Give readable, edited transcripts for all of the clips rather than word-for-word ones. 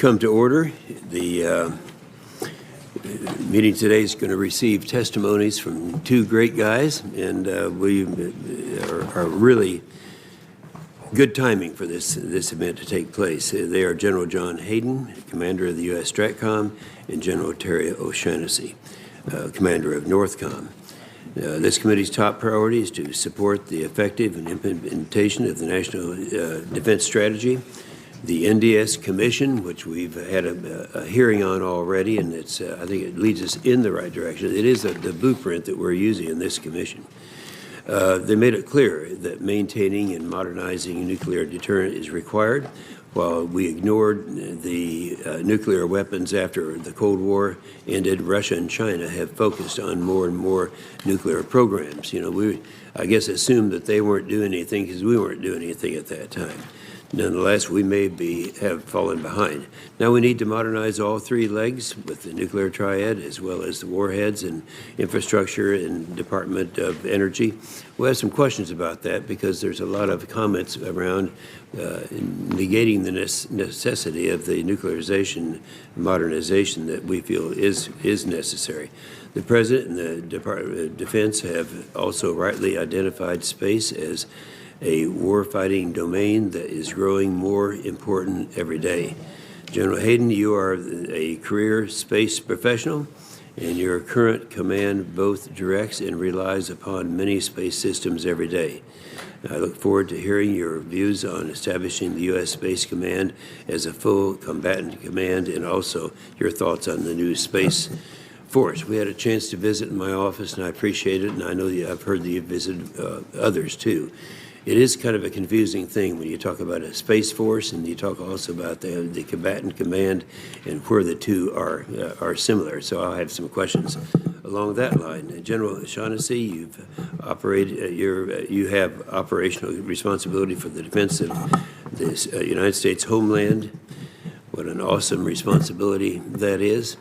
Come to order. The meeting today is going to receive testimonies from two great guys, and we are really good timing for this event to take place. They are General John Hyten, Commander of the U.S. STRATCOM, and General Terrance O'Shaughnessy, Commander of NORTHCOM. This committee's top priority is to support the effective implementation of the National Defense Strategy. The NDS Commission, which we've had a hearing on already, and it's I think it leads us in the right direction. It is the blueprint that we're using in this commission. They made it clear that maintaining and modernizing a nuclear deterrent is required. While we ignored the nuclear weapons after the Cold War ended, Russia and China have focused on more and more nuclear programs. You know, we, I guess, assumed that they weren't doing anything because we weren't doing anything at that time. Nonetheless, we may have fallen behind. Now we need to modernize all three legs with the nuclear triad, as well as the warheads and infrastructure and Department of Energy. We'll have some questions about that because there's a lot of comments around negating the necessity of the nuclearization modernization that we feel is necessary. The President and the Department of Defense have also rightly identified space as a war-fighting domain that is growing more important every day. General Hyten, you are a career space professional, and your current command both directs and relies upon many space systems every day. I look forward to hearing your views on establishing the U.S. Space Command as a full combatant command, and also your thoughts on the new Space Force. We had a chance to visit in my office, and I appreciate it, and I know I've heard that you've visited others too. It is kind of a confusing thing when you talk about a Space Force and you talk also about the combatant command and where the two are similar. So I'll have some questions along that line. General O'Shaughnessy, you have operational responsibility for the defense of the United States homeland. What an awesome responsibility that is.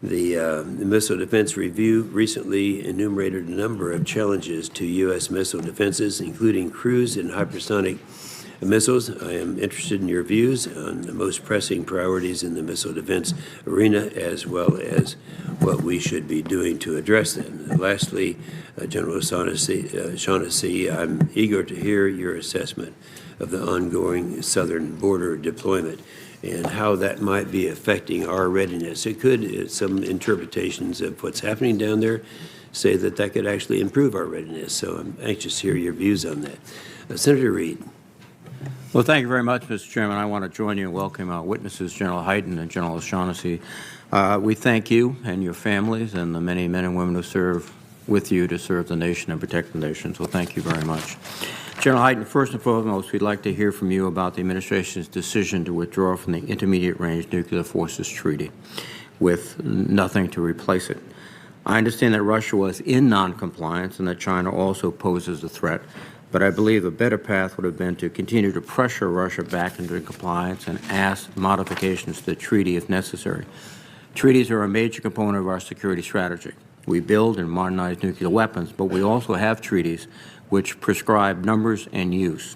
The Missile Defense Review recently enumerated a number of challenges to U.S. missile defenses, including cruise and hypersonic missiles. I am interested in your views on the most pressing priorities in the missile defense arena, as well as what we should be doing to address them. And lastly, General O'Shaughnessy, I'm eager to hear your assessment of the ongoing southern border deployment and how that might be affecting our readiness. It could, some interpretations of what's happening down there say that that could actually improve our readiness. So I'm anxious to hear your views on that. Senator Reed. Well, thank you very much, Mr. Chairman. I want to join you in welcoming our witnesses, General Hyten and General O'Shaughnessy. We thank you and your families and the many men and women who serve with you to serve the nation and protect the nation. So thank you very much. General Hyten, first and foremost, we'd like to hear from you about the administration's decision to withdraw from the Intermediate-Range Nuclear Forces Treaty with nothing to replace it. I understand that Russia was in noncompliance and that China also poses a threat, but I believe a better path would have been to continue to pressure Russia back into compliance and ask modifications to the treaty if necessary. Treaties are a major component of our security strategy. We build and modernize nuclear weapons, but we also have treaties which prescribe numbers and use.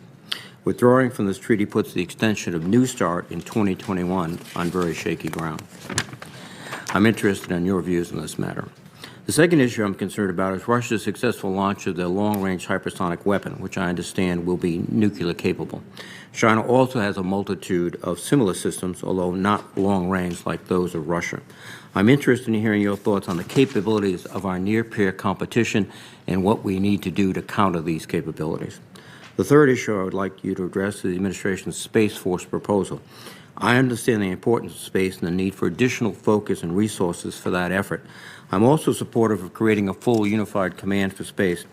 Withdrawing from this treaty puts the extension of New START in 2021 on very shaky ground. I'm interested in your views on this matter. The second issue I'm concerned about is Russia's successful launch of their long-range hypersonic weapon, which I understand will be nuclear capable. China also has a multitude of similar systems, although not long-range like those of Russia. I'm interested in hearing your thoughts on the capabilities of our near-peer competition and what we need to do to counter these capabilities. The third issue I would like you to address is the administration's Space Force proposal. I understand the importance of space and the need for additional focus and resources for that effort. I'm also supportive of creating a full unified command for space.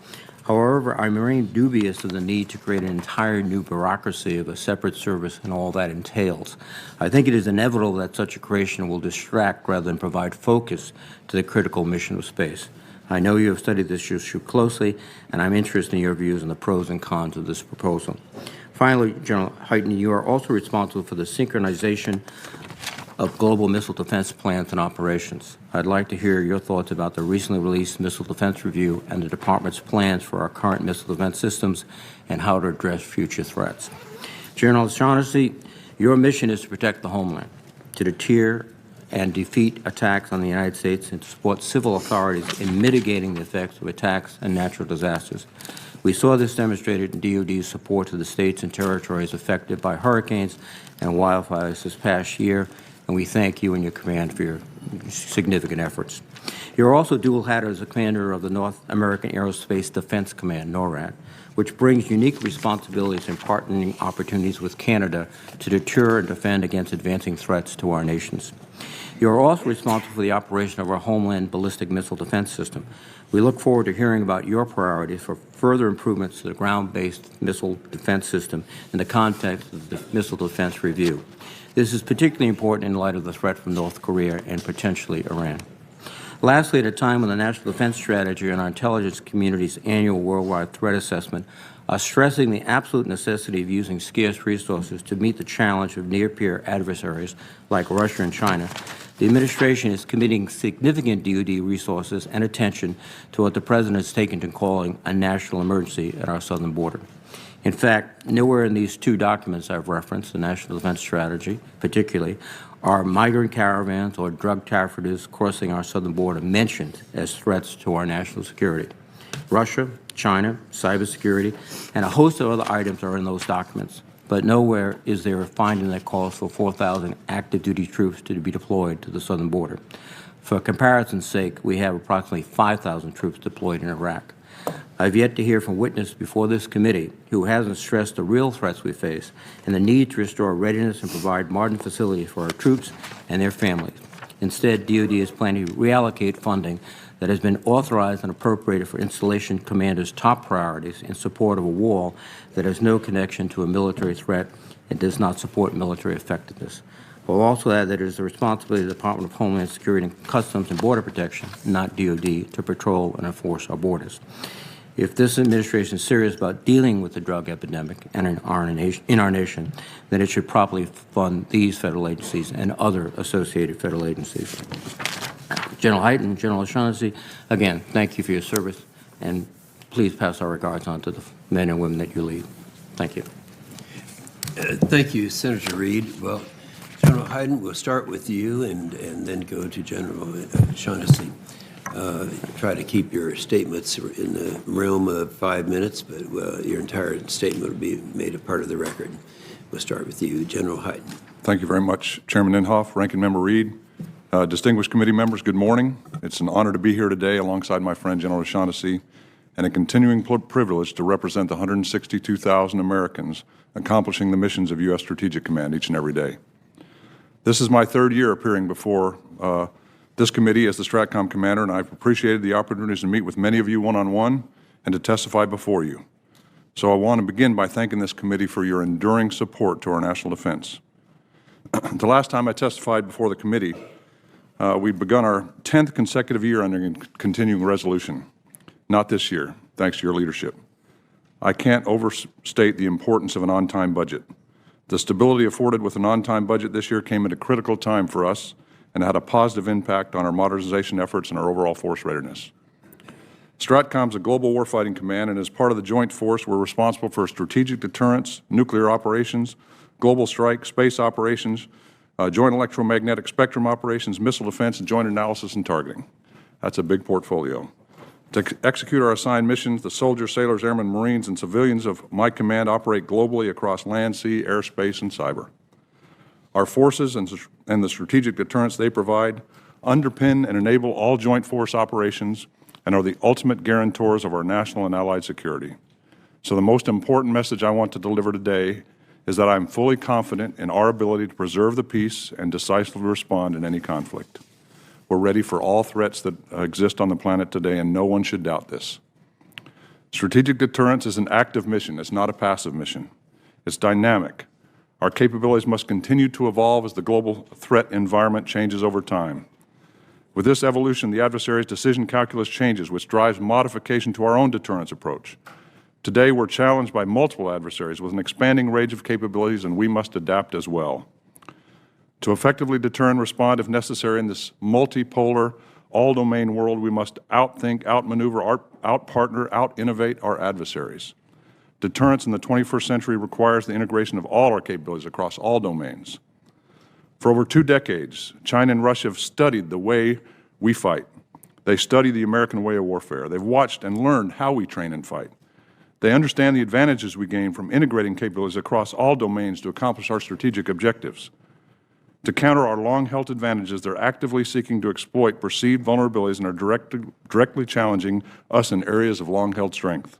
However, I remain dubious of the need to create an entire new bureaucracy of a separate service and all that entails. I think it is inevitable that such a creation will distract rather than provide focus to the critical mission of space. I know you have studied this issue closely, and I'm interested in your views on the pros and cons of this proposal. Finally, General Hyten, you are also responsible for the synchronization of global missile defense plans and operations. I'd like to hear your thoughts about the recently released Missile Defense Review and the Department's plans for our current missile defense systems and how to address future threats. General O'Shaughnessy, your mission is to protect the homeland. to deter and defeat attacks on the United States and to support civil authorities in mitigating the effects of attacks and natural disasters. We saw this demonstrated in DoD's support to the states and territories affected by hurricanes and wildfires this past year, and we thank you and your command for your significant efforts. You're also dual-hatted as the commander of the North American Aerospace Defense Command, NORAD, which brings unique responsibilities and partnering opportunities with Canada to deter and defend against advancing threats to our nations. You are also responsible for the operation of our Homeland Ballistic Missile Defense System. We look forward to hearing about your priorities for further improvements to the ground-based missile defense system in the context of the Missile Defense Review. This is particularly important in light of the threat from North Korea and potentially Iran. Lastly, at a time when the National Defense Strategy and our intelligence community's annual worldwide threat assessment are stressing the absolute necessity of using scarce resources to meet the challenge of near-peer adversaries like Russia and China, the administration is committing significant DoD resources and attention to what the President has taken to calling a national emergency at our southern border. In fact, nowhere in these two documents I've referenced, the National Defense Strategy particularly, are migrant caravans or drug traffickers crossing our southern border mentioned as threats to our national security. Russia, China, cybersecurity, and a host of other items are in those documents, but nowhere is there a finding that calls for 4,000 active duty troops to be deployed to the southern border. For comparison's sake, we have approximately 5,000 troops deployed in Iraq. I've yet to hear from witness before this committee who hasn't stressed the real threats we face and the need to restore readiness and provide modern facilities for our troops and their families. Instead, DoD is planning to reallocate funding that has been authorized and appropriated for installation commanders' top priorities in support of a wall that has no connection to a military threat and does not support military effectiveness. We'll also add that it is the responsibility of the Department of Homeland Security and Customs and Border Protection, not DoD, to patrol and enforce our borders. If this administration is serious about dealing with the drug epidemic and in our nation, then it should properly fund these federal agencies and other associated federal agencies. General Hyten, General OíShaughnessy, again, thank you for your service, and please pass our regards on to the men and women that you lead. Thank you. Thank you, Senator Reed. Well, General Hyten, we'll start with you and then go to General OíShaughnessy. Try to keep your statements in the realm of 5 minutes, but your entire statement will be made a part of the record. We'll start with you, General Hyten. Thank you very much, Chairman Inhofe, Ranking Member Reed, distinguished committee members, good morning. It's an honor to be here today alongside my friend General OíShaughnessy, and a continuing privilege to represent the 162,000 Americans accomplishing the missions of U.S. Strategic Command each and every day. This is my third year appearing before this committee as the STRATCOM commander, and I've appreciated the opportunities to meet with many of you one-on-one and to testify before you. So I want to begin by thanking this committee for your enduring support to our national defense. The last time I testified before the committee, we'd begun our 10th consecutive year under continuing resolution. Not this year, thanks to your leadership. I can't overstate the importance of an on-time budget. The stability afforded with an on-time budget this year came at a critical time for us and had a positive impact on our modernization efforts and our overall force readiness. STRATCOM is a global warfighting command, and as part of the joint force, we're responsible for strategic deterrence, nuclear operations, global strike, space operations, joint electromagnetic spectrum operations, missile defense, and joint analysis and targeting. That's a big portfolio. To execute our assigned missions, the soldiers, sailors, airmen, Marines, and civilians of my command operate globally across land, sea, airspace, and cyber. Our forces and the strategic deterrence they provide underpin and enable all joint force operations and are the ultimate guarantors of our national and allied security. So the most important message I want to deliver today is that I'm fully confident in our ability to preserve the peace and decisively respond in any conflict. We're ready for all threats that exist on the planet today, and no one should doubt this. Strategic deterrence is an active mission. It's not a passive mission. It's dynamic. Our capabilities must continue to evolve as the global threat environment changes over time. With this evolution, the adversary's decision calculus changes, which drives modification to our own deterrence approach. Today, we're challenged by multiple adversaries with an expanding range of capabilities, and we must adapt as well. To effectively deter and respond if necessary in this multipolar, all-domain world, we must outthink, outmaneuver, outpartner, out-innovate our adversaries. Deterrence in the 21st century requires the integration of all our capabilities across all domains. For over 2 decades, China and Russia have studied the way we fight. They study the American way of warfare. They've watched and learned how we train and fight. They understand the advantages we gain from integrating capabilities across all domains to accomplish our strategic objectives. To counter our long-held advantages, they're actively seeking to exploit perceived vulnerabilities and are directly challenging us in areas of long-held strength.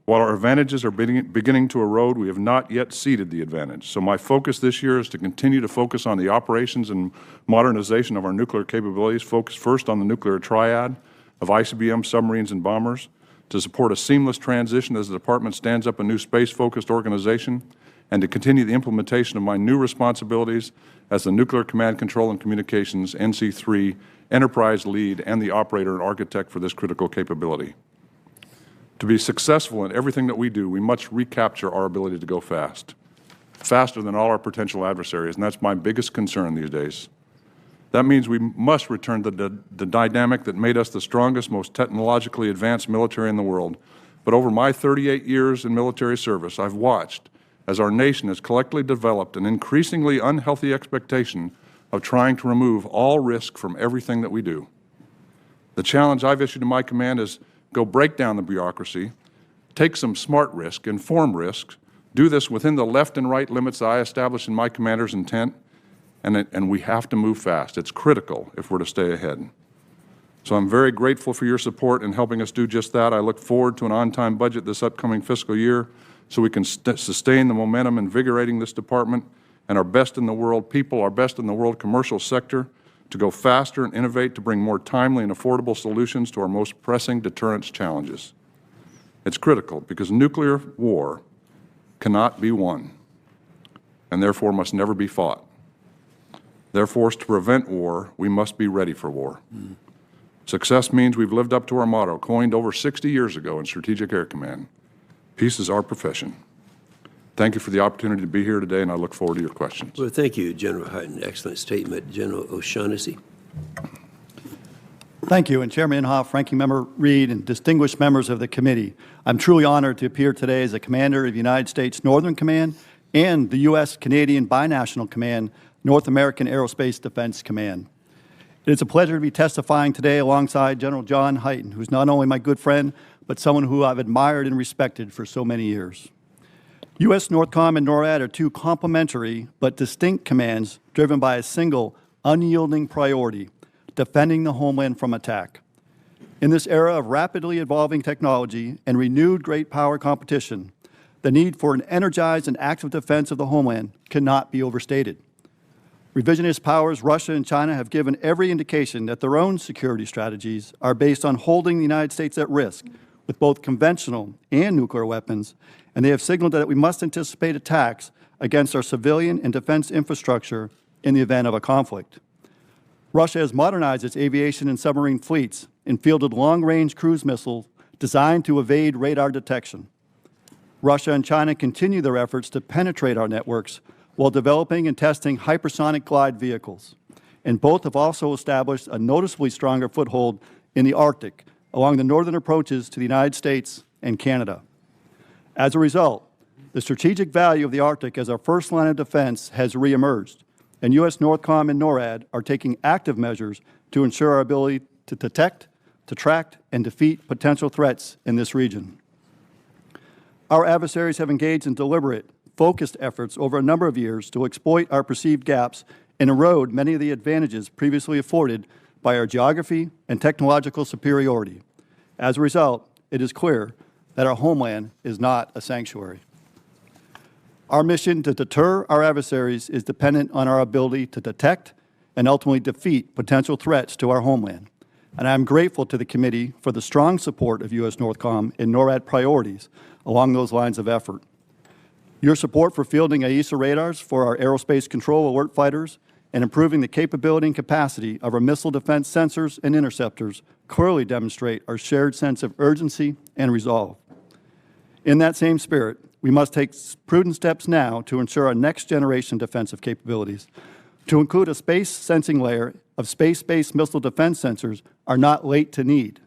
While our advantages are beginning to erode, we have not yet ceded the advantage. So my focus this year is to continue to focus on the operations and modernization of our nuclear capabilities, focus first on the nuclear triad of ICBM, submarines, and bombers, to support a seamless transition as the Department stands up a new space-focused organization, and to continue the implementation of my new responsibilities as the Nuclear Command, Control, and Communications NC3 enterprise lead and the operator and architect for this critical capability. To be successful in everything that we do, we must recapture our ability to go fast, faster than all our potential adversaries, and that's my biggest concern these days. That means we must return to the dynamic that made us the strongest, most technologically advanced military in the world. But over my 38 years in military service, I've watched as our nation has collectively developed an increasingly unhealthy expectation of trying to remove all risk from everything that we do. The challenge I've issued to my command is go break down the bureaucracy, take some smart risk, inform risks, do this within the left and right limits I established in my commander's intent, and we have to move fast. It's critical if we're to stay ahead. So I'm very grateful for your support in helping us do just that. I look forward to an on-time budget this upcoming fiscal year so we can sustain the momentum invigorating this department and our best in the world people, our best in the world commercial sector, to go faster and innovate to bring more timely and affordable solutions to our most pressing deterrence challenges. It's critical because nuclear war cannot be won and therefore must never be fought. Therefore, to prevent war, we must be ready for war. Success means we've lived up to our motto, coined over 60 years ago in Strategic Air Command. Peace is our profession. Thank you for the opportunity to be here today, and I look forward to your questions. Well, thank you, General Hyten. Excellent statement. General O'Shaughnessy. Thank you, and Chairman Inhofe, Ranking Member Reed, and distinguished members of the committee. I'm truly honored to appear today as the Commander of the United States Northern Command and the U.S.-Canadian Binational Command, North American Aerospace Defense Command. It is a pleasure to be testifying today alongside General John Hyten, who's not only my good friend, but someone who I've admired and respected for so many years. U.S. NORTHCOM and NORAD are two complementary but distinct commands driven by a single, unyielding priority, defending the homeland from attack. In this era of rapidly evolving technology and renewed great power competition, the need for an energized and active defense of the homeland cannot be overstated. Revisionist powers Russia and China have given every indication that their own security strategies are based on holding the United States at risk with both conventional and nuclear weapons, and they have signaled that we must anticipate attacks against our civilian and defense infrastructure in the event of a conflict. Russia has modernized its aviation and submarine fleets and fielded long-range cruise missiles designed to evade radar detection. Russia and China continue their efforts to penetrate our networks while developing and testing hypersonic glide vehicles, and both have also established a noticeably stronger foothold in the Arctic along the northern approaches to the United States and Canada. As a result, the strategic value of the Arctic as our first line of defense has reemerged, and U.S. NORTHCOM and NORAD are taking active measures to ensure our ability to detect, to track, and defeat potential threats in this region. Our adversaries have engaged in deliberate, focused efforts over a number of years to exploit our perceived gaps and erode many of the advantages previously afforded by our geography and technological superiority. As a result, it is clear that our homeland is not a sanctuary. Our mission to deter our adversaries is dependent on our ability to detect and ultimately defeat potential threats to our homeland. And I am grateful to the committee for the strong support of U.S. NORTHCOM and NORAD priorities along those lines of effort. Your support for fielding AESA radars for our aerospace control alert fighters and improving the capability and capacity of our missile defense sensors and interceptors clearly demonstrate our shared sense of urgency and resolve. In that same spirit, we must take prudent steps now to ensure our next-generation defensive capabilities, to include a space sensing layer of space-based missile defense sensors, are not late to need.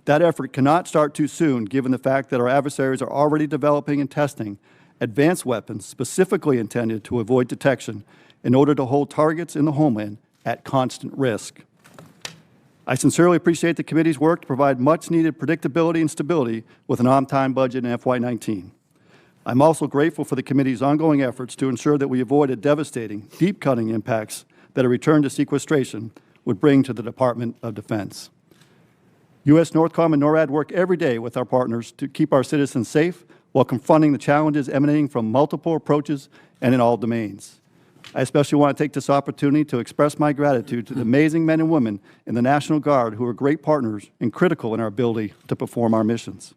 That effort cannot start too soon, given the fact that our adversaries are already developing and testing advanced weapons specifically intended to avoid detection in order to hold targets in the homeland at constant risk. I sincerely appreciate the committee's work to provide much-needed predictability and stability with an on-time budget in FY19. I'm also grateful for the committee's ongoing efforts to ensure that we avoid the devastating, deep-cutting impacts that a return to sequestration would bring to the Department of Defense. U.S. NORTHCOM and NORAD work every day with our partners to keep our citizens safe while confronting the challenges emanating from multiple approaches and in all domains. I especially want to take this opportunity to express my gratitude to the amazing men and women in the National Guard who are great partners and critical in our ability to perform our missions.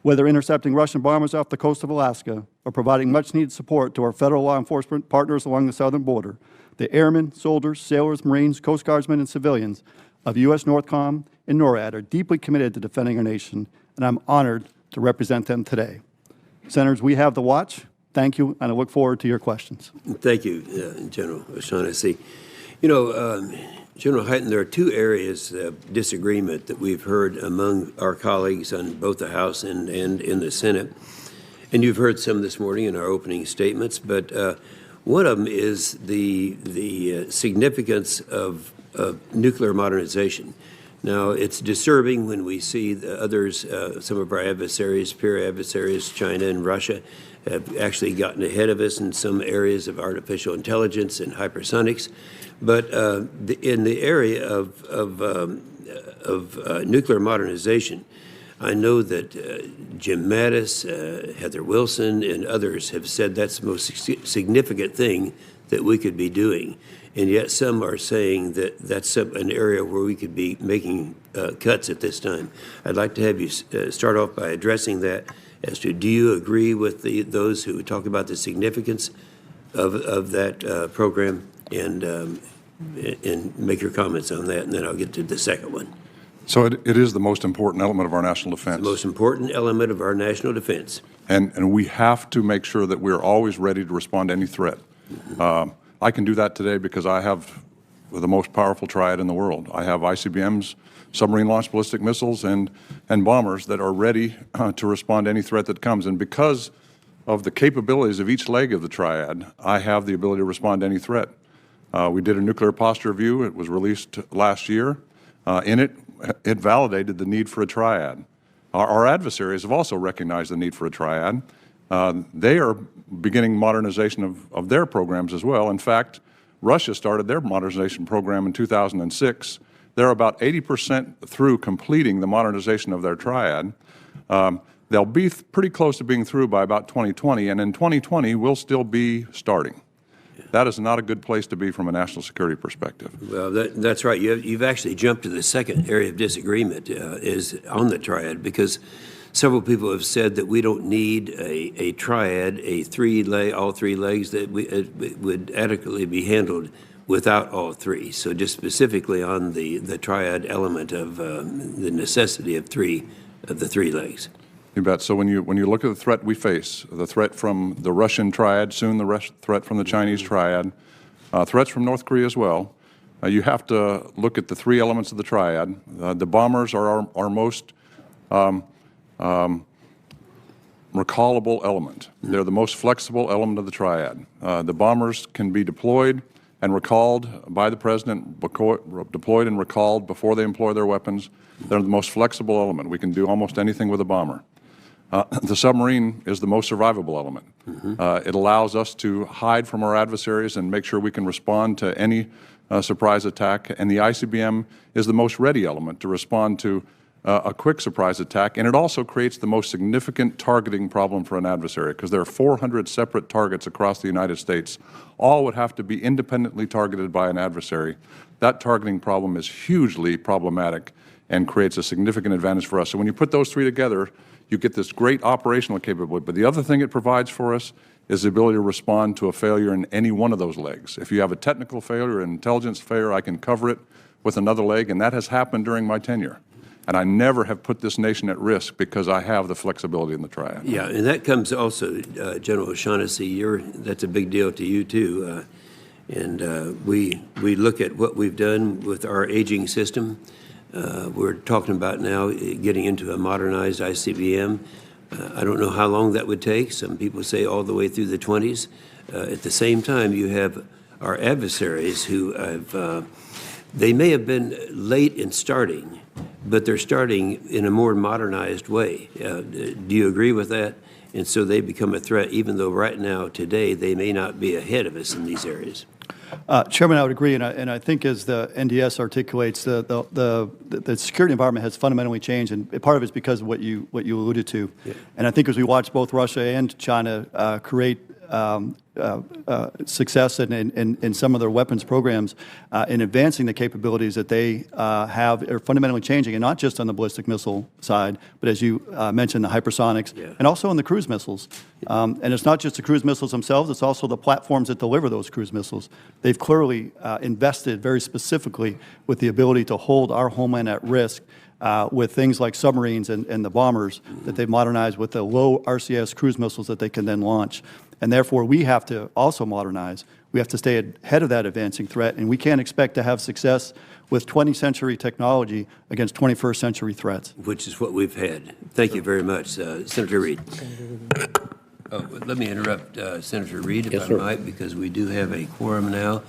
Whether intercepting Russian bombers off the coast of Alaska or providing much-needed support to our federal law enforcement partners along the southern border, the airmen, soldiers, sailors, Marines, Coast Guardsmen, and civilians of U.S. NORTHCOM and NORAD are deeply committed to defending our nation, and I'm honored to represent them today. Senators, we have the watch. Thank you, and I look forward to your questions. Thank you, General O'Shaughnessy. You know, General Hyten, there are two areas of disagreement that we've heard among our colleagues on both the House and in the Senate. And you've heard some this morning in our opening statements, but one of them is the significance of nuclear modernization. Now, it's disturbing when we see the others, some of our adversaries, peer adversaries, China and Russia, have actually gotten ahead of us in some areas of artificial intelligence and hypersonics. But in the area of nuclear modernization, I know that Jim Mattis, Heather Wilson, and others have said that's the most significant thing that we could be doing. And yet some are saying that that's an area where we could be making cuts at this time. I'd like to have you start off by addressing that as to, do you agree with those who talk about the significance of that program, and make your comments on that, and then I'll get to the second one. So it is the most important element of our national defense. The most important element of our national defense. And we have to make sure that we're always ready to respond to any threat. I can do that today because I have the most powerful triad in the world. I have ICBMs, submarine-launched ballistic missiles, and bombers that are ready to respond to any threat that comes. And because of the capabilities of each leg of the triad, I have the ability to respond to any threat. We did a nuclear posture review. It was released last year. In it, it validated the need for a triad. Our adversaries have also recognized the need for a triad. They are beginning modernization of their programs as well. In fact, Russia started their modernization program in 2006. They're about 80% through completing the modernization of their triad. They'll be pretty close to being through by about 2020, and in 2020, we'll still be starting. That is not a good place to be from a national security perspective. Well, that's right. You've actually jumped to the second area of disagreement is on the triad, because several people have said that we don't need a triad, all three legs, that would adequately be handled without all three. So just specifically on the triad element of the necessity of the three legs. You bet. So when you look at the threat we face, the threat from the Russian triad, soon the threat from the Chinese triad, threats from North Korea as well, you have to look at the three elements of the triad. The bombers are our most recallable element. They're the most flexible element of the triad. The bombers can be deployed and recalled by the President, deployed and recalled before they employ their weapons. They're the most flexible element. We can do almost anything with a bomber. The submarine is the most survivable element. It allows us to hide from our adversaries and make sure we can respond to any surprise attack. And the ICBM is the most ready element to respond to a quick surprise attack. And it also creates the most significant targeting problem for an adversary, because there are 400 separate targets across the United States. All would have to be independently targeted by an adversary. That targeting problem is hugely problematic and creates a significant advantage for us. So when you put those three together, you get this great operational capability. But the other thing it provides for us is the ability to respond to a failure in any one of those legs. If you have a technical failure, an intelligence failure, I can cover it with another leg, and that has happened during my tenure. And I never have put this nation at risk because I have the flexibility in the triad. Yeah, and that comes also, General O'Shaughnessy, that's a big deal to you too. We look at what we've done with our aging system. We're talking about now getting into a modernized ICBM. I don't know how long that would take. Some people say all the way through the 20s. At the same time, you have our adversaries who have, they may have been late in starting, but they're starting in a more modernized way. Do you agree with that? And so they become a threat, even though right now, today, they may not be ahead of us in these areas. Chairman, I would agree, and I think as the NDS articulates, the security environment has fundamentally changed, and part of it is because of what you alluded to. Yeah. And I think as we watch both Russia and China create success in some of their weapons programs in advancing the capabilities that they have are fundamentally changing, and not just on the ballistic missile side, but as you mentioned, the hypersonics, and also in the cruise missiles. And it's not just the cruise missiles themselves, it's also the platforms that deliver those cruise missiles. They've clearly invested very specifically with the ability to hold our homeland at risk with things like submarines and the bombers that they've modernized with the low RCS cruise missiles that they can then launch. And therefore, we have to also modernize. We have to stay ahead of that advancing threat, and we can't expect to have success with 20th century technology against 21st century threats. Which is what we've had. Thank you very much. Senator Reid. Oh, let me interrupt Senator Reid, if I might, because we do have a quorum now.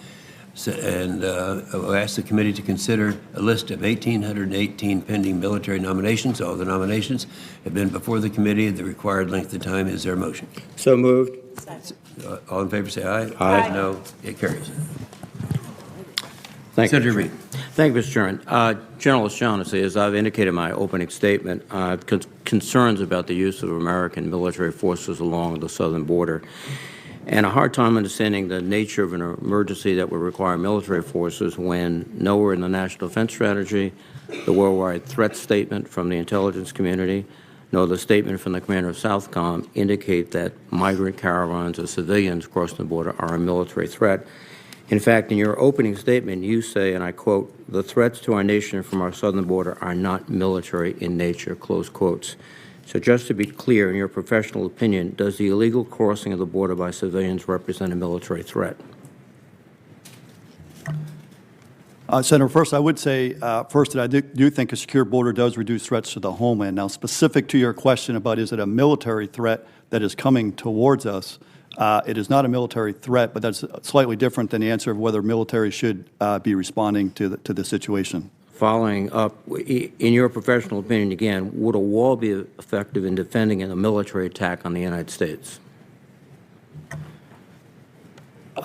And I'll ask the committee to consider a list of 1,818 pending military nominations. All the nominations have been before the committee. The required length of time. Is there a motion? So moved. All in favor say aye. Aye. No. It carries. Thank you, Senator Reid. Thank you, Mr. Chairman. General O'Shaughnessy, as I've indicated in my opening statement, concerns about the use of American military forces along the southern border, and a hard time understanding the nature of an emergency that would require military forces when nowhere in the National Defense Strategy, the worldwide threat statement from the intelligence community, nor the statement from the commander of SOUTHCOM indicate that migrant caravans of civilians crossing the border are a military threat. In fact, in your opening statement, you say, and I quote, "The threats to our nation from our southern border are not military in nature," close quotes. So just to be clear, in your professional opinion, does the illegal crossing of the border by civilians represent a military threat? Senator, first, I would say first that I do think a secure border does reduce threats to the homeland. Now, specific to your question about is it a military threat that is coming towards us, it is not a military threat, but that's slightly different than the answer of whether military should be responding to the situation. Following up, in your professional opinion, again, would a wall be effective in defending a military attack on the United States?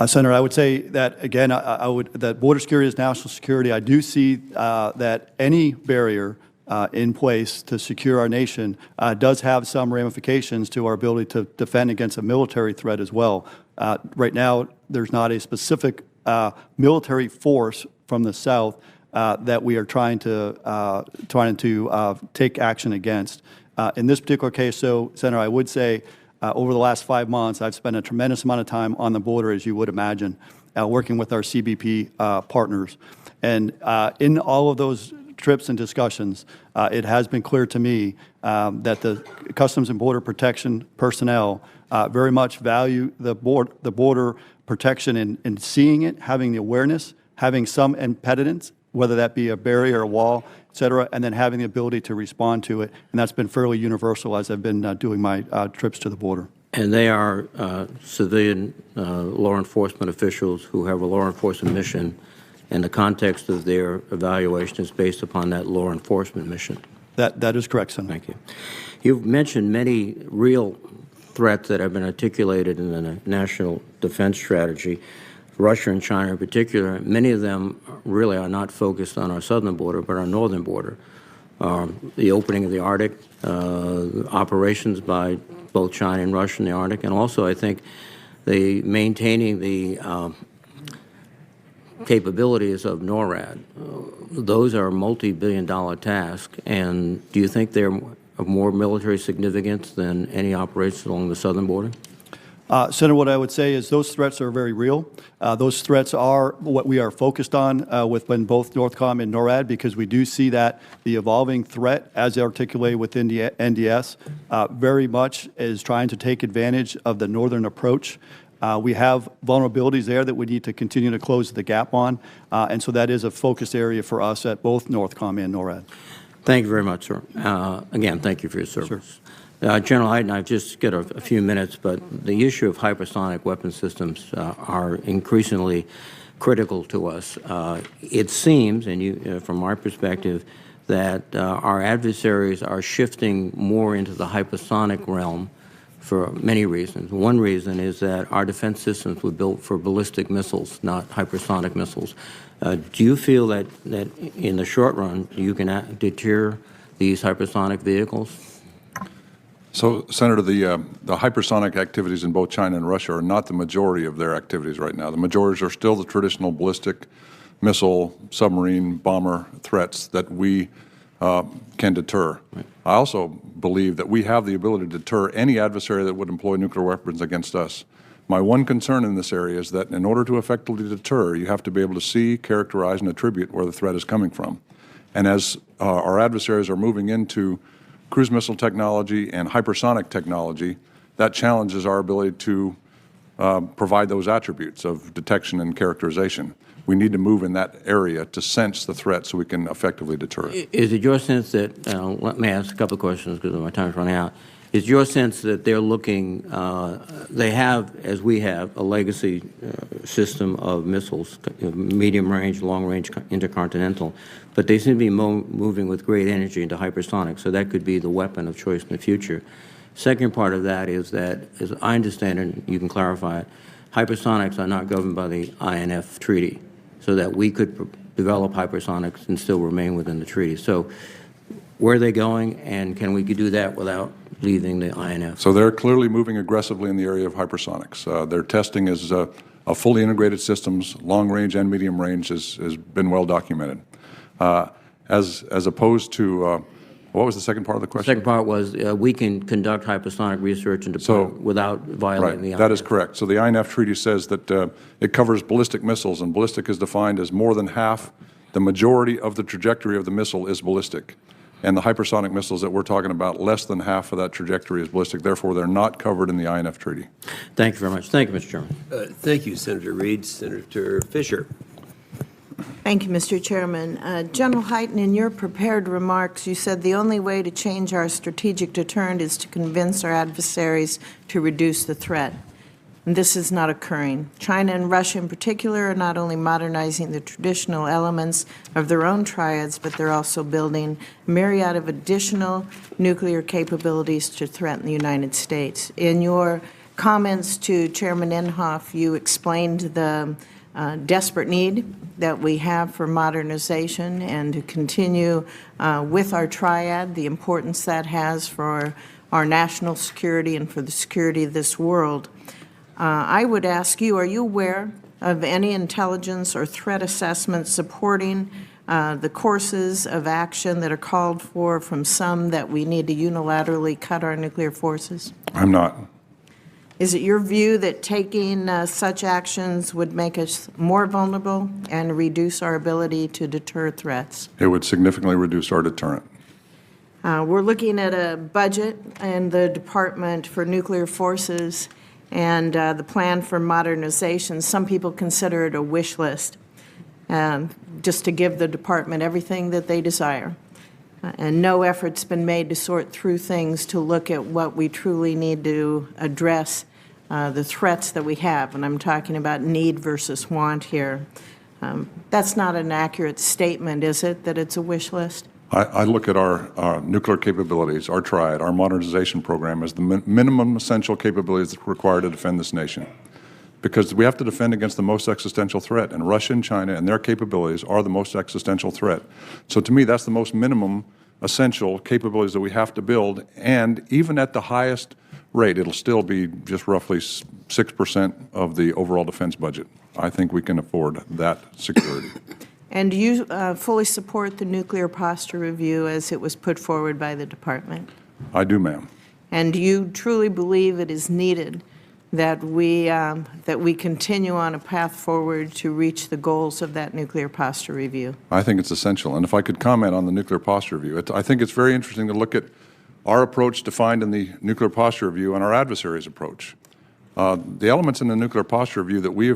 Senator, I would say that, again, that border security is national security. I do see that any barrier in place to secure our nation does have some ramifications to our ability to defend against a military threat as well. Right now, there's not a specific military force from the South that we are trying to take action against. In this particular case, so, Senator, I would say over the last 5 months, I've spent a tremendous amount of time on the border, as you would imagine, working with our CBP partners. And in all of those trips and discussions, it has been clear to me that the Customs and Border Protection personnel very much value the border protection in seeing it, having the awareness, having some impediments, whether that be a barrier, a wall, et cetera, and then having the ability to respond to it. And that's been fairly universal as I've been doing my trips to the border. And they are civilian law enforcement officials who have a law enforcement mission, and the context of their evaluation is based upon that law enforcement mission. That is correct, Senator. Thank you. You've mentioned many real threats that have been articulated in the National Defense Strategy. Russia and China in particular, many of them really are not focused on our southern border, but our northern border. The opening of the Arctic, operations by both China and Russia in the Arctic, and also I think the maintaining the capabilities of NORAD. Those are multi-billion-dollar tasks, and do you think they're of more military significance than any operations along the southern border? Senator, what I would say is those threats are very real. Those threats are what we are focused on within both NORTHCOM and NORAD, because we do see that the evolving threat, as articulated within the NDS, very much is trying to take advantage of the northern approach. We have vulnerabilities there that we need to continue to close the gap on, and so that is a focus area for us at both NORTHCOM and NORAD. Thank you very much, sir. Again, thank you for your service. Sure. General Hyten, I've just got a few minutes, but the issue of hypersonic weapon systems are increasingly critical to us. It seems, and from our perspective, that our adversaries are shifting more into the hypersonic realm for many reasons. One reason is that our defense systems were built for ballistic missiles, not hypersonic missiles. Do you feel that in the short run you can deter these hypersonic vehicles? So, Senator, the hypersonic activities in both China and Russia are not the majority of their activities right now. The majorities are still the traditional ballistic missile, submarine, bomber threats that we can deter. Right. I also believe that we have the ability to deter any adversary that would employ nuclear weapons against us. My one concern in this area is that in order to effectively deter, you have to be able to see, characterize, and attribute where the threat is coming from. And as our adversaries are moving into cruise missile technology and hypersonic technology, that challenges our ability to provide those attributes of detection and characterization. We need to move in that area to sense the threat so we can effectively deter it. Is it your sense that, let me ask a couple of questions because my time is running out. Is your sense that they're looking, they have, as we have, a legacy system of missiles, medium range, long range, intercontinental, but they seem to be moving with great energy into hypersonic, so that could be the weapon of choice in the future. Second part of that is that, as I understand it, and you can clarify it, hypersonics are not governed by the INF treaty, so that we could develop hypersonics and still remain within the treaty. So where are they going, and can we do that without leaving the INF? So they're clearly moving aggressively in the area of hypersonics. Their testing is a fully integrated systems, long range and medium range, has been well documented. As opposed to, what was the second part of the question? The second part was we can conduct hypersonic research and deployment without violating the INF. That is correct. So the INF treaty says that it covers ballistic missiles, and ballistic is defined as more than half, the majority of the trajectory of the missile is ballistic. And the hypersonic missiles that we're talking about, less than half of that trajectory is ballistic. Therefore, they're not covered in the INF treaty. Thank you very much. Thank you, Mr. Chairman. Thank you, Senator Reid. Senator Fisher. Thank you, Mr. Chairman. General Hyten, in your prepared remarks, you said the only way to change our strategic deterrent is to convince our adversaries to reduce the threat. And this is not occurring. China and Russia in particular are not only modernizing the traditional elements of their own triads, but they're also building a myriad of additional nuclear capabilities to threaten the United States. In your comments to Chairman Inhofe, you explained the desperate need that we have for modernization and to continue with our triad, the importance that has for our national security and for the security of this world. I would ask you, are you aware of any intelligence or threat assessments supporting the courses of action that are called for from some that we need to unilaterally cut our nuclear forces? I'm not. Is it your view that taking such actions would make us more vulnerable and reduce our ability to deter threats? It would significantly reduce our deterrent. We're looking at a budget in the Department for Nuclear Forces and the plan for modernization. Some people consider it a wish list, just to give the department everything that they desire. And no effort's been made to sort through things to look at what we truly need to address the threats that we have. And I'm talking about need versus want here. That's not an accurate statement, is it, that it's a wish list? I look at our nuclear capabilities, our triad, our modernization program as the minimum essential capabilities that are required to defend this nation. Because we have to defend against the most existential threat, and Russia and China and their capabilities are the most existential threat. So to me, that's the most minimum essential capabilities that we have to build, and even at the highest rate, it'll still be just roughly 6% of the overall defense budget. I think we can afford that security. And do you fully support the nuclear posture review as it was put forward by the department? I do, ma'am. And do you truly believe it is needed that we continue on a path forward to reach the goals of that nuclear posture review? I think it's essential. And if I could comment on the nuclear posture review, I think it's very interesting to look at our approach defined in the nuclear posture review and our adversary's approach. The elements in the nuclear posture review that we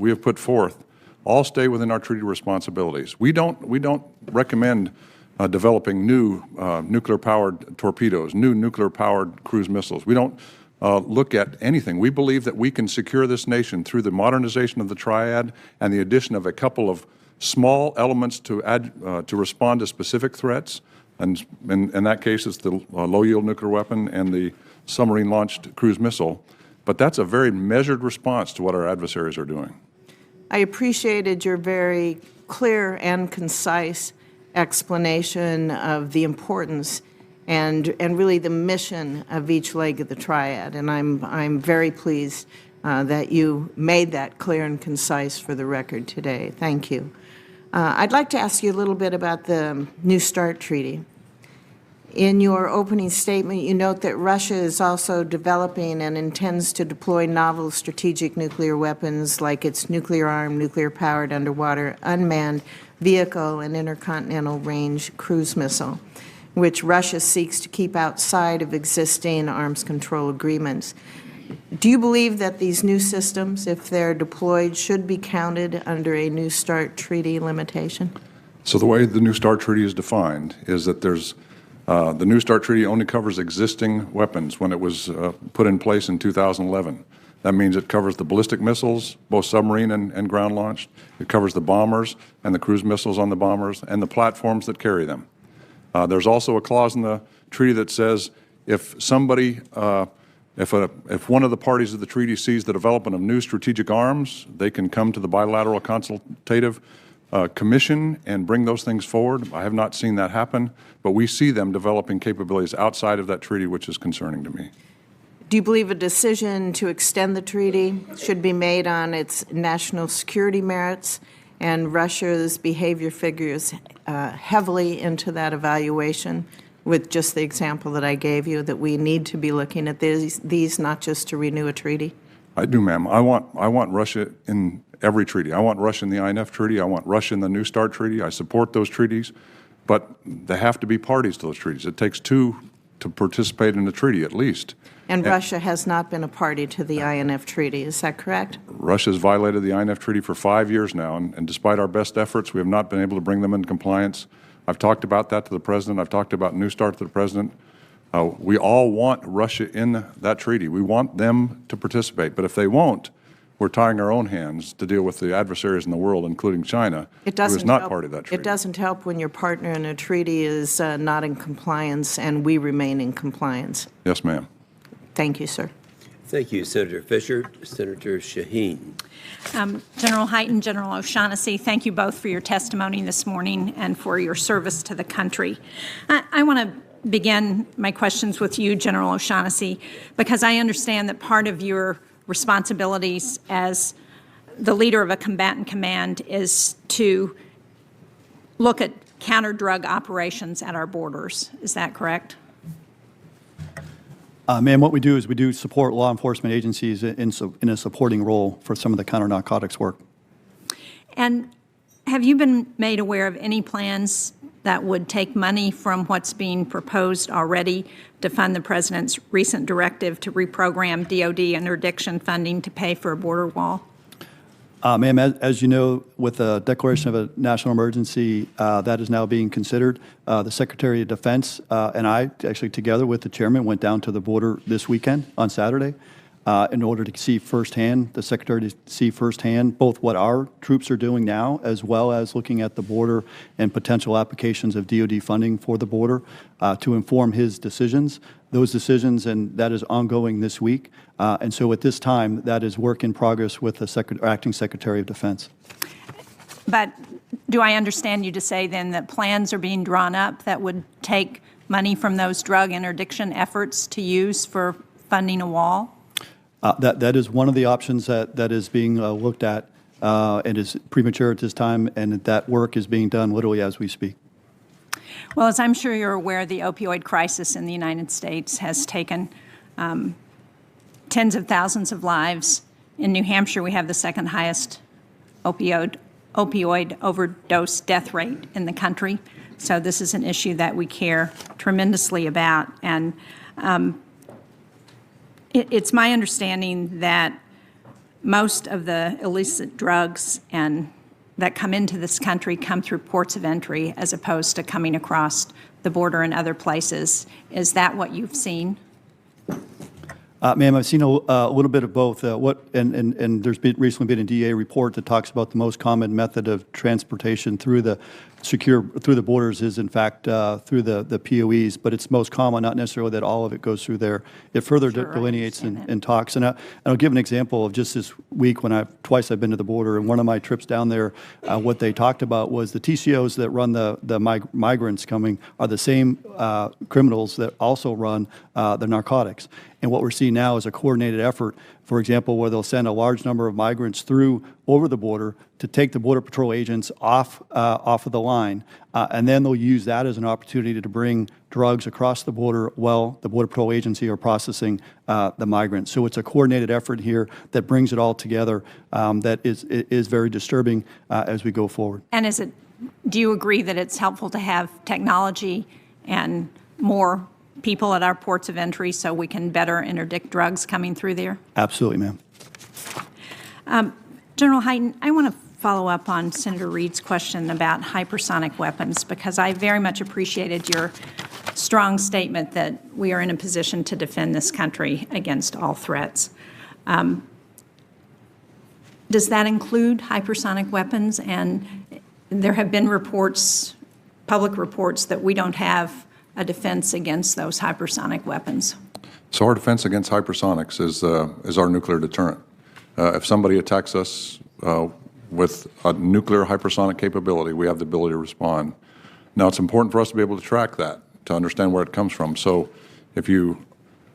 have put forth all stay within our treaty responsibilities. We don't recommend developing new nuclear-powered torpedoes, new nuclear-powered cruise missiles. We don't look at anything. We believe that we can secure this nation through the modernization of the triad and the addition of a couple of small elements to respond to specific threats. And in that case, it's the low-yield nuclear weapon and the submarine-launched cruise missile. But that's a very measured response to what our adversaries are doing. I appreciated your very clear and concise explanation of the importance and really the mission of each leg of the triad. And I'm very pleased that you made that clear and concise for the record today. Thank you. I'd like to ask you a little bit about the New START Treaty. In your opening statement, you note that Russia is also developing and intends to deploy novel strategic nuclear weapons like its nuclear-armed, nuclear-powered underwater unmanned vehicle and intercontinental range cruise missile, which Russia seeks to keep outside of existing arms control agreements. Do you believe that these new systems, if they're deployed, should be counted under a New START Treaty limitation? So the way the New START Treaty is defined is that there's the New START Treaty only covers existing weapons when it was put in place in 2011. That means it covers the ballistic missiles, both submarine and ground-launched. It covers the bombers and the cruise missiles on the bombers and the platforms that carry them. There's also a clause in the treaty that says if somebody, if one of the parties of the treaty sees the development of new strategic arms, they can come to the bilateral consultative commission and bring those things forward. I have not seen that happen, but we see them developing capabilities outside of that treaty, which is concerning to me. Do you believe a decision to extend the treaty should be made on its national security merits, and Russia's behavior figures heavily into that evaluation, with just the example that I gave you, that we need to be looking at these not just to renew a treaty? I do, ma'am. I want Russia in every treaty. I want Russia in the INF Treaty. I want Russia in the New START Treaty. I support those treaties, but they have to be parties to those treaties. It takes two to participate in a treaty, at least. And Russia has not been a party to the INF Treaty. Is that correct? Russia has violated the INF Treaty for 5 years now, and despite our best efforts, we have not been able to bring them into compliance. I've talked about that to the President. I've talked about New START to the President. We all want Russia in that treaty. We want them to participate. But if they won't, we're tying our own hands to deal with the adversaries in the world, including China, who is not part of that treaty. It doesn't help when your partner in a treaty is not in compliance and we remain in compliance. Yes, ma'am. Thank you, sir. Thank you, Senator Fisher. Senator Shaheen. General Hyten, General O'Shaughnessy, thank you both for your testimony this morning and for your service to the country. I want to begin my questions with you, General O'Shaughnessy, because I understand that part of your responsibilities as the leader of a combatant command is to look at counter-drug operations at our borders. Is that correct? Ma'am, what we do is we do support law enforcement agencies in a supporting role for some of the counter-narcotics work. And have you been made aware of any plans that would take money from what's being proposed already to fund the President's recent directive to reprogram DOD interdiction funding to pay for a border wall? Ma'am, as you know, with the declaration of a national emergency, that is now being considered. The Secretary of Defense and I, actually together with the Chairman, went down to the border this weekend on Saturday in order to see firsthand, the Secretary to see firsthand both what our troops are doing now, as well as looking at the border and potential applications of DOD funding for the border to inform his decisions. Those decisions, and that is ongoing this week. And so at this time, that is work in progress with the Acting Secretary of Defense. But do I understand you to say then that plans are being drawn up that would take money from those drug interdiction efforts to use for funding a wall? That is one of the options that is being looked at. It is premature at this time, and that work is being done literally as we speak. Well, as I'm sure you're aware, the opioid crisis in the United States has taken tens of thousands of lives. In New Hampshire, we have the second highest opioid overdose death rate in the country. So this is an issue that we care tremendously about. And it's my understanding that most of the illicit drugs and that come into this country come through ports of entry as opposed to coming across the border in other places. Is that what you've seen? Ma'am, I've seen a little bit of both. And there's recently been a DEA report that talks about the most common method of transportation through the borders is in fact through the POEs, but it's most common, not necessarily that all of it goes through there. It further delineates and talks. And I'll give an example of just this week when twice I've been to the border, and one of my trips down there, what they talked about was the TCOs that run the migrants coming are the same criminals that also run the narcotics. And what we're seeing now is a coordinated effort, for example, where they'll send a large number of migrants over the border to take the Border Patrol agents off of the line, and then they'll use that as an opportunity to bring drugs across the border while the Border Patrol agency are processing the migrants. So it's a coordinated effort here that brings it all together that is very disturbing as we go forward. And do you agree that it's helpful to have technology and more people at our ports of entry so we can better interdict drugs coming through there? Absolutely, ma'am. General Hyten, I want to follow up on Senator Reed's question about hypersonic weapons, because I very much appreciated your strong statement that we are in a position to defend this country against all threats. Does that include hypersonic weapons? And there have been reports, public reports, that we don't have a defense against those hypersonic weapons. So our defense against hypersonics is our nuclear deterrent. If somebody attacks us with a nuclear hypersonic capability, we have the ability to respond. Now, it's important for us to be able to track that, to understand where it comes from. So if you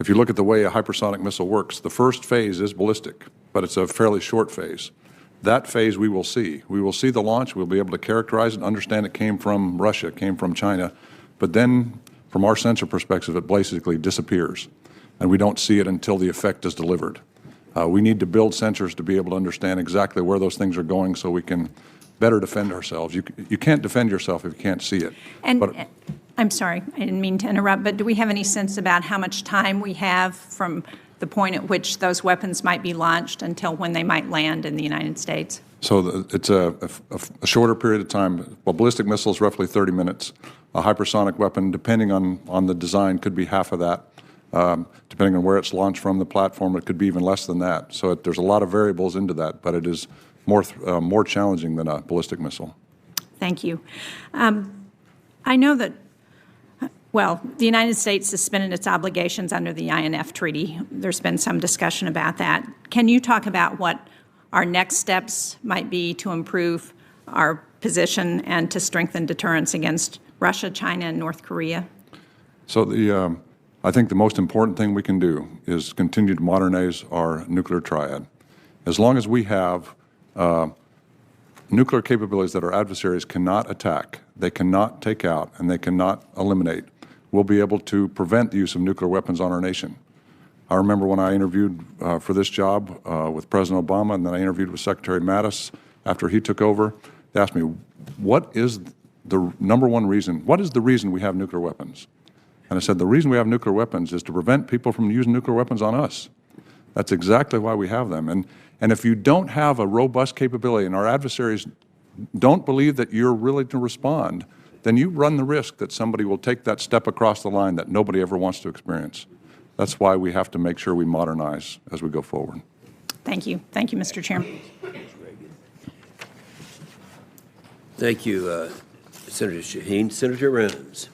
look at the way a hypersonic missile works, the first phase is ballistic, but it's a fairly short phase. That phase we will see. We will see the launch. We'll be able to characterize it and understand it came from Russia, it came from China. But then, from our sensor perspective, it basically disappears, and we don't see it until the effect is delivered. We need to build sensors to be able to understand exactly where those things are going so we can better defend ourselves. You can't defend yourself if you can't see it. And I'm sorry, I didn't mean to interrupt, but do we have any sense about how much time we have from the point at which those weapons might be launched until when they might land in the United States? So it's a shorter period of time. Well, ballistic missiles, roughly 30 minutes. A hypersonic weapon, depending on the design, could be half of that. Depending on where it's launched from, the platform, it could be even less than that. So there's a lot of variables into that, but it is more challenging than a ballistic missile. Thank you. I know that, well, the United States suspended its obligations under the INF Treaty. There's been some discussion about that. Can you talk about what our next steps might be to improve our position and to strengthen deterrence against Russia, China, and North Korea? So I think the most important thing we can do is continue to modernize our nuclear triad. As long as we have nuclear capabilities that our adversaries cannot attack, they cannot take out, and they cannot eliminate, we'll be able to prevent the use of nuclear weapons on our nation. I remember when I interviewed for this job with President Obama, and then I interviewed with Secretary Mattis after he took over. They asked me, what is the number one reason, what is the reason we have nuclear weapons? And I said, the reason we have nuclear weapons is to prevent people from using nuclear weapons on us. That's exactly why we have them. And if you don't have a robust capability and our adversaries don't believe that you're willing to respond, then you run the risk that somebody will take that step across the line that nobody ever wants to experience. That's why we have to make sure we modernize as we go forward. Thank you. Thank you, Mr. Chairman. Thank you, Senator Shaheen. Senator Reynolds.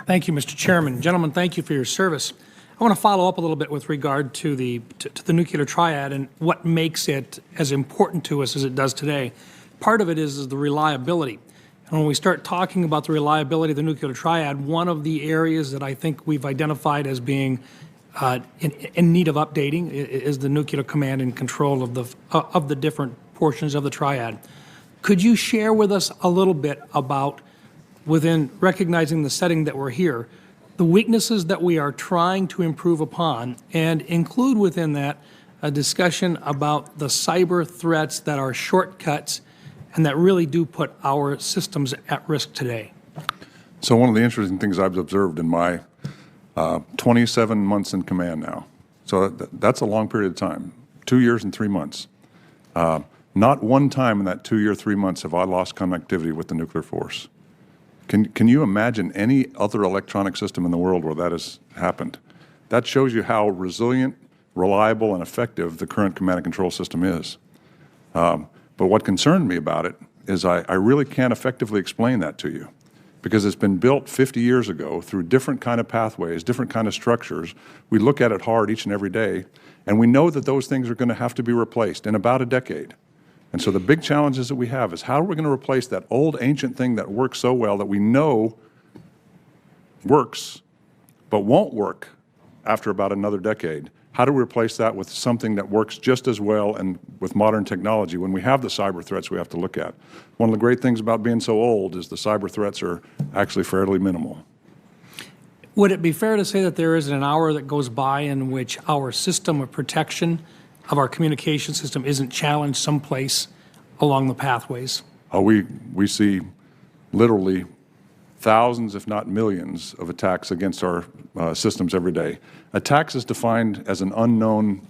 Thank you, Mr. Chairman. Gentlemen, thank you for your service. I want to follow up a little bit with regard to the nuclear triad and what makes it as important to us as it does today. Part of it is the reliability. And when we start talking about the reliability of the nuclear triad, one of the areas that I think we've identified as being in need of updating is the nuclear command and control of the different portions of the triad. Could you share with us a little bit about, within recognizing the setting that we're here, the weaknesses that we are trying to improve upon, and include within that a discussion about the cyber threats that are shortcuts and that really do put our systems at risk today? So one of the interesting things I've observed in my 27 months in command now, so that's a long period of time, 2 years and 3 months. Not one time in that 2 year, 3 months have I lost connectivity with the nuclear force. Can you imagine any other electronic system in the world where that has happened? That shows you how resilient, reliable, and effective the current command and control system is. But what concerned me about it is I really can't effectively explain that to you, because it's been built 50 years ago through different kind of pathways, different kind of structures. We look at it hard each and every day, and we know that those things are going to have to be replaced in about a decade. And so the big challenges that we have is how are we going to replace that old ancient thing that works so well, that we know works but won't work after about another decade? How do we replace that with something that works just as well and with modern technology when we have the cyber threats we have to look at? One of the great things about being so old is the cyber threats are actually fairly minimal. Would it be fair to say that there isn't an hour that goes by in which our system of protection of our communication system isn't challenged someplace along the pathways? We see literally thousands, if not millions, of attacks against our systems every day. Attacks is defined as an unknown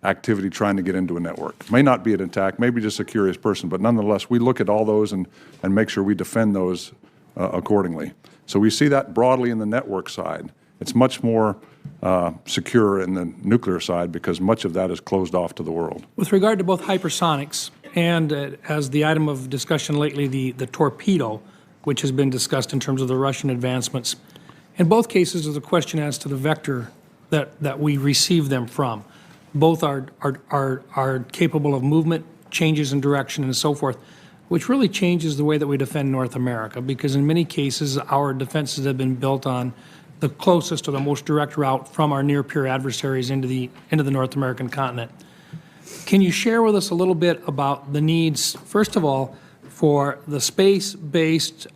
activity trying to get into a network. May not be an attack, maybe just a curious person, but nonetheless, we look at all those and make sure we defend those accordingly. So we see that broadly in the network side. It's much more secure in the nuclear side because much of that is closed off to the world. With regard to both hypersonics and, as the item of discussion lately, the torpedo, which has been discussed in terms of the Russian advancements, in both cases there's a question as to the vector that we receive them from. Both are capable of movement, changes in direction, and so forth, which really changes the way that we defend North America, because in many cases our defenses have been built on the closest or the most direct route from our near-peer adversaries into the North American continent. Can you share with us a little bit about the needs, first of all, for the space-based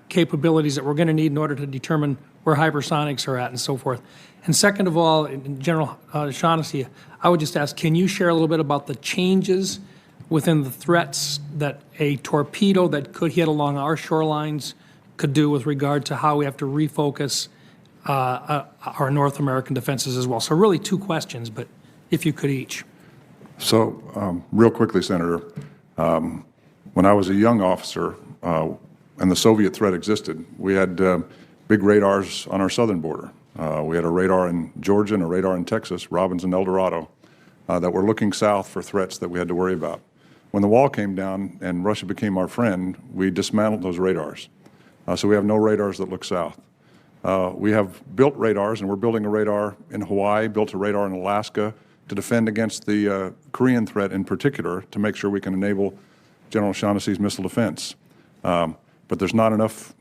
capabilities that we're going to need in order to determine where hypersonics are at and so forth? And second of all, General O'Shaughnessy, I would just ask, can you share a little bit about the changes within the threats that a torpedo that could hit along our shorelines could do with regard to how we have to refocus our North American defenses as well? So really two questions, but if you could each. So real quickly, Senator, when I was a young officer and the Soviet threat existed, we had big radars on our southern border. We had a radar in Georgia and a radar in Texas, Robbins and El Dorado, that were looking south for threats that we had to worry about. When the wall came down and Russia became our friend, we dismantled those radars. So we have no radars that look south. We have built radars, and we're building a radar in Hawaii, built a radar in Alaska to defend against the Korean threat in particular, to make sure we can enable General O'Shaughnessy's missile defense. But there's not enough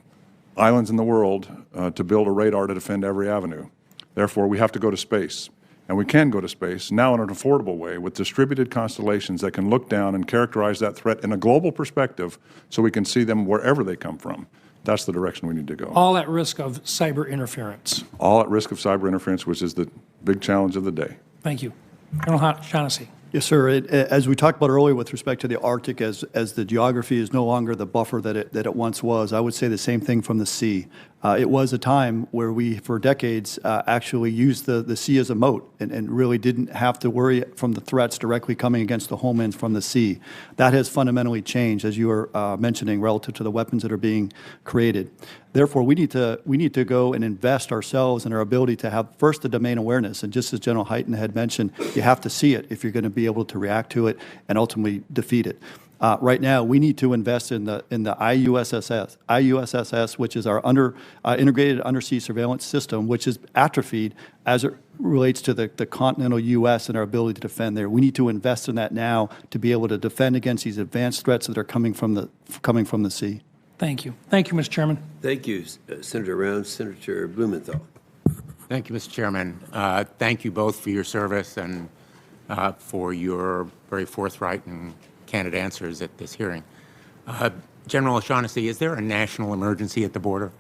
islands in the world to build a radar to defend every avenue. Therefore, we have to go to space. And we can go to space now in an affordable way with distributed constellations that can look down and characterize that threat in a global perspective so we can see them wherever they come from. That's the direction we need to go. All at risk of cyber interference. All at risk of cyber interference, which is the big challenge of the day. Thank you. General O'Shaughnessy. Yes, sir. As we talked about earlier with respect to the Arctic, as the geography is no longer the buffer that it once was, I would say the same thing from the sea. It was a time where we, for decades, actually used the sea as a moat and really didn't have to worry from the threats directly coming against the homelands from the sea. That has fundamentally changed, as you were mentioning, relative to the weapons that are being created. Therefore, we need to go and invest ourselves in our ability to have, first, the domain awareness. And just as General Hyten had mentioned, you have to see it if you're going to be able to react to it and ultimately defeat it. Right now, we need to invest in the IUSSS, which is our integrated undersea surveillance system, which is atrophied as it relates to the continental U.S. and our ability to defend there. We need to invest in that now to be able to defend against these advanced threats that are coming from the sea. Thank you. Thank you, Mr. Chairman. Thank you, Senator Rounds. Senator Blumenthal. Thank you, Mr. Chairman. Thank you both for your service and for your very forthright and candid answers at this hearing. General O'Shaughnessy, is there a national emergency at the border?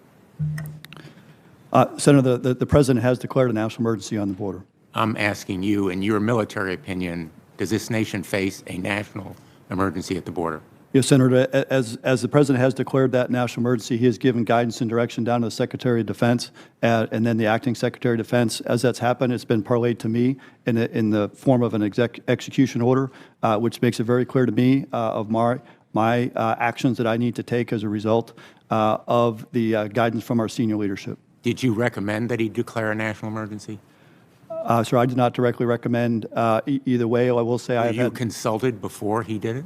Senator, the President has declared a national emergency on the border. I'm asking you, in your military opinion, does this nation face a national emergency at the border? Yes, Senator, as the President has declared that national emergency, he has given guidance and direction down to the Secretary of Defense and then the Acting Secretary of Defense. As that's happened, it's been parlayed to me in the form of an execution order, which makes it very clear to me of my actions that I need to take as a result of the guidance from our senior leadership. Did you recommend that he declare a national emergency? Sir, I did not directly recommend either way. I will say I have Were you had consulted before he did it?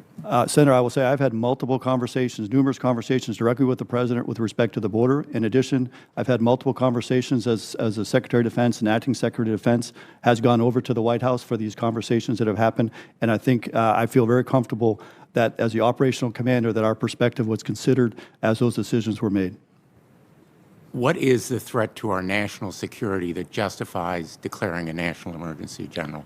Senator, I will say I've had multiple conversations, numerous conversations directly with the President with respect to the border. In addition, I've had multiple conversations as the Secretary of Defense and Acting Secretary of Defense has gone over to the White House for these conversations that have happened. And I think I feel very comfortable that as the operational commander that our perspective was considered as those decisions were made. What is the threat to our national security that justifies declaring a national emergency, General?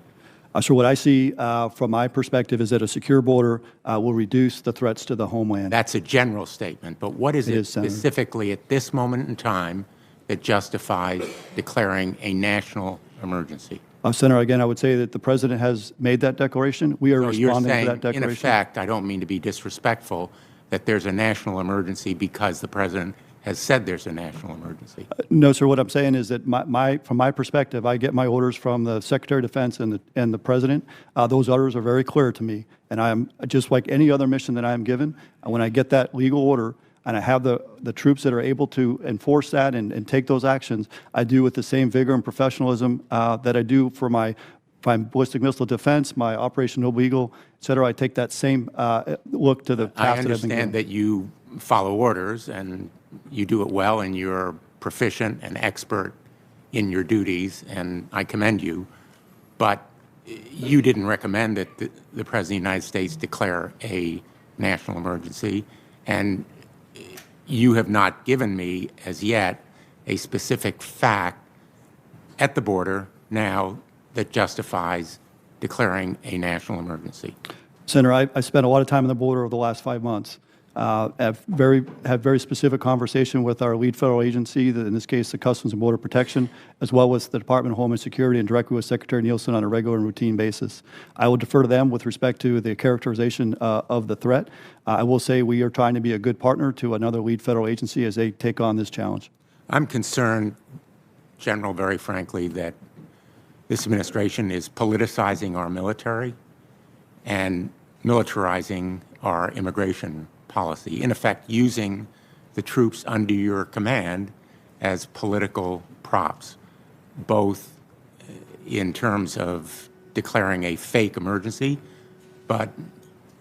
So what I see from my perspective is that a secure border will reduce the threats to the homeland. That's a general statement, but what is It it is, Senator. specifically at this moment in time that justifies declaring a national emergency? Senator, again, I would say that the President has made that declaration. We are So you're responding saying, to that declaration. in effect, I don't mean to be disrespectful, that there's a national emergency because the President has said there's a national emergency. No, sir. What I'm saying is that from my perspective, I get my orders from the Secretary of Defense and the President. Those orders are very clear to me, and I am just like any other mission that I am given. When I get that legal order and I have the troops that are able to enforce that and take those actions, I do with the same vigor and professionalism that I do for my ballistic missile defense, my Operation Noble Eagle, et cetera. I take that same look to the I task that I've been given. understand that you follow orders and you do it well and you're proficient and expert in your duties, and I commend you, but you didn't recommend that the President of the United States declare a national emergency, and you have not given me as yet a specific fact at the border now that justifies declaring a national emergency. Senator, I spent a lot of time on the border over the last 5 months. Have very specific conversation with our lead federal agency, in this case the Customs and Border Protection, as well as the Department of Homeland Security and directly with Secretary Nielsen on a regular and routine basis. I will defer to them with respect to the characterization of the threat. I will say we are trying to be a good partner to another lead federal agency as they take on this challenge. I'm concerned, General, very frankly, that this administration is politicizing our military and militarizing our immigration policy, in effect using the troops under your command as political props, both in terms of declaring a fake emergency, but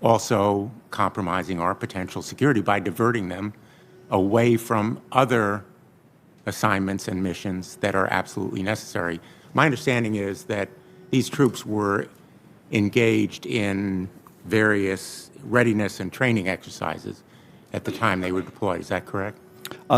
also compromising our potential security by diverting them away from other assignments and missions that are absolutely necessary. My understanding is that these troops were engaged in various readiness and training exercises at the time they were deployed. Is that correct?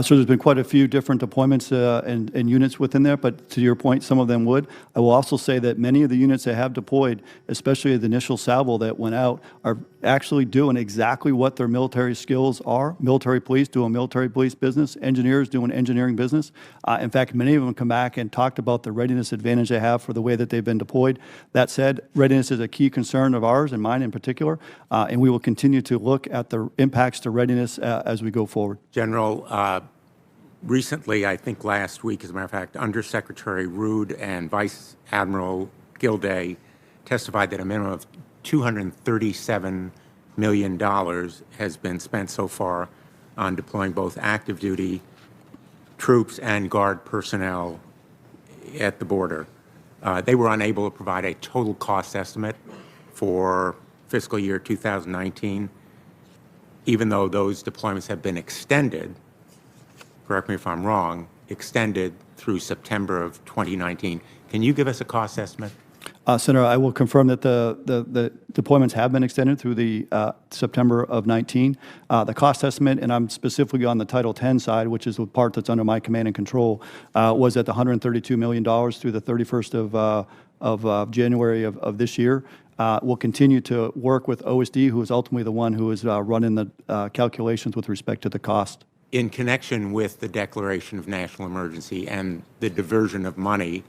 So there's been quite a few different deployments and units within there, but to your point, some of them would. I will also say that many of the units that have deployed, especially the initial salvo that went out, are actually doing exactly what their military skills are. Military police doing military police business, engineers doing engineering business. In fact, many of them come back and talked about the readiness advantage they have for the way that they've been deployed. That said, readiness is a key concern of ours and mine in particular, and we will continue to look at the impacts to readiness as we go forward. General, recently, I think last week, as a matter of fact, Undersecretary Rood and Vice Admiral Gilday testified that a minimum of $237 million has been spent so far on deploying both active duty troops and Guard personnel at the border. They were unable to provide a total cost estimate for fiscal year 2019, even though those deployments have been extended, correct me if I'm wrong, extended through September of 2019. Can you give us a cost estimate? Senator, I will confirm that the deployments have been extended through the September of 19. The cost estimate, and I'm specifically on the Title 10 side, which is the part that's under my command and control, was at the $132 million through the 31st of January of this year. We'll continue to work with OSD, who is ultimately the one who is running the calculations with respect to the cost. In connection with the declaration of national emergency and the diversion of money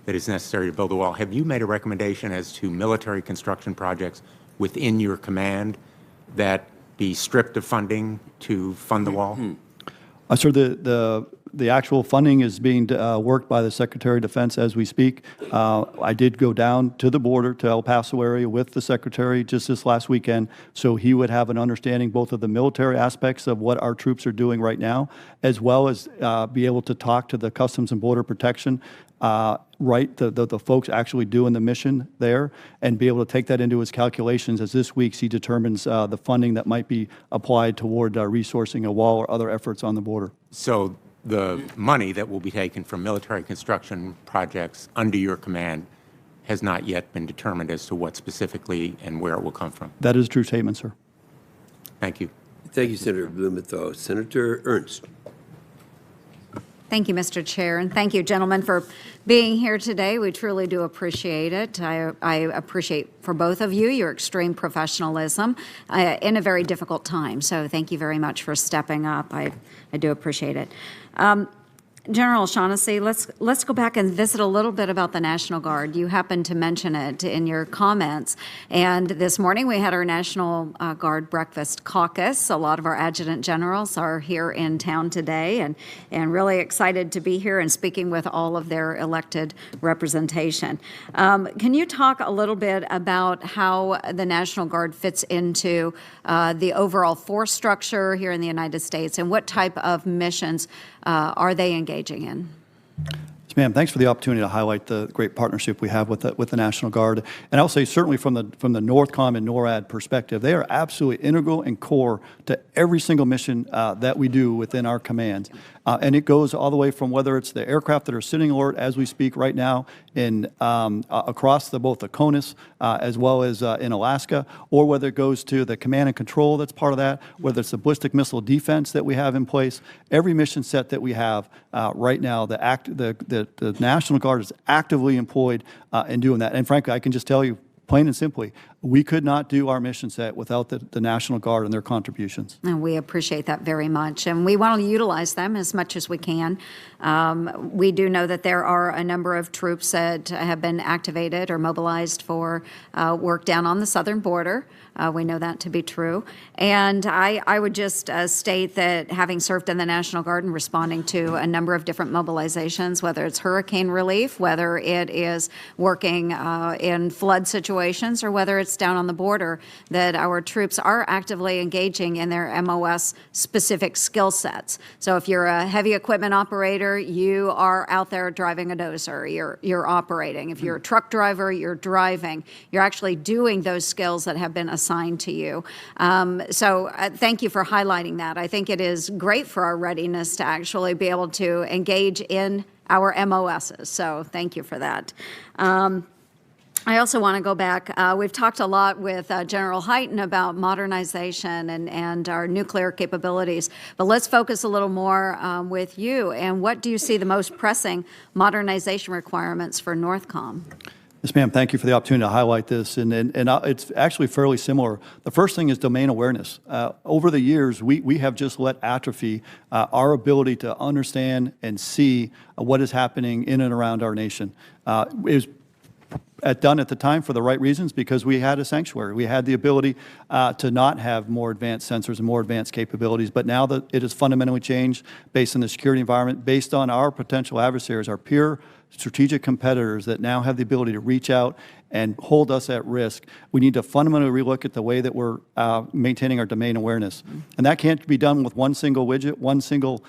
that is necessary to build a wall, have you made a recommendation as to military construction projects within your command that be stripped of funding to fund the wall? Sir, the actual funding is being worked by the Secretary of Defense as we speak. I did go down to the border to El Paso area with the Secretary just this last weekend, so he would have an understanding both of the military aspects of what our troops are doing right now, as well as be able to talk to the Customs and Border Protection, the folks actually doing the mission there, and be able to take that into his calculations as this week he determines the funding that might be applied toward resourcing a wall or other efforts on the border. So the money that will be taken from military construction projects under your command has not yet been determined as to what specifically and where it will come from. That is a true statement, sir. Thank you. Thank you, Senator Blumenthal. Senator Ernst. Thank you, Mr. Chair, and thank you, gentlemen, for being here today. We truly do appreciate it. I appreciate for both of you your extreme professionalism in a very difficult time. So thank you very much for stepping up. I do appreciate it. General O'Shaughnessy, let's go back and visit a little bit about the National Guard. You happened to mention it in your comments. And this morning we had our National Guard breakfast caucus. A lot of our adjutant generals are here in town today and really excited to be here and speaking with all of their elected representation. Can you talk a little bit about how the National Guard fits into the overall force structure here in the United States, and what type of missions are they engaging in? Yes, ma'am. Thanks for the opportunity to highlight the great partnership we have with the National Guard. And I'll say certainly from the NORTHCOM and NORAD perspective, they are absolutely integral and core to every single mission that we do within our command. And it goes all the way from whether it's the aircraft that are sitting alert as we speak right now in across both the CONUS as well as in Alaska, or whether it goes to the command and control that's part of that, whether it's the ballistic missile defense that we have in place. Every mission set that we have right now, the National Guard is actively employed in doing that. And frankly, I can just tell you, plain and simply, we could not do our mission set without the National Guard and their contributions. And we appreciate that very much, and we want to utilize them as much as we can. We do know that there are a number of troops that have been activated or mobilized for work down on the southern border. We know that to be true. And I would just state that having served in the National Guard and responding to a number of different mobilizations, whether it's hurricane relief, whether it is working in flood situations, or whether it's down on the border, that our troops are actively engaging in their MOS-specific skill sets. So if you're a heavy equipment operator, you are out there driving a dozer, you're operating. If you're a truck driver, you're driving. You're actually doing those skills that have been assigned to you. So thank you for highlighting that. I think it is great for our readiness to actually be able to engage in our MOSs. So thank you for that. I also want to go back. We've talked a lot with General Hyten about modernization and our nuclear capabilities, but let's focus a little more with you. And what do you see the most pressing modernization requirements for NORTHCOM? Yes, ma'am. Thank you for the opportunity to highlight this. And it's actually fairly similar. The first thing is domain awareness. Over the years, we have just let atrophy our ability to understand and see what is happening in and around our nation. It was done at the time for the right reasons, because we had a sanctuary. We had the ability to not have more advanced sensors and more advanced capabilities. But now that it has fundamentally changed based on the security environment, based on our potential adversaries, our peer strategic competitors that now have the ability to reach out and hold us at risk, we need to fundamentally relook at the way that we're maintaining our domain awareness. And that can't be done with one single widget, one single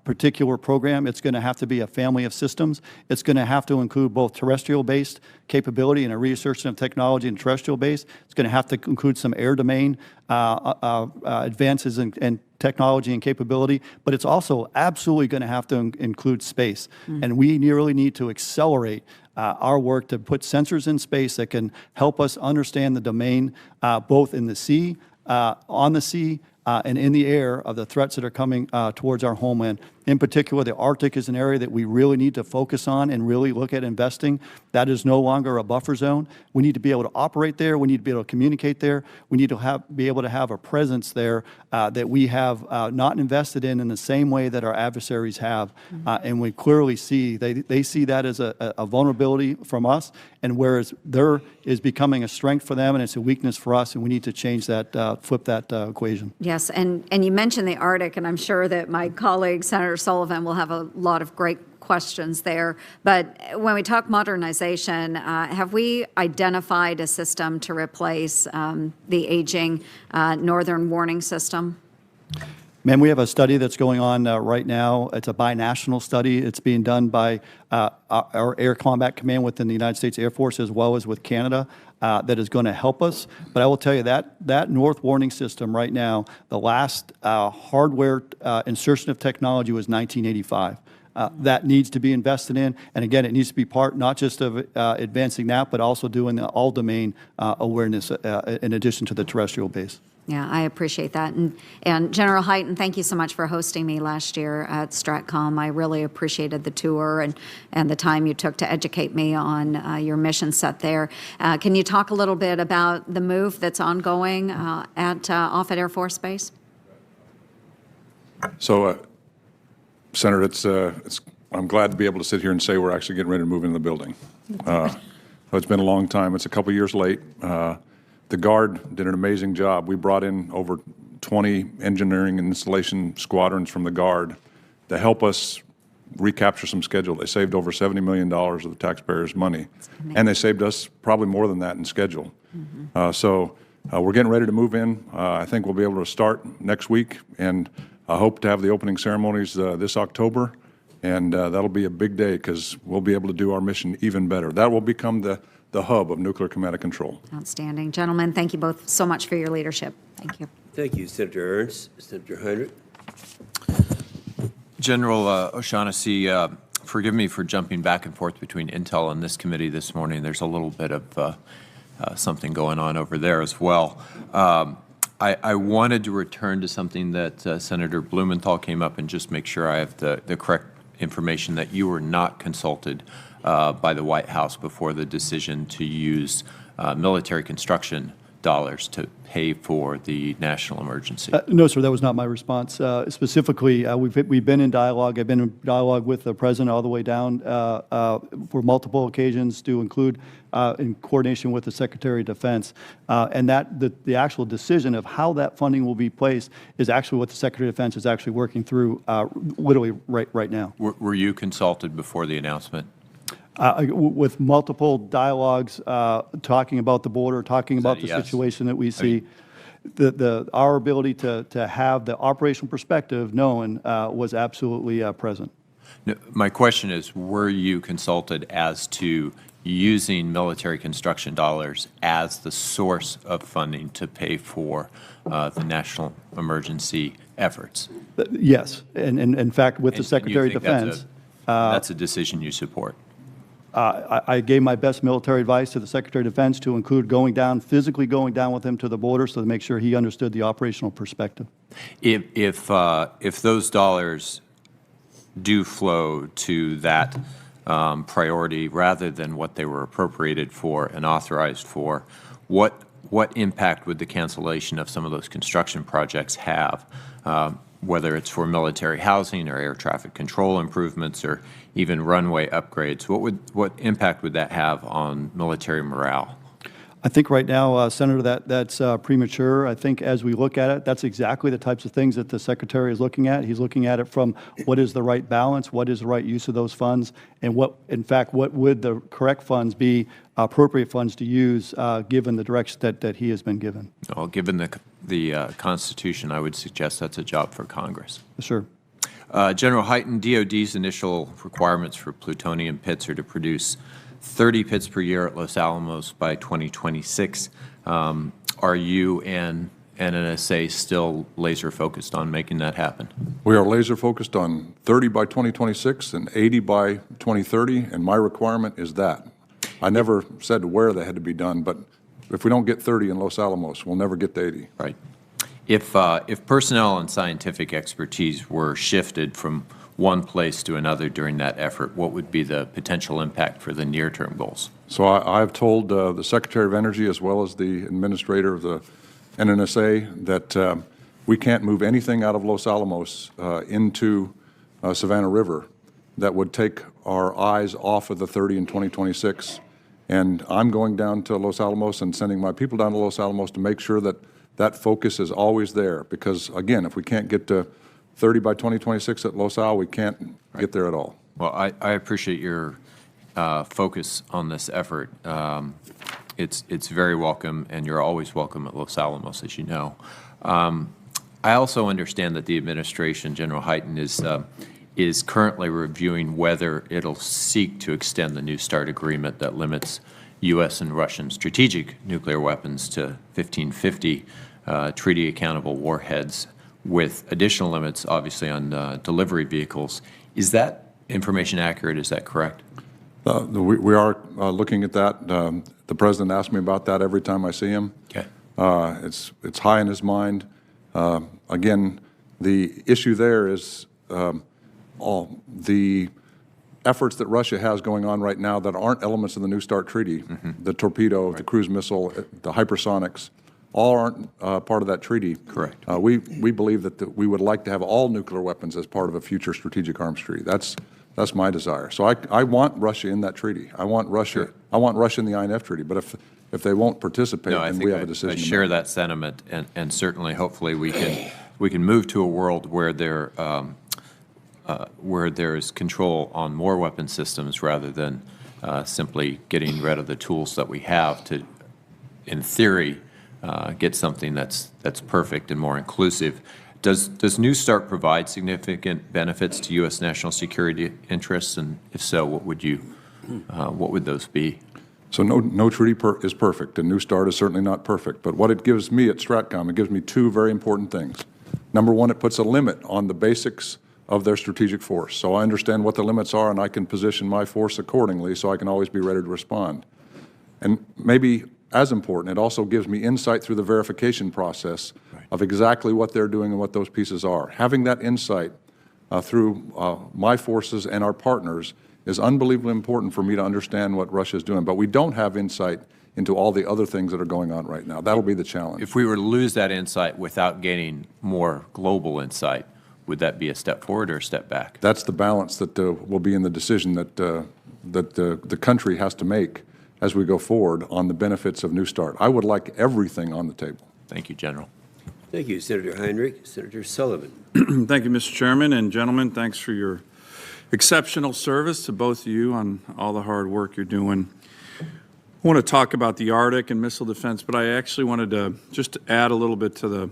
particular program. It's going to have to be a family of systems. It's going to have to include both terrestrial-based capability and a research of technology and terrestrial-based. It's going to have to include some air domain advances in technology and capability, but it's also absolutely going to have to include space. And we really need to accelerate our work to put sensors in space that can help us understand the domain, both in the sea, on the sea, and in the air, of the threats that are coming towards our homeland. In particular, the Arctic is an area that we really need to focus on and really look at investing. That is no longer a buffer zone. We need to be able to operate there. We need to be able to communicate there. We need to be able to have a presence there that we have not invested in the same way that our adversaries have. And we clearly see, they see that as a vulnerability from us, and whereas there is becoming a strength for them and it's a weakness for us, and we need to change that, flip that equation. Yes, and you mentioned the Arctic, and I'm sure that my colleague, Senator Sullivan, will have a lot of great questions there. But when we talk modernization, have we identified a system to replace the aging Northern Warning System? Ma'am, we have a study that's going on right now. It's a binational study. It's being done by our Air Combat Command within the United States Air Force as well as with Canada that is going to help us. But I will tell you that North Warning System right now, the last hardware insertion of technology was 1985. That needs to be invested in. And again, it needs to be part not just of advancing that, but also doing the all-domain awareness in addition to the terrestrial base. Yeah, I appreciate that. And General Hyten, thank you so much for hosting me last year at STRATCOM. I really appreciated the tour and the time you took to educate me on your mission set there. Can you talk a little bit about the move that's ongoing at Offutt Air Force Base? So, Senator, I'm glad to be able to sit here and say we're actually getting ready to move into the building. It's been a long time. It's a couple years late. The Guard did an amazing job. We brought in over 20 engineering and installation squadrons from the Guard to help us recapture some schedule. They saved over $70 million of the taxpayers' money, and they saved us probably more than that in schedule. So we're getting ready to move in. I think we'll be able to start next week, and I hope to have the opening ceremonies this October, and that'll be a big day because we'll be able to do our mission even better. That will become the hub of nuclear command and control. Outstanding. Gentlemen, thank you both so much for your leadership. Thank you. Thank you, Senator Ernst. Senator Heinrich. General O'Shaughnessy, forgive me for jumping back and forth between Intel and this committee this morning. There's a little bit of something going on over there as well. I wanted to return to something that Senator Blumenthal came up and just make sure I have the correct information that you were not consulted by the White House before the decision to use military construction dollars to pay for the national emergency. No, sir, that was not my response. Specifically, we've been in dialogue. I've been in dialogue with the President all the way down for multiple occasions to include in coordination with the Secretary of Defense. And that the actual decision of how that funding will be placed is actually what the Secretary of Defense is actually working through literally right now. Were you consulted before the announcement? With multiple dialogues, talking about the border, talking about the yes? situation that we see, our ability to have the operational perspective known was absolutely present. No, my question is, were you consulted as to using military construction dollars as the source of funding to pay for the national emergency efforts? Yes, and in fact, with the Secretary of Defense. That's a decision you support? I gave my best military advice to the Secretary of Defense to include physically going down with him to the border so to make sure he understood the operational perspective. If those dollars do flow to that priority rather than what they were appropriated for and authorized for, what impact would the cancellation of some of those construction projects have, whether it's for military housing or air traffic control improvements or even runway upgrades? What impact would that have on military morale? I think right now, Senator, that's premature. I think as we look at it, that's exactly the types of things that the Secretary is looking at. He's looking at it from what is the right balance, what is the right use of those funds, and what would the correct funds be, appropriate funds to use, given the direction that he has been given. Well, given the Constitution, I would suggest that's a job for Congress. Sure. General Hyten, DOD's initial requirements for plutonium pits are to produce 30 pits per year at Los Alamos by 2026. Are you and NNSA still laser focused on making that happen? We are laser focused on 30 by 2026 and 80 by 2030, and my requirement is that. I never said where they had to be done, but if we don't get 30 in Los Alamos, we'll never get to 80. Right. If personnel and scientific expertise were shifted from one place to another during that effort, what would be the potential impact for the near-term goals? So I've told the Secretary of Energy as well as the administrator of the NNSA that we can't move anything out of Los Alamos into Savannah River that would take our eyes off of the 30 in 2026. And I'm going down to Los Alamos and sending my people down to Los Alamos to make sure that that focus is always there. Because, again, if we can't get to 30 by 2026 at Los Al, we can't get there at all. Well, I appreciate your focus on this effort. It's very welcome, and you're always welcome at Los Alamos, as you know. I also understand that the administration, General Hyten, is currently reviewing whether it'll seek to extend the New START agreement that limits U.S. and Russian strategic nuclear weapons to 1550 treaty-accountable warheads, with additional limits, obviously, on delivery vehicles. Is that information accurate? Is that correct? We are looking at that. The President asks me about that every time I see him. Okay. It's high in his mind. Again, the issue there is all the efforts that Russia has going on right now that aren't elements of the New START treaty, the torpedo, the cruise missile, the hypersonics, all aren't part of that treaty. Correct. We believe that we would like to have all nuclear weapons as part of a future strategic arms treaty. That's my desire. So I want Russia in that treaty. I want Russia. Sure. I want Russia in the INF treaty. But if they won't participate, No, then we have a decision. I to share make. that sentiment, and certainly, hopefully, we can move to a world where there is control on more weapon systems rather than simply getting rid of the tools that we have to, in theory, get something that's perfect and more inclusive. Does New START provide significant benefits to U.S. national security interests, and if so, what would those be? So no treaty is perfect, and New START is certainly not perfect. But what it gives me at Stratcom, it gives me two very important things. Number one, it puts a limit on the basics of their strategic force. So I understand what the limits are, and I can position my force accordingly so I can always be ready to respond. And maybe as important, it also gives me insight through the verification process of exactly what they're doing and what those pieces are. Having that insight through my forces and our partners is unbelievably important for me to understand what Russia is doing. But we don't have insight into all the other things that are going on right now. That'll be the challenge. If we were to lose that insight without gaining more global insight, would that be a step forward or a step back? That's the balance that will be in the decision that the country has to make as we go forward on the benefits of New START. I would like everything on the table. Thank you, General. Thank you, Senator Heinrich. Senator Sullivan. Thank you, Mr. Chairman, and gentlemen, thanks for your exceptional service to both of you on all the hard work you're doing. I want to talk about the Arctic and missile defense, but I actually wanted to just add a little bit to the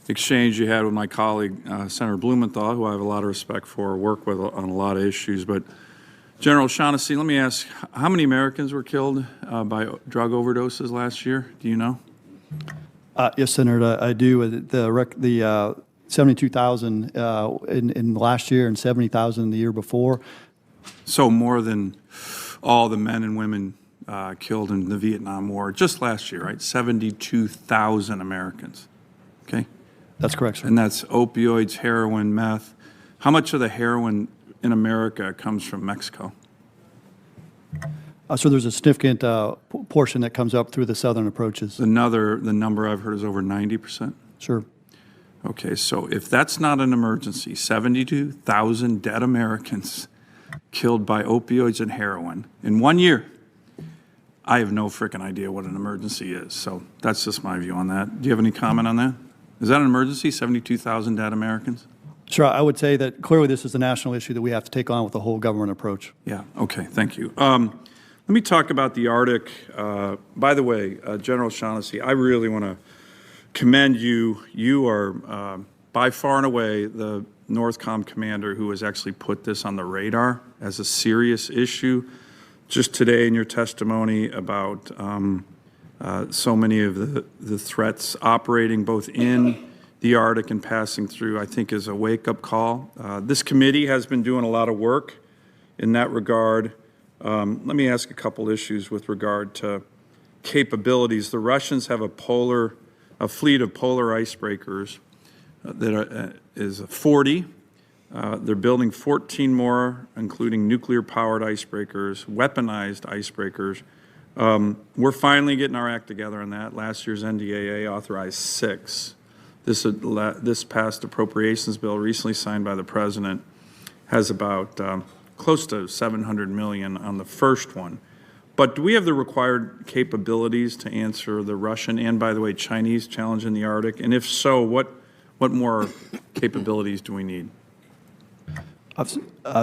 exchange you had with my colleague, Senator Blumenthal, who I have a lot of respect for, work with on a lot of issues. But General O'Shaughnessy, let me ask, how many Americans were killed by drug overdoses last year? Do you know? Yes, Senator, I do. The 72,000 in last year and 70,000 the year before. So more than all the men and women killed in the Vietnam War just last year, right? 72,000 Americans. Okay? That's correct, sir. And that's opioids, heroin, meth. How much of the heroin in America comes from Mexico? So there's a significant portion that comes up through the southern approaches. The number I've heard is over 90%. Sure. Okay, so if that's not an emergency, 72,000 dead Americans killed by opioids and heroin in 1 year, I have no frickin' idea what an emergency is. So that's just my view on that. Do you have any comment on that? Is that an emergency, 72,000 dead Americans? Sure, I would say that clearly this is a national issue that we have to take on with the whole government approach. Yeah, okay, thank you. Let me talk about the Arctic. By the way, General O'Shaughnessy, I really want to commend you. You are by far and away the NORTHCOM commander who has actually put this on the radar as a serious issue. Just today in your testimony about so many of the threats operating both in the Arctic and passing through, I think is a wake-up call. This committee has been doing a lot of work in that regard. Let me ask a couple issues with regard to capabilities. The Russians have a fleet of polar icebreakers that is 40 They're building 14 more, including nuclear-powered icebreakers, weaponized icebreakers. We're finally getting our act together on that. Last year's NDAA authorized 6. This past appropriations bill, recently signed by the President, has about close to $700 million on the first one. But do we have the required capabilities to answer the Russian and, by the way, Chinese challenge in the Arctic? And if so, what more capabilities do we need?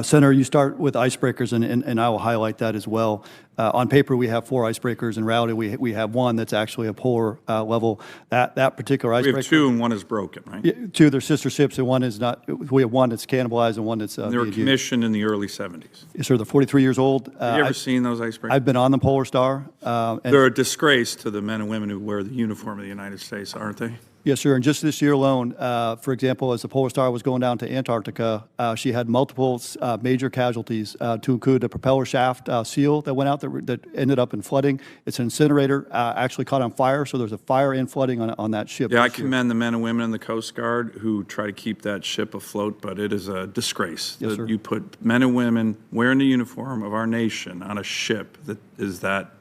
Senator, you start with icebreakers, and I will highlight that as well. On paper, we have 4 icebreakers. In reality, we have 1 that's actually a polar level. That particular icebreaker. We have 2 and 1 is broken, right? 2, they're sister ships, and 1 is not. We have 1 that's cannibalized and 1 that's. They were commissioned in the early 70s. Yes, sir. They're 43 years old. Have you ever seen those icebreakers? I've been on the Polar Star. They're a disgrace to the men and women who wear the uniform of the United States, aren't they? Yes, sir. And just this year alone, for example, as the Polar Star was going down to Antarctica, she had multiple major casualties, to include a propeller shaft seal that went out that ended up in flooding. It's an incinerator, actually caught on fire, so there's a fire and flooding on that ship. Yeah, I commend the men and women in the Coast Guard who try to keep that ship afloat, but it is a disgrace Yes, that sir. you put men and women wearing the uniform of our nation on a ship that is that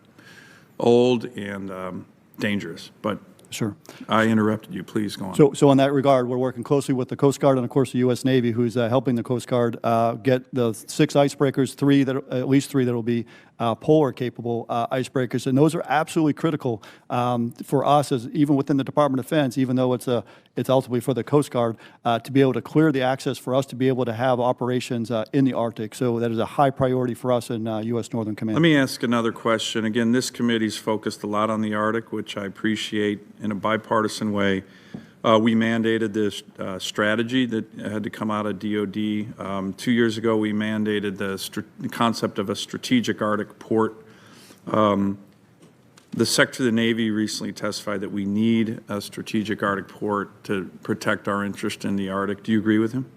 old and dangerous. But Sure. I interrupted you. Please go on. So in that regard, we're working closely with the Coast Guard and, of course, the U.S. Navy, who's helping the Coast Guard get the 6 icebreakers, at least 3 that will be polar-capable icebreakers. And those are absolutely critical for us, as even within the Department of Defense, even though it's ultimately for the Coast Guard, to be able to clear the access for us to be able to have operations in the Arctic. So that is a high priority for us in U.S. Northern Command. Let me ask another question. Again, this committee's focused a lot on the Arctic, which I appreciate in a bipartisan way. We mandated this strategy that had to come out of DOD. 2 years ago, we mandated the concept of a strategic Arctic port. The Secretary of the Navy recently testified that we need a strategic Arctic port to protect our interest in the Arctic. Do you agree with him?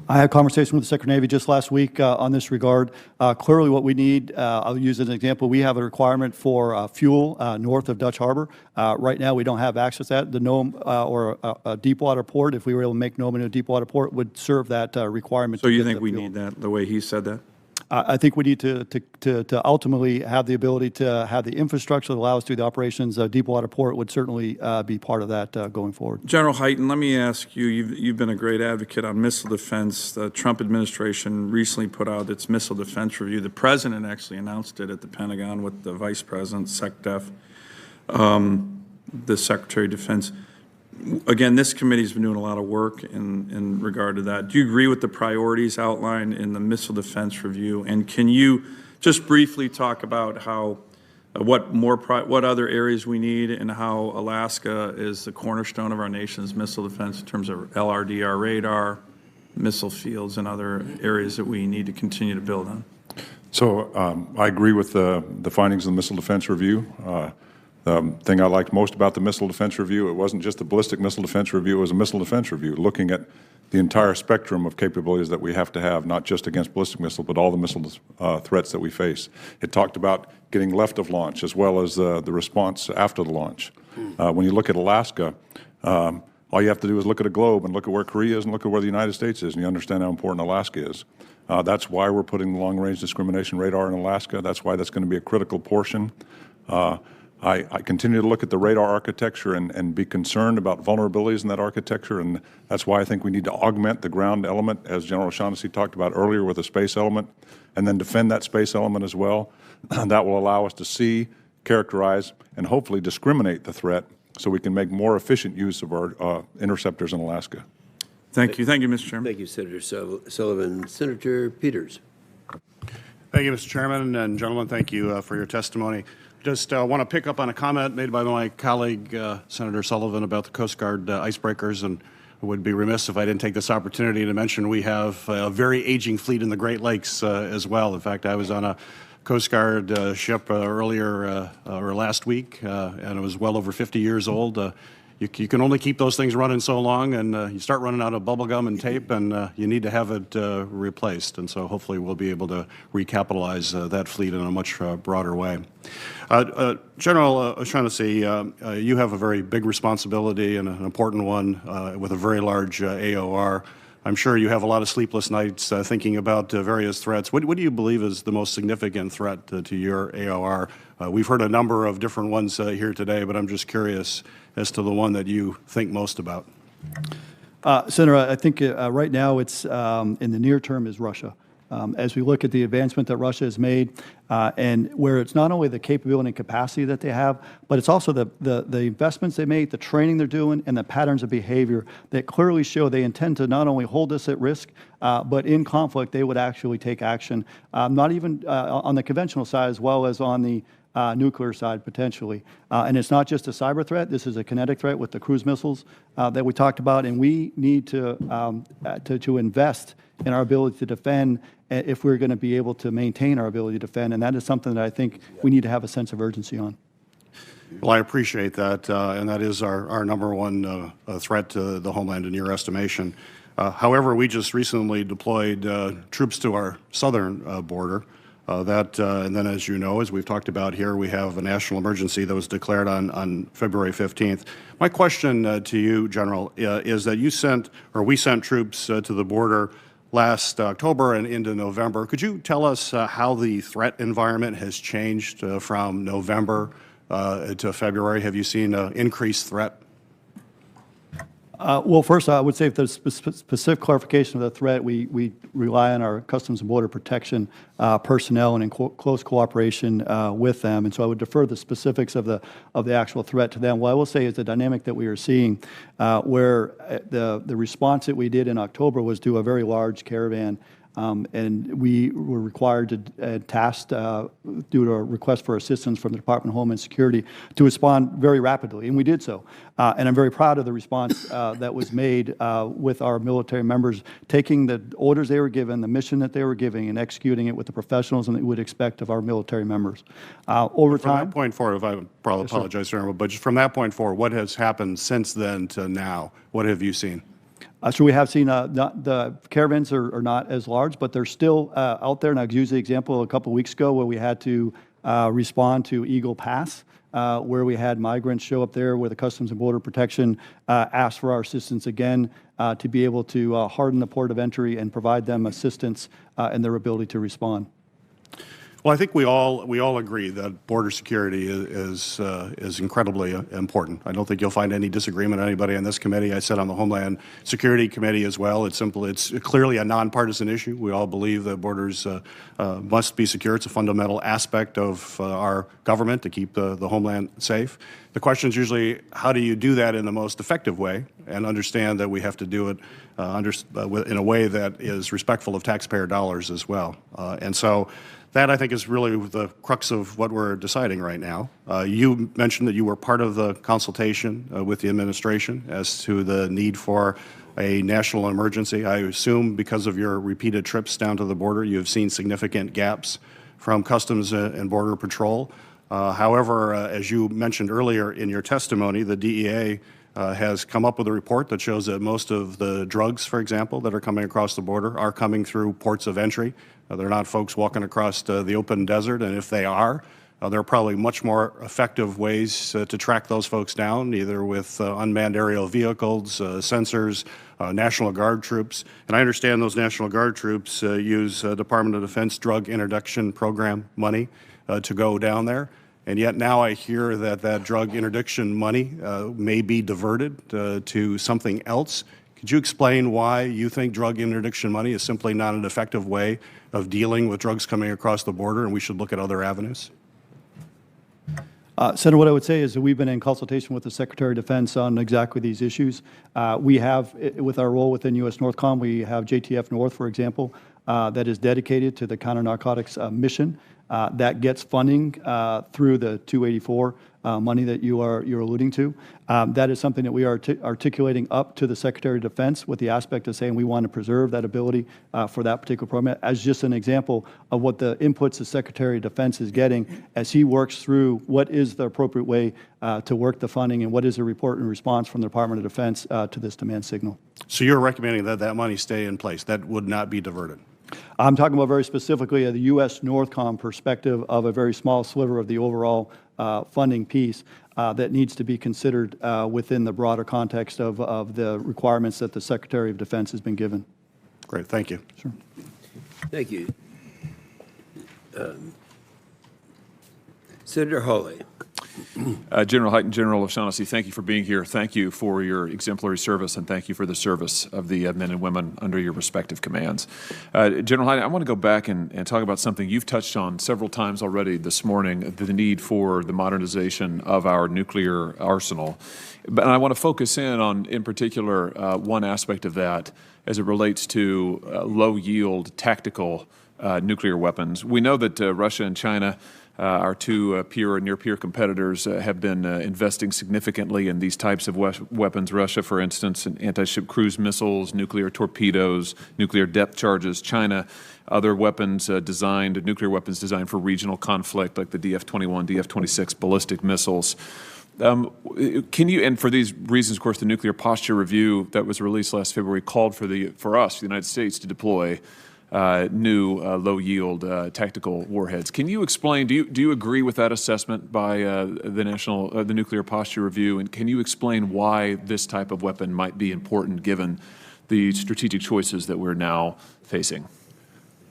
I had a conversation with the Secretary of the Navy just last week on this regard. Clearly what we need, I'll use as an example, we have a requirement for fuel north of Dutch Harbor. Right now we don't have access to that. The Nome or a deepwater port, if we were able to make Nome into a deepwater port, would serve that requirement. So you think we need that, the way he said that? I think we need to ultimately have the ability to have the infrastructure that allows us to do the operations. Deepwater port would certainly be part of that going forward. General Hyten, let me ask you, you've been a great advocate on missile defense. The Trump administration recently put out its missile defense review. The President actually announced it at the Pentagon with the Vice President, SecDef, the Secretary of Defense. Again, this committee's been doing a lot of work in regard to that. Do you agree with the priorities outlined in the Missile Defense Review? And can you just briefly talk about how, what other areas we need and how Alaska is the cornerstone of our nation's missile defense in terms of LRDR radar, missile fields, and other areas that we need to continue to build on? So I agree with the findings of the Missile Defense Review. The thing I liked most about the Missile Defense Review, it wasn't just a ballistic missile defense review, it was a missile defense review, looking at the entire spectrum of capabilities that we have to have, not just against ballistic missile, but all the missile threats that we face. It talked about getting left of launch as well as the response after the launch. When you look at Alaska, all you have to do is look at a globe and look at where Korea is and look at where the United States is, and you understand how important Alaska is. That's why we're putting the long-range discrimination radar in Alaska. That's why that's going to be a critical portion. I continue to look at the radar architecture and be concerned about vulnerabilities in that architecture, and that's why I think we need to augment the ground element, as General O'Shaughnessy talked about earlier, with a space element, and then defend that space element as well. That will allow us to see, characterize, and hopefully discriminate the threat so we can make more efficient use of our interceptors in Alaska. Thank you. Thank you, Mr. Chairman. Thank you, Senator Sullivan. Senator Peters. Thank you, Mr. Chairman, and gentlemen, thank you for your testimony. Just want to pick up on a comment made by my colleague, Senator Sullivan, about the Coast Guard icebreakers, and I would be remiss if I didn't take this opportunity to mention we have a very aging fleet in the Great Lakes as well. In fact, I was on a Coast Guard ship earlier or last week, and it was well over 50 years old. You can only keep those things running so long, and you start running out of bubble gum and tape, and you need to have it replaced. And so hopefully we'll be able to recapitalize that fleet in a much broader way. General O'Shaughnessy, you have a very big responsibility and an important one with a very large AOR. I'm sure you have a lot of sleepless nights thinking about various threats. What do you believe is the most significant threat to your AOR? We've heard a number of different ones here today, but I'm just curious as to the one that you think most about. Senator, I think right now it's in the near term is Russia. As we look at the advancement that Russia has made, and where it's not only the capability and capacity that they have, but it's also the investments they make, the training they're doing, and the patterns of behavior that clearly show they intend to not only hold us at risk, but in conflict they would actually take action, not even on the conventional side as well as on the nuclear side potentially. And it's not just a cyber threat. This is a kinetic threat with the cruise missiles that we talked about, and we need to invest in our ability to defend if we're going to be able to maintain our ability to defend, and that is something that I think we need to have a sense of urgency on. Well, I appreciate that, and that is our number one threat to the homeland in your estimation. However, we just recently deployed troops to our southern border. And then, as you know, as we've talked about here, we have a national emergency that was declared on February 15th. My question to you, General, is that we sent troops to the border last October and into November. Could you tell us how the threat environment has changed from November to February? Have you seen an increased threat? Well, first, I would say if there's specific clarification of the threat, we rely on our Customs and Border Protection personnel and in close cooperation with them. And so I would defer the specifics of the actual threat to them. What I will say is the dynamic that we are seeing, where the response that we did in October was to a very large caravan. And we were required to tasked due to a request for assistance from the Department of Homeland Security to respond very rapidly, and we did so. And I'm very proud of the response that was made with our military members, taking the orders they were given, the mission that they were giving, and executing it with the professionalism that we would expect of our military members. Over time, from that point forward, if I probably apologize, General, but just from that point forward, what has happened since then to now? What have you seen? So we have seen the caravans are not as large, but they're still out there. And I'll use the example a couple of weeks ago where we had to respond to Eagle Pass, where we had migrants show up there where the Customs and Border Protection asked for our assistance again to be able to harden the port of entry and provide them assistance in their ability to respond. Well, I think we all agree that border security is incredibly important. I don't think you'll find any disagreement on anybody on this committee. I said on the Homeland Security Committee as well. It's clearly a nonpartisan issue. We all believe that borders must be secure. It's a fundamental aspect of our government to keep the homeland safe. The question is usually, how do you do that in the most effective way, and understand that we have to do it in a way that is respectful of taxpayer dollars as well. And so that, I think, is really the crux of what we're deciding right now. You mentioned that you were part of the consultation with the administration as to the need for a national emergency. I assume because of your repeated trips down to the border, you have seen significant gaps from Customs and Border Patrol. However, as you mentioned earlier in your testimony, the DEA has come up with a report that shows that most of the drugs, for example, that are coming across the border are coming through ports of entry. They're not folks walking across the open desert, and if they are, there are probably much more effective ways to track those folks down, either with unmanned aerial vehicles, sensors, National Guard troops. And I understand those National Guard troops use Department of Defense drug interdiction program money to go down there. And yet now I hear that drug interdiction money may be diverted to something else. Could you explain why you think drug interdiction money is simply not an effective way of dealing with drugs coming across the border, and we should look at other avenues? Senator, what I would say is that we've been in consultation with the Secretary of Defense on exactly these issues. We have, with our role within U.S. NORTHCOM, we have JTF North, for example, that is dedicated to the counter-narcotics mission. That gets funding through the 284 money that you're alluding to. That is something that we are articulating up to the Secretary of Defense with the aspect of saying we want to preserve that ability for that particular program as just an example of what the inputs the Secretary of Defense is getting as he works through what is the appropriate way to work the funding and what is the report and response from the Department of Defense to this demand signal. So you're recommending that money stay in place. That would not be diverted. I'm talking about very specifically the U.S. NORTHCOM perspective of a very small sliver of the overall funding piece that needs to be considered within the broader context of the requirements that the Secretary of Defense has been given. Great, thank you. Sure. Thank you. Senator Hawley. General Hyten, General O'Shaughnessy, thank you for being here. Thank you for your exemplary service, and thank you for the service of the men and women under your respective commands. General Hyten, I want to go back and talk about something you've touched on several times already this morning, the need for the modernization of our nuclear arsenal. But I want to focus in particular, one aspect of that as it relates to low-yield tactical nuclear weapons. We know that Russia and China, our two peer and near-peer competitors, have been investing significantly in these types of weapons. Russia, for instance, in anti-ship cruise missiles, nuclear torpedoes, nuclear depth charges. China, other weapons nuclear weapons designed for regional conflict, like the DF-21, DF-26 ballistic missiles. Can you, and for these reasons, of course, the nuclear posture review that was released last February called for us, the United States, to deploy new low-yield tactical warheads. Can you explain, do you agree with that assessment by the Nuclear Posture Review, and can you explain why this type of weapon might be important given the strategic choices that we're now facing?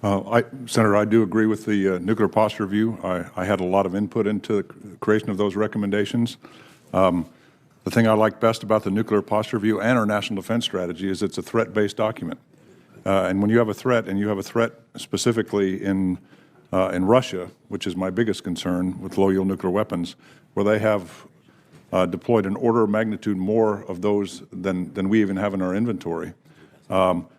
Senator, I do agree with the Nuclear Posture Review. I had a lot of input into the creation of those recommendations. The thing I like best about the Nuclear Posture Review and our National Defense Strategy is it's a threat-based document. And when you have a threat, and you have a threat specifically in Russia, which is my biggest concern with low-yield nuclear weapons, where they have deployed an order of magnitude more of those than we even have in our inventory,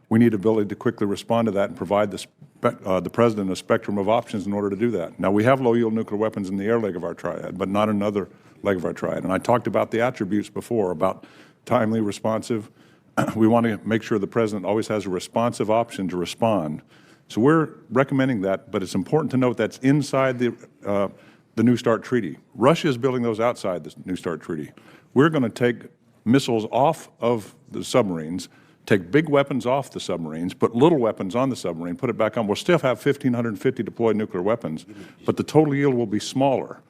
we need ability to quickly respond to that and provide the President a spectrum of options in order to do that. Now, we have low-yield nuclear weapons in the air leg of our triad, but not another leg of our triad. And I talked about the attributes before, about timely, responsive. We want to make sure the President always has a responsive option to respond. So we're recommending that, but it's important to note that's inside the New START Treaty. Russia is building those outside the New START Treaty. We're going to take missiles off of the submarines, take big weapons off the submarines, put little weapons on the submarine, put it back on. We'll still have 1,550 deployed nuclear weapons, but the total yield will be smaller.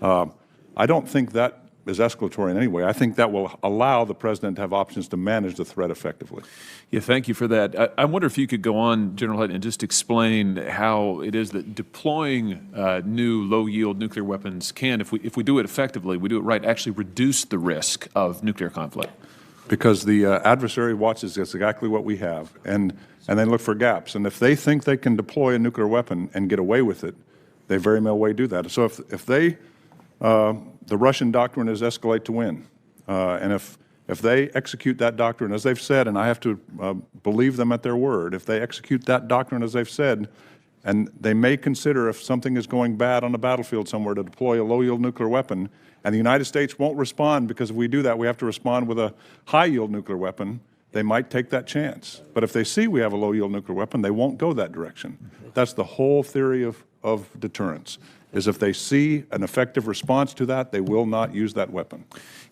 I don't think that is escalatory in any way. I think that will allow the President to have options to manage the threat effectively. Yeah, thank you for that. I wonder if you could go on, General Hyten, and just explain how it is that deploying new low-yield nuclear weapons can, if we do it effectively, we do it right, actually reduce the risk of nuclear conflict. Because the adversary watches exactly what we have, and they look for gaps. And if they think they can deploy a nuclear weapon and get away with it, they very well do that. So if they the Russian doctrine is escalate to win. And if they execute that doctrine, as they've said, and I have to believe them at their word, if they execute that doctrine as they've said, and they may consider if something is going bad on the battlefield somewhere to deploy a low-yield nuclear weapon, and the United States won't respond because if we do that, we have to respond with a high-yield nuclear weapon, they might take that chance. But if they see we have a low-yield nuclear weapon, they won't go that direction. That's the whole theory of deterrence, is if they see an effective response to that, they will not use that weapon.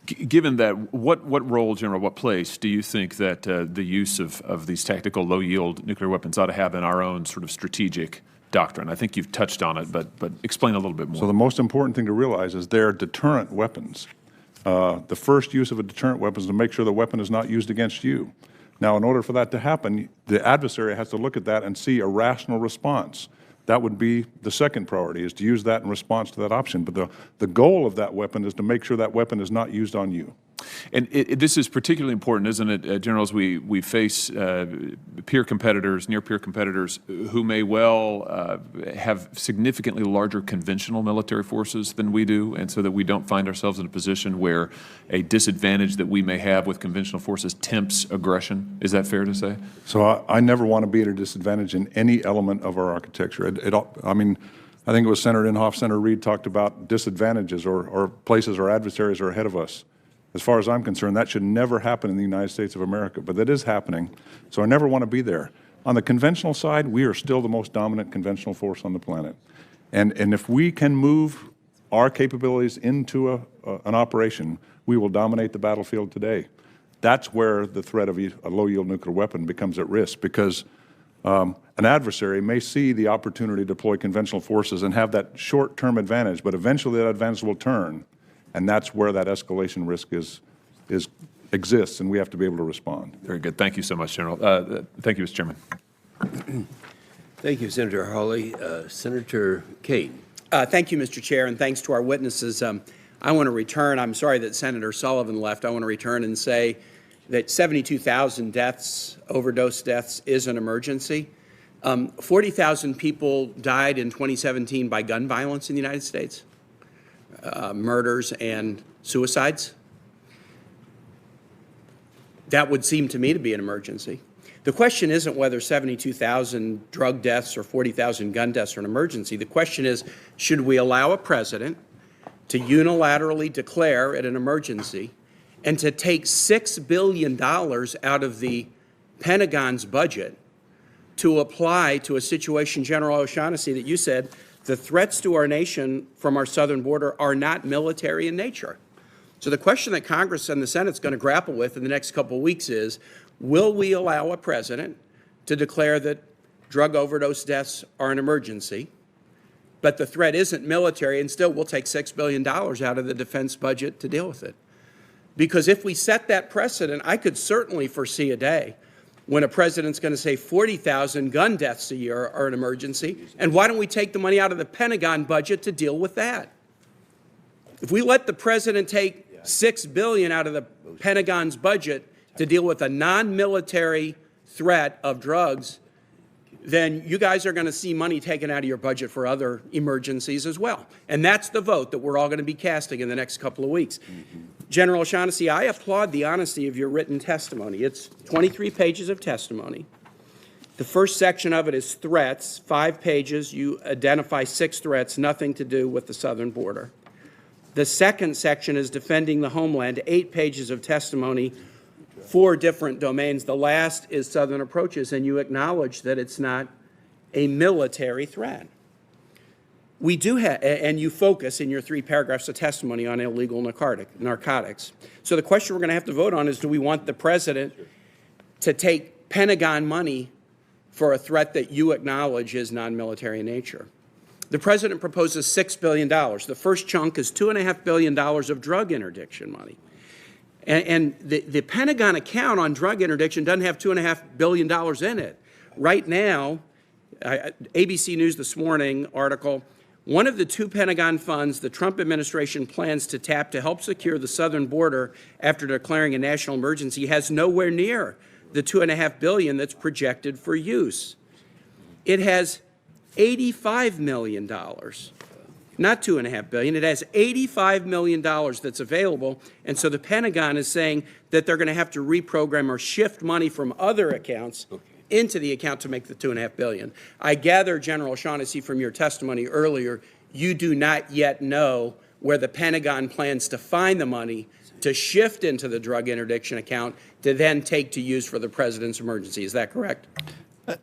Given that, what role, General, what place do you think that the use of these tactical low-yield nuclear weapons ought to have in our own sort of strategic doctrine? I think you've touched on it, but explain a little bit more. So the most important thing to realize is they're deterrent weapons. The first use of a deterrent weapon is to make sure the weapon is not used against you. Now, in order for that to happen, the adversary has to look at that and see a rational response. That would be the second priority, is to use that in response to that option. But the goal of that weapon is to make sure that weapon is not used on you. And this is particularly important, isn't it, General, as we face peer competitors, near-peer competitors, who may well have significantly larger conventional military forces than we do, and so that we don't find ourselves in a position where a disadvantage that we may have with conventional forces tempts aggression. Is that fair to say? So I never want to be at a disadvantage in any element of our architecture. I mean, I think it was Senator Inhofe, Senator Reid talked about disadvantages or places our adversaries are ahead of us. As far as I'm concerned, that should never happen in the United States of America, but that is happening, so I never want to be there. On the conventional side, we are still the most dominant conventional force on the planet. And if we can move our capabilities into an operation, we will dominate the battlefield today. That's where the threat of a low-yield nuclear weapon becomes at risk, because an adversary may see the opportunity to deploy conventional forces and have that short-term advantage, but eventually that advantage will turn. And that's where that escalation risk exists, and we have to be able to respond. Very good. Thank you so much, General. Thank you, Mr. Chairman. Thank you, Senator Hawley. Senator Kate. Thank you, Mr. Chair, and thanks to our witnesses. I want to return. I'm sorry that Senator Sullivan left. I want to return and say that 72,000 deaths, overdose deaths, is an emergency. 40,000 people died in 2017 by gun violence in the United States, murders and suicides. That would seem to me to be an emergency. The question isn't whether 72,000 drug deaths or 40,000 gun deaths are an emergency. The question is, should we allow a president to unilaterally declare it an emergency and to take $6 billion out of the Pentagon's budget to apply to a situation, General O'Shaughnessy, that you said the threats to our nation from our southern border are not military in nature? So the question that Congress and the Senate is going to grapple with in the next couple of weeks is, will we allow a president to declare that drug overdose deaths are an emergency, but the threat isn't military, and still we'll take $6 billion out of the defense budget to deal with it? Because if we set that precedent, I could certainly foresee a day when a president's going to say 40,000 gun deaths a year are an emergency, and why don't we take the money out of the Pentagon budget to deal with that? If we let the president take $6 billion out of the Pentagon's budget to deal with a non-military threat of drugs, then you guys are going to see money taken out of your budget for other emergencies as well. And that's the vote that we're all going to be casting in the next couple of weeks. General O'Shaughnessy, I applaud the honesty of your written testimony. It's 23 pages of testimony. The first section of it is threats, 5 pages. You identify 6 threats, nothing to do with the southern border. The second section is defending the homeland, 8 pages of testimony, 4 different domains. The last is southern approaches, and you acknowledge that it's not a military threat. We do have, and you focus in your 3 paragraphs of testimony on illegal narcotics. So the question we're going to have to vote on is, do we want the president to take Pentagon money for a threat that you acknowledge is non-military in nature? The president proposes $6 billion. The first chunk is $2.5 billion of drug interdiction money. And the Pentagon account on drug interdiction doesn't have $2.5 billion in it. Right now, ABC News this morning article, one of the 2 Pentagon funds the Trump administration plans to tap to help secure the southern border after declaring a national emergency has nowhere near the $2.5 billion that's projected for use. It has $85 million. Not $2.5 billion. It has $85 million that's available, and so the Pentagon is saying that they're going to have to reprogram or shift money from other accounts into the account to make the $2.5 billion. I gather, General O'Shaughnessy, from your testimony earlier, you do not yet know where the Pentagon plans to find the money to shift into the drug interdiction account to then take to use for the president's emergency. Is that correct?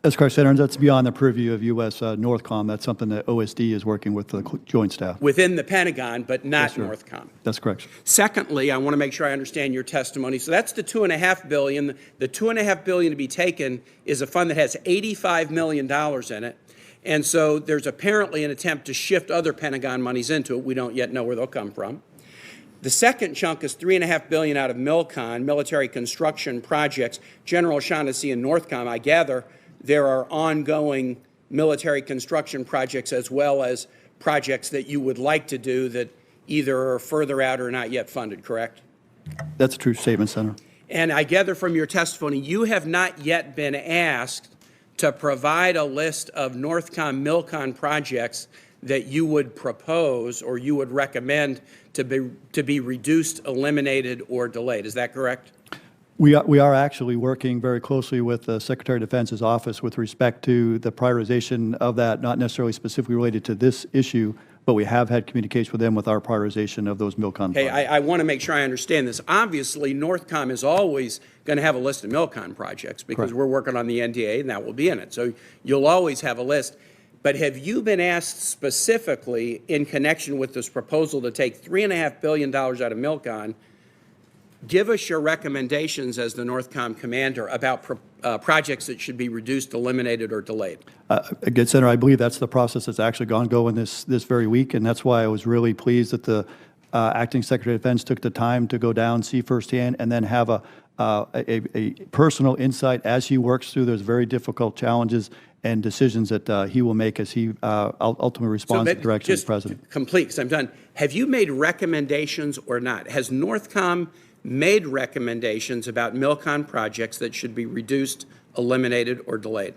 That's correct, Senator. That's beyond the purview of U.S. Northcom. That's something that OSD is working with the Joint Staff. Within the Pentagon, but not Northcom. That's correct. Secondly, I want to make sure I understand your testimony. So that's the $2.5 billion. The $2.5 billion to be taken is a fund that has $85 million in it. And so there's apparently an attempt to shift other Pentagon monies into it. We don't yet know where they'll come from. The second chunk is $3.5 billion out of MILCON, military construction projects. General O'Shaughnessy and Northcom, I gather, there are ongoing military construction projects as well as projects that you would like to do that either are further out or not yet funded, correct? That's a true statement, Senator. And I gather from your testimony, you have not yet been asked to provide a list of Northcom, MILCON projects that you would propose or you would recommend to be reduced, eliminated, or delayed. Is that correct? We are actually working very closely with the Secretary of Defense's office with respect to the prioritization of that, not necessarily specifically related to this issue, but we have had communication with them with our prioritization of those MILCON Hey, projects. I want to make sure I understand this. Obviously, Northcom is always going to have a list of MILCON projects because we're working on the NDA and that will be in it. So you'll always have a list. But have you been asked specifically in connection with this proposal to take $3.5 billion out of MILCON? Give us your recommendations as the Northcom commander about projects that should be reduced, eliminated, or delayed. Again, Senator, I believe that's the process that's actually going this very week, and that's why I was really pleased that the Acting Secretary of Defense took the time to go down, see firsthand, and then have a personal insight as he works through those very difficult challenges and decisions that he will make as he ultimately responds to the direction of the President. Just complete, because I'm done. Have you made recommendations or not? Has Northcom made recommendations about MILCON projects that should be reduced, eliminated, or delayed?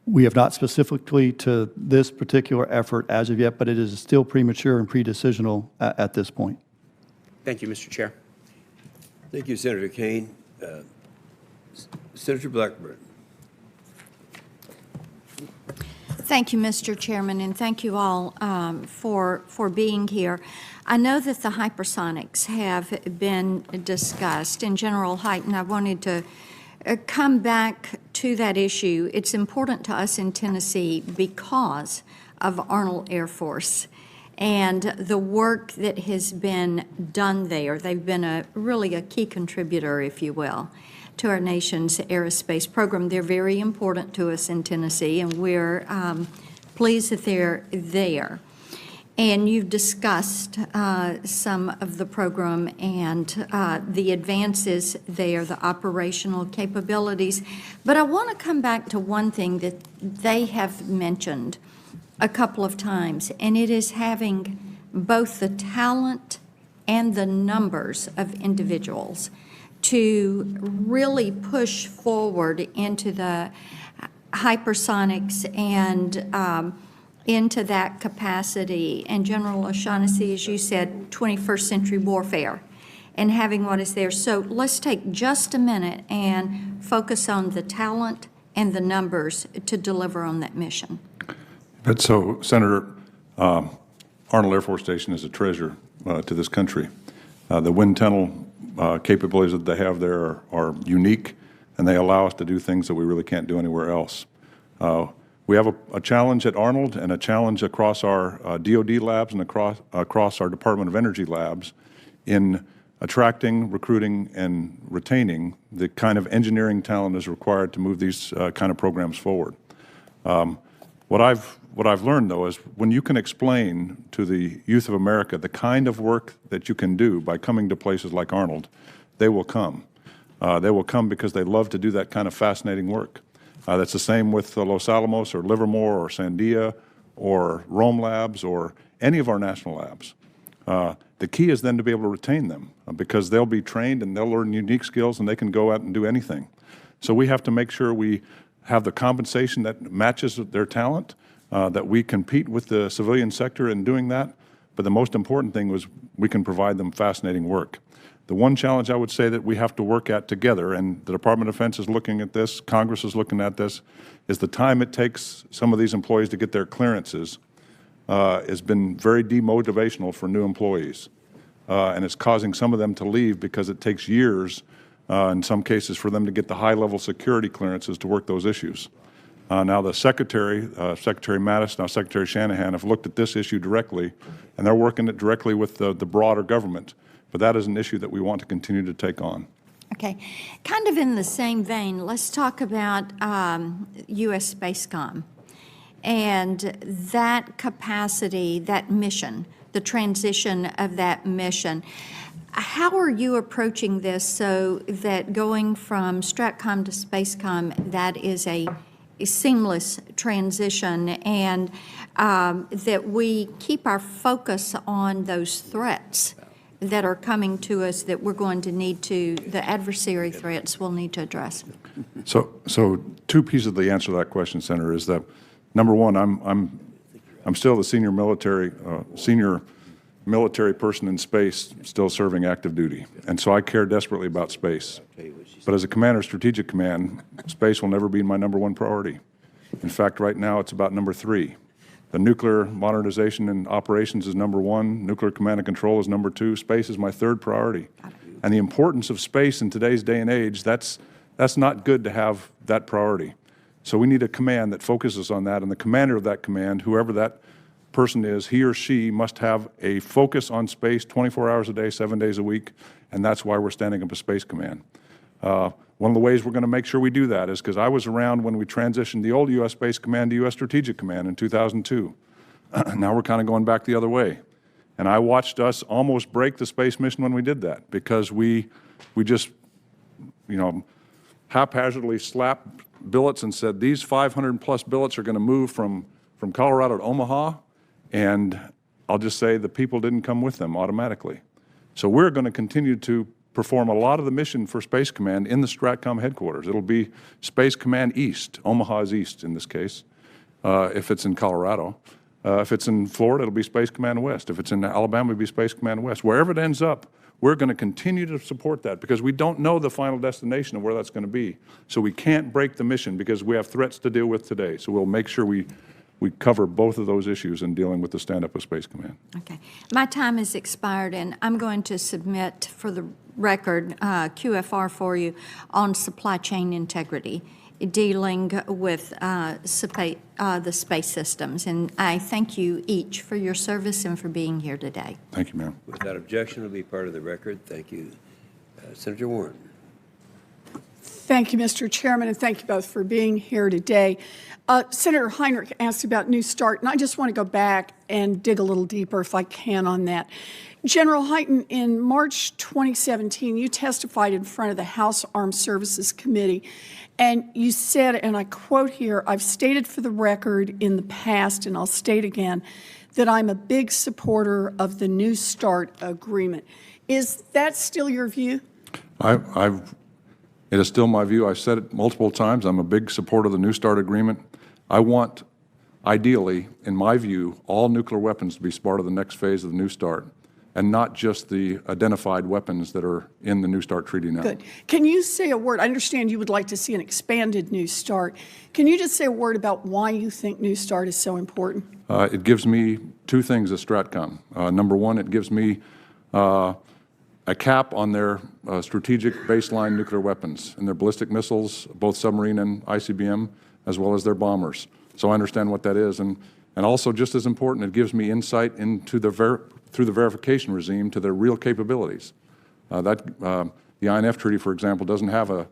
We have not specifically to this particular effort as of yet, but it is still premature and pre-decisional at this point. Thank you, Mr. Chair. Thank you, Senator Kane. Senator Blackburn. Thank you, Mr. Chairman, and thank you all for being here. I know that the hypersonics have been discussed. In General Hyten, I wanted to come back to that issue. It's important to us in Tennessee because of Arnold Air Force and the work that has been done there. They've been really a key contributor, if you will, to our nation's aerospace program. They're very important to us in Tennessee, and we're pleased that they're there. And you've discussed some of the program and the advances there, the operational capabilities. But I want to come back to one thing that they have mentioned a couple of times, and it is having both the talent and the numbers of individuals to really push forward into the hypersonics and into that capacity. And General O'Shaughnessy, as you said, 21st century warfare and having what is there. So let's take just a minute and focus on the talent and the numbers to deliver on that mission. But so, Senator, Arnold Air Force Station is a treasure to this country. The wind tunnel capabilities that they have there are unique, and they allow us to do things that we really can't do anywhere else. We have a challenge at Arnold and a challenge across our DoD labs and across our Department of Energy labs in attracting, recruiting, and retaining the kind of engineering talent is required to move these kind of programs forward. What I've learned, though, is when you can explain to the youth of America the kind of work that you can do by coming to places like Arnold, they will come. They will come because they love to do that kind of fascinating work. That's the same with Los Alamos or Livermore or Sandia or Rome Labs or any of our national labs. The key is then to be able to retain them because they'll be trained and they'll learn unique skills and they can go out and do anything. So we have to make sure we have the compensation that matches their talent, that we compete with the civilian sector in doing that. But the most important thing was we can provide them fascinating work. The one challenge I would say that we have to work at together, and the Department of Defense is looking at this, Congress is looking at this, is the time it takes some of these employees to get their clearances has been very demotivational for new employees. And it's causing some of them to leave because it takes years, in some cases, for them to get the high-level security clearances to work those issues. Now the Secretary, Secretary Mattis, now Secretary Shanahan, have looked at this issue directly, and they're working it directly with the broader government. But that is an issue that we want to continue to take on. Okay. Kind of in the same vein, let's talk about U.S. Spacecom and that capacity, that mission, the transition of that mission. How are you approaching this so that going from Stratcom to Spacecom, that is a seamless transition, and that we keep our focus on those threats that are coming to us that we're going to need to, the adversary threats we'll need to address? So two pieces of the answer to that question, Senator, is that number one, I'm still the senior military person in space, still serving active duty, and so I care desperately about space. But as a commander of Strategic Command, space will never be my number one priority. In fact, right now it's about number 3. The nuclear modernization and operations is number 1. Nuclear command and control is number 2. Space is my 3rd priority. And the importance of space in today's day and age, that's not good to have that priority. So we need a command that focuses on that, and the commander of that command, whoever that person is, he or she must have a focus on space 24 hours a day, 7 days a week, and that's why we're standing up a Space Command. One of the ways we're going to make sure we do that is because I was around when we transitioned the old U.S. Space Command to U.S. Strategic Command in 2002. Now we're kind of going back the other way. And I watched us almost break the space mission when we did that because we just haphazardly slapped billets and said, these 500-plus billets are going to move from Colorado to Omaha, and I'll just say the people didn't come with them automatically. So we're going to continue to perform a lot of the mission for Space Command in the STRATCOM headquarters. It'll be Space Command East. Omaha is East in this case, if it's in Colorado. If it's in Florida, it'll be Space Command West. If it's in Alabama, it'll be Space Command West. Wherever it ends up, we're going to continue to support that because we don't know the final destination of where that's going to be. So we can't break the mission because we have threats to deal with today. So we'll make sure we cover both of those issues in dealing with the stand-up of Space Command. Okay. My time has expired, and I'm going to submit for the record QFR for you on supply chain integrity, dealing with the space systems. And I thank you each for your service and for being here today. Thank you, ma'am. Without objection, will be part of the record. Thank you. Senator Warren. Thank you, Mr. Chairman, and thank you both for being here today. Senator Heinrich asked about New START, and I just want to go back and dig a little deeper, if I can, on that. General Hyten, in March 2017, you testified in front of the House Armed Services Committee, and you said, and I quote here, "I've stated for the record in the past, and I'll state again, that I'm a big supporter of the New START agreement." Is that still your view? It is still my view. I've said it multiple times. I'm a big supporter of the New START agreement. I want, ideally, in my view, all nuclear weapons to be part of the next phase of the New START, and not just the identified weapons that are in the New START treaty now. Good. Can you say a word? I understand you would like to see an expanded New START. Can you just say a word about why you think New START is so important? It gives me two things as STRATCOM. Number one, it gives me a cap on their strategic baseline nuclear weapons and their ballistic missiles, both submarine and ICBM, as well as their bombers. So I understand what that is. And also, just as important, it gives me insight into through the verification regime to their real capabilities. The INF Treaty, for example, doesn't have a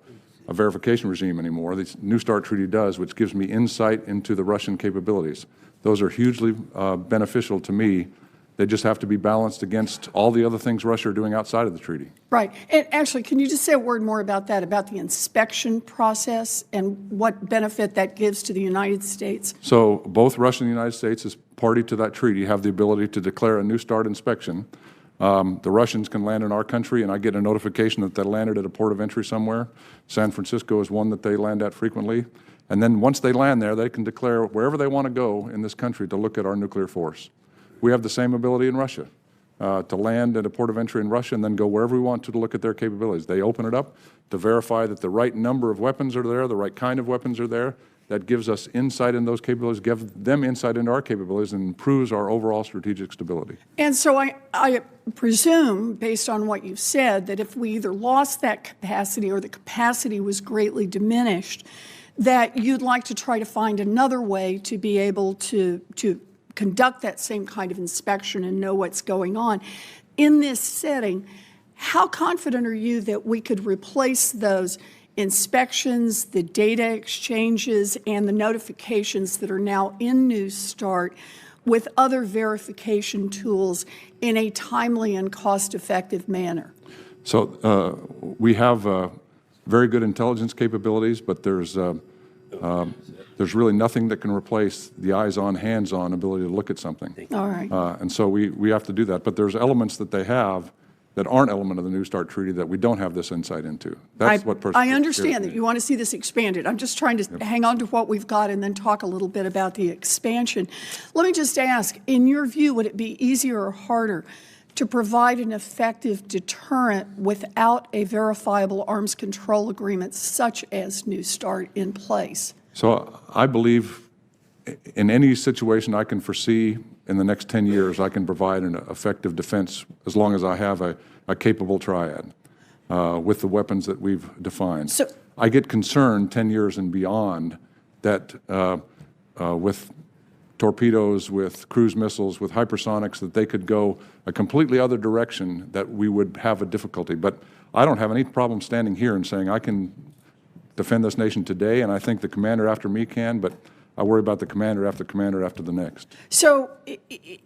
verification regime anymore. The New START Treaty does, which gives me insight into the Russian capabilities. Those are hugely beneficial to me. They just have to be balanced against all the other things Russia are doing outside of the treaty. Right. And actually, can you just say a word more about that, about the inspection process and what benefit that gives to the United States? So both Russia and the United States, as party to that treaty, have the ability to declare a New START inspection. The Russians can land in our country, and I get a notification that they landed at a port of entry somewhere. San Francisco is one that they land at frequently. And then once they land there, they can declare wherever they want to go in this country to look at our nuclear force. We have the same ability in Russia, to land at a port of entry in Russia and then go wherever we want to look at their capabilities. They open it up to verify that the right number of weapons are there, the right kind of weapons are there. That gives us insight in those capabilities, gives them insight into our capabilities, and improves our overall strategic stability. And so I presume, based on what you've said, that if we either lost that capacity or the capacity was greatly diminished, that you'd like to try to find another way to be able to conduct that same kind of inspection and know what's going on. In this setting, how confident are you that we could replace those inspections, the data exchanges, and the notifications that are now in New START with other verification tools in a timely and cost-effective manner? So we have very good intelligence capabilities, but there's really nothing that can replace the eyes-on, hands-on ability to look at something. All right. And so we have to do that. But there's elements that they have that aren't element of the New START Treaty that we don't have this insight into. That's what I understand that you want to see this expanded. I'm just trying to hang on to what we've got and then talk a little bit about the expansion. Let me just ask, in your view, would it be easier or harder to provide an effective deterrent without a verifiable arms control agreement such as New START in place? So I believe in any situation I can foresee in the next 10 years, I can provide an effective defense as long as I have a capable triad with the weapons that we've defined. So, I get concerned 10 years and beyond that with torpedoes, with cruise missiles, with hypersonics, that they could go a completely other direction that we would have a difficulty. But I don't have any problem standing here and saying I can defend this nation today, and I think the commander after me can, but I worry about the commander after the next. So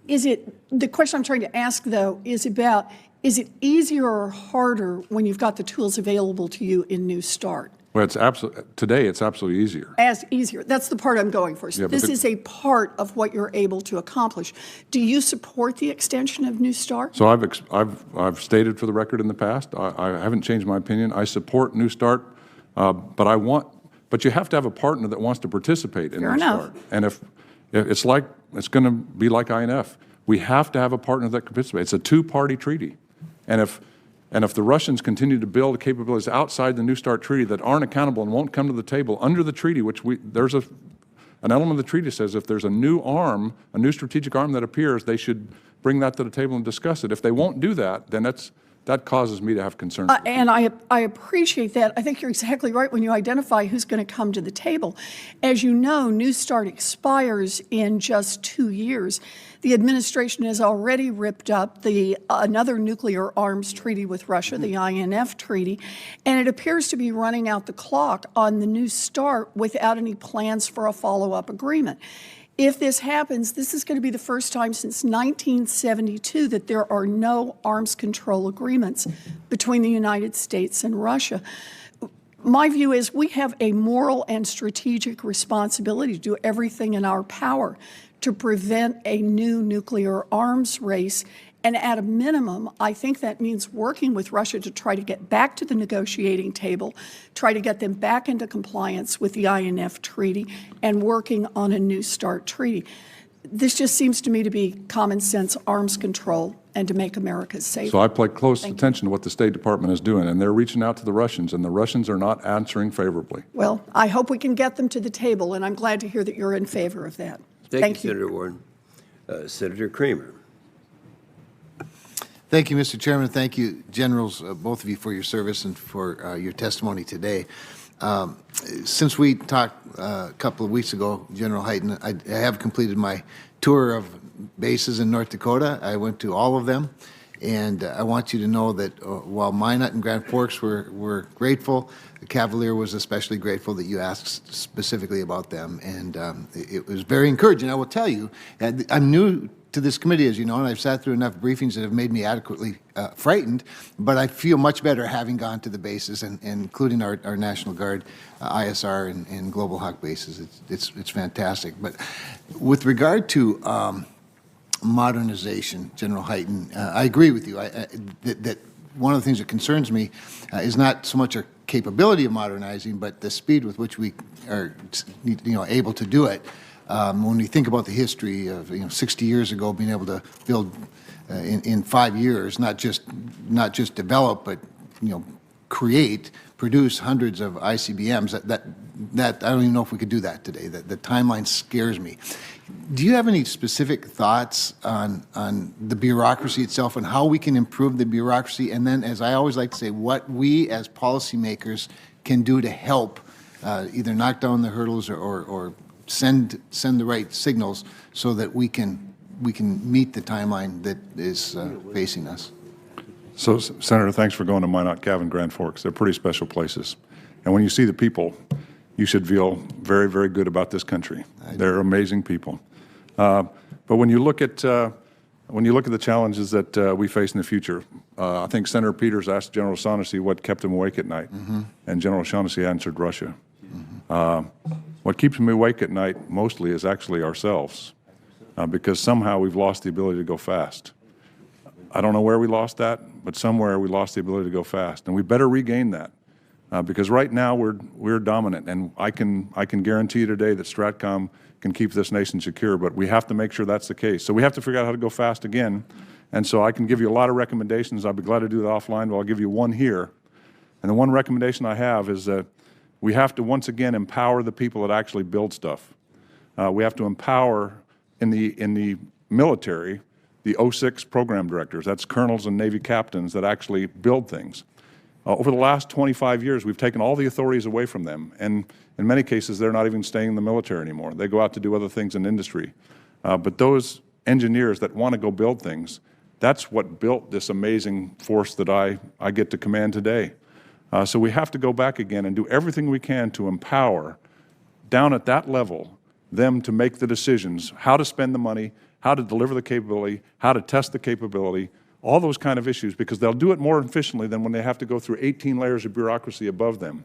is it, the question I'm trying to ask, though, is about, is it easier or harder when you've got the tools available to you in New START? Well, today it's absolutely easier. As easier. That's the part I'm going for. So Yeah, but this is a part of what you're able to accomplish. Do you support the extension of New START? So I've stated for the record in the past, I haven't changed my opinion. I support New START, but you have to have a partner that wants to participate in Fair New enough. START. And if it's going to be like INF, we have to have a partner that participates. It's a two-party treaty. And if the Russians continue to build capabilities outside the New START treaty that aren't accountable and won't come to the table under the treaty, which there's an element of the treaty that says if there's a new arm, a new strategic arm that appears, they should bring that to the table and discuss it. If they won't do that, then that causes me to have concerns. And I appreciate that. I think you're exactly right when you identify who's going to come to the table. As you know, New START expires in just 2 years. The administration has already ripped up another nuclear arms treaty with Russia, the INF treaty, and it appears to be running out the clock on the New START without any plans for a follow-up agreement. If this happens, this is going to be the first time since 1972 that there are no arms control agreements between the United States and Russia. My view is we have a moral and strategic responsibility to do everything in our power to prevent a new nuclear arms race. And at a minimum, I think that means working with Russia to try to get back to the negotiating table, try to get them back into compliance with the INF treaty, and working on a New START treaty. This just seems to me to be common sense arms control and to make America safer. So I pay close attention to what the State Department is doing, and they're reaching out to the Russians, and the Russians are not answering favorably. Well, I hope we can get them to the table, and I'm glad to hear that you're in favor of that. Thank you, Senator Warren. Senator Kramer. Thank you, Mr. Chairman. Thank you, Generals, both of you, for your service and for your testimony today. Since we talked a couple of weeks ago, General Hyten, I have completed my tour of bases in North Dakota. I went to all of them, and I want you to know that while Minot and Grand Forks were grateful, Cavalier was especially grateful that you asked specifically about them, and it was very encouraging. I will tell you, I'm new to this committee, as you know, and I've sat through enough briefings that have made me adequately frightened, but I feel much better having gone to the bases, and including our National Guard, ISR, and Global Hawk bases. It's fantastic. But with regard to modernization, General Hyten, I agree with you that one of the things that concerns me is not so much our capability of modernizing, but the speed with which we are able to do it. When we think about the history of 60 years ago, being able to build in 5 years, not just develop, but produce hundreds of ICBMs. That I don't even know if we could do that today. The timeline scares me. Do you have any specific thoughts on the bureaucracy itself and how we can improve the bureaucracy? And then, as I always like to say, what we as policymakers can do to help either knock down the hurdles or send the right signals so that we can meet the timeline that is facing us. So, Senator, thanks for going to Minot, Cavan, Grand Forks. They're pretty special places. And when you see the people, you should feel very, very good about this country. They're amazing people. But when you look at the challenges that we face in the future, I think Senator Peters asked General O'Shaughnessy what kept him awake at night, and General O'Shaughnessy answered Russia. What keeps me awake at night mostly is actually ourselves, because somehow we've lost the ability to go fast. I don't know where we lost that, but somewhere we lost the ability to go fast, and we better regain that, because right now we're dominant, and I can guarantee you today that STRATCOM can keep this nation secure, but we have to make sure that's the case. So we have to figure out how to go fast again, and so I can give you a lot of recommendations. I'd be glad to do that offline, but I'll give you one here. And the one recommendation I have is that we have to once again empower the people that actually build stuff. We have to empower in the military the 06 program directors. That's colonels and Navy captains that actually build things. Over the last 25 years, we've taken all the authorities away from them, and in many cases, they're not even staying in the military anymore. They go out to do other things in industry. But those engineers that want to go build things, that's what built this amazing force that I get to command today. So we have to go back again and do everything we can to empower down at that level them to make the decisions, how to spend the money, how to deliver the capability, how to test the capability, all those kind of issues, because they'll do it more efficiently than when they have to go through 18 layers of bureaucracy above them.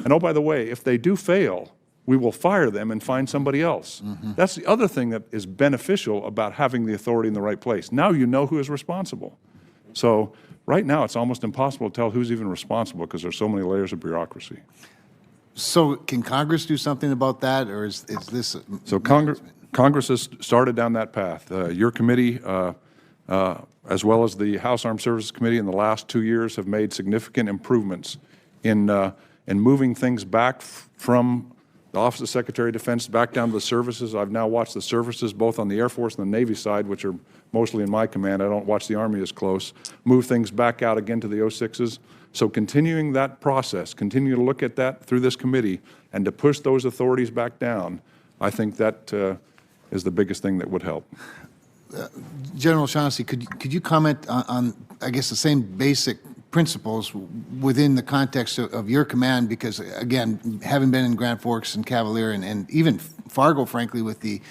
And oh, by the way, if they do fail, we will fire them and find somebody else. That's the other thing that is beneficial about having the authority in the right place. Now you know who is responsible. So right now it's almost impossible to tell who's even responsible because there's so many layers of bureaucracy. So can Congress do something about that, or is this? So Congress has started down that path. Your committee, as well as the House Armed Services Committee in the last 2 years, have made significant improvements in moving things back from the Office of Secretary of Defense back down to the services. I've now watched the services, both on the Air Force and the Navy side, which are mostly in my command. I don't watch the Army as close. Move things back out again to the 06s. So continuing that process, continue to look at that through this committee, and to push those authorities back down, I think that is the biggest thing that would help. General O'Shaughnessy, could you comment on, I guess, the same basic principles within the context of your command? Because, again, having been in Grand Forks and Cavalier and even Fargo, frankly, with the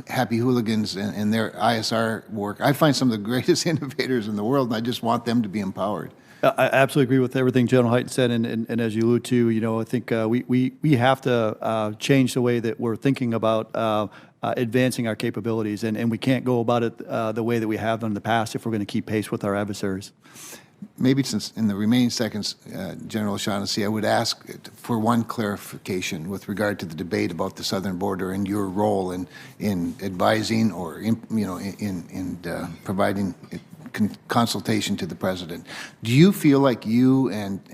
Happy Hooligans and their ISR work, I find some of the greatest innovators in the world, and I just want them to be empowered. I absolutely agree with everything General Hyten said, and as you allude to, I think we have to change the way that we're thinking about advancing our capabilities, and we can't go about it the way that we have done in the past if we're going to keep pace with our adversaries. Maybe since in the remaining seconds, General O'Shaughnessy, I would ask for one clarification with regard to the debate about the southern border and your role in advising or in providing consultation to the president. Do you feel like you and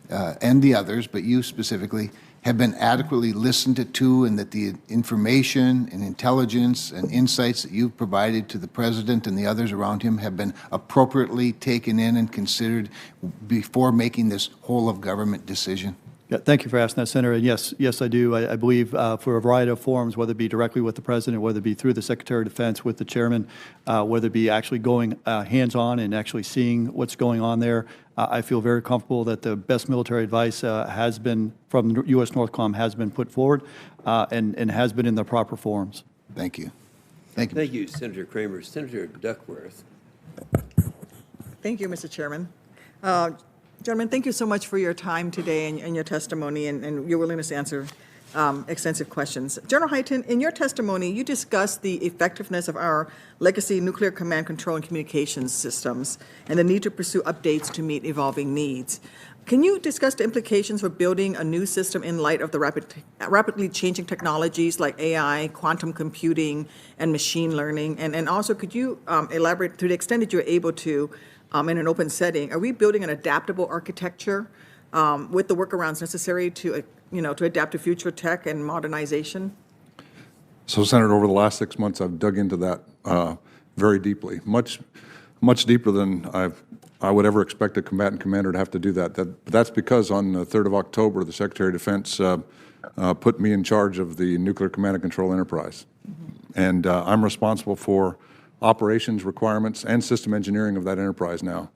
the others, but you specifically, have been adequately listened to, and that the information and intelligence and insights that you've provided to the president and the others around him have been appropriately taken in and considered before making this whole of government decision? Yeah, thank you for asking that, Senator. And yes, I do. I believe for a variety of forums, whether it be directly with the President, whether it be through the Secretary of Defense with the Chairman, whether it be actually going hands-on and actually seeing what's going on there, I feel very comfortable that the best military advice has been from U.S. Northcom has been put forward and has been in the proper forums. Thank you. Thank you, Senator Kramer. Senator Duckworth. Thank you, Mr. Chairman. Gentlemen, thank you so much for your time today and your testimony and your willingness to answer extensive questions. General Hyten, in your testimony, you discussed the effectiveness of our legacy nuclear command, control, and communications systems and the need to pursue updates to meet evolving needs. Can you discuss the implications for building a new system in light of the rapidly changing technologies like AI, quantum computing, and machine learning? And also, could you elaborate, to the extent that you're able to, in an open setting, are we building an adaptable architecture with the workarounds necessary to, to adapt to future tech and modernization? So, Senator, over the last 6 months, I've dug into that very deeply, much deeper than I would ever expect a combatant commander to have to do that. That's because on the 3rd of October, the Secretary of Defense put me in charge of the Nuclear Command and Control Enterprise. And I'm responsible for operations requirements and system engineering of that enterprise now.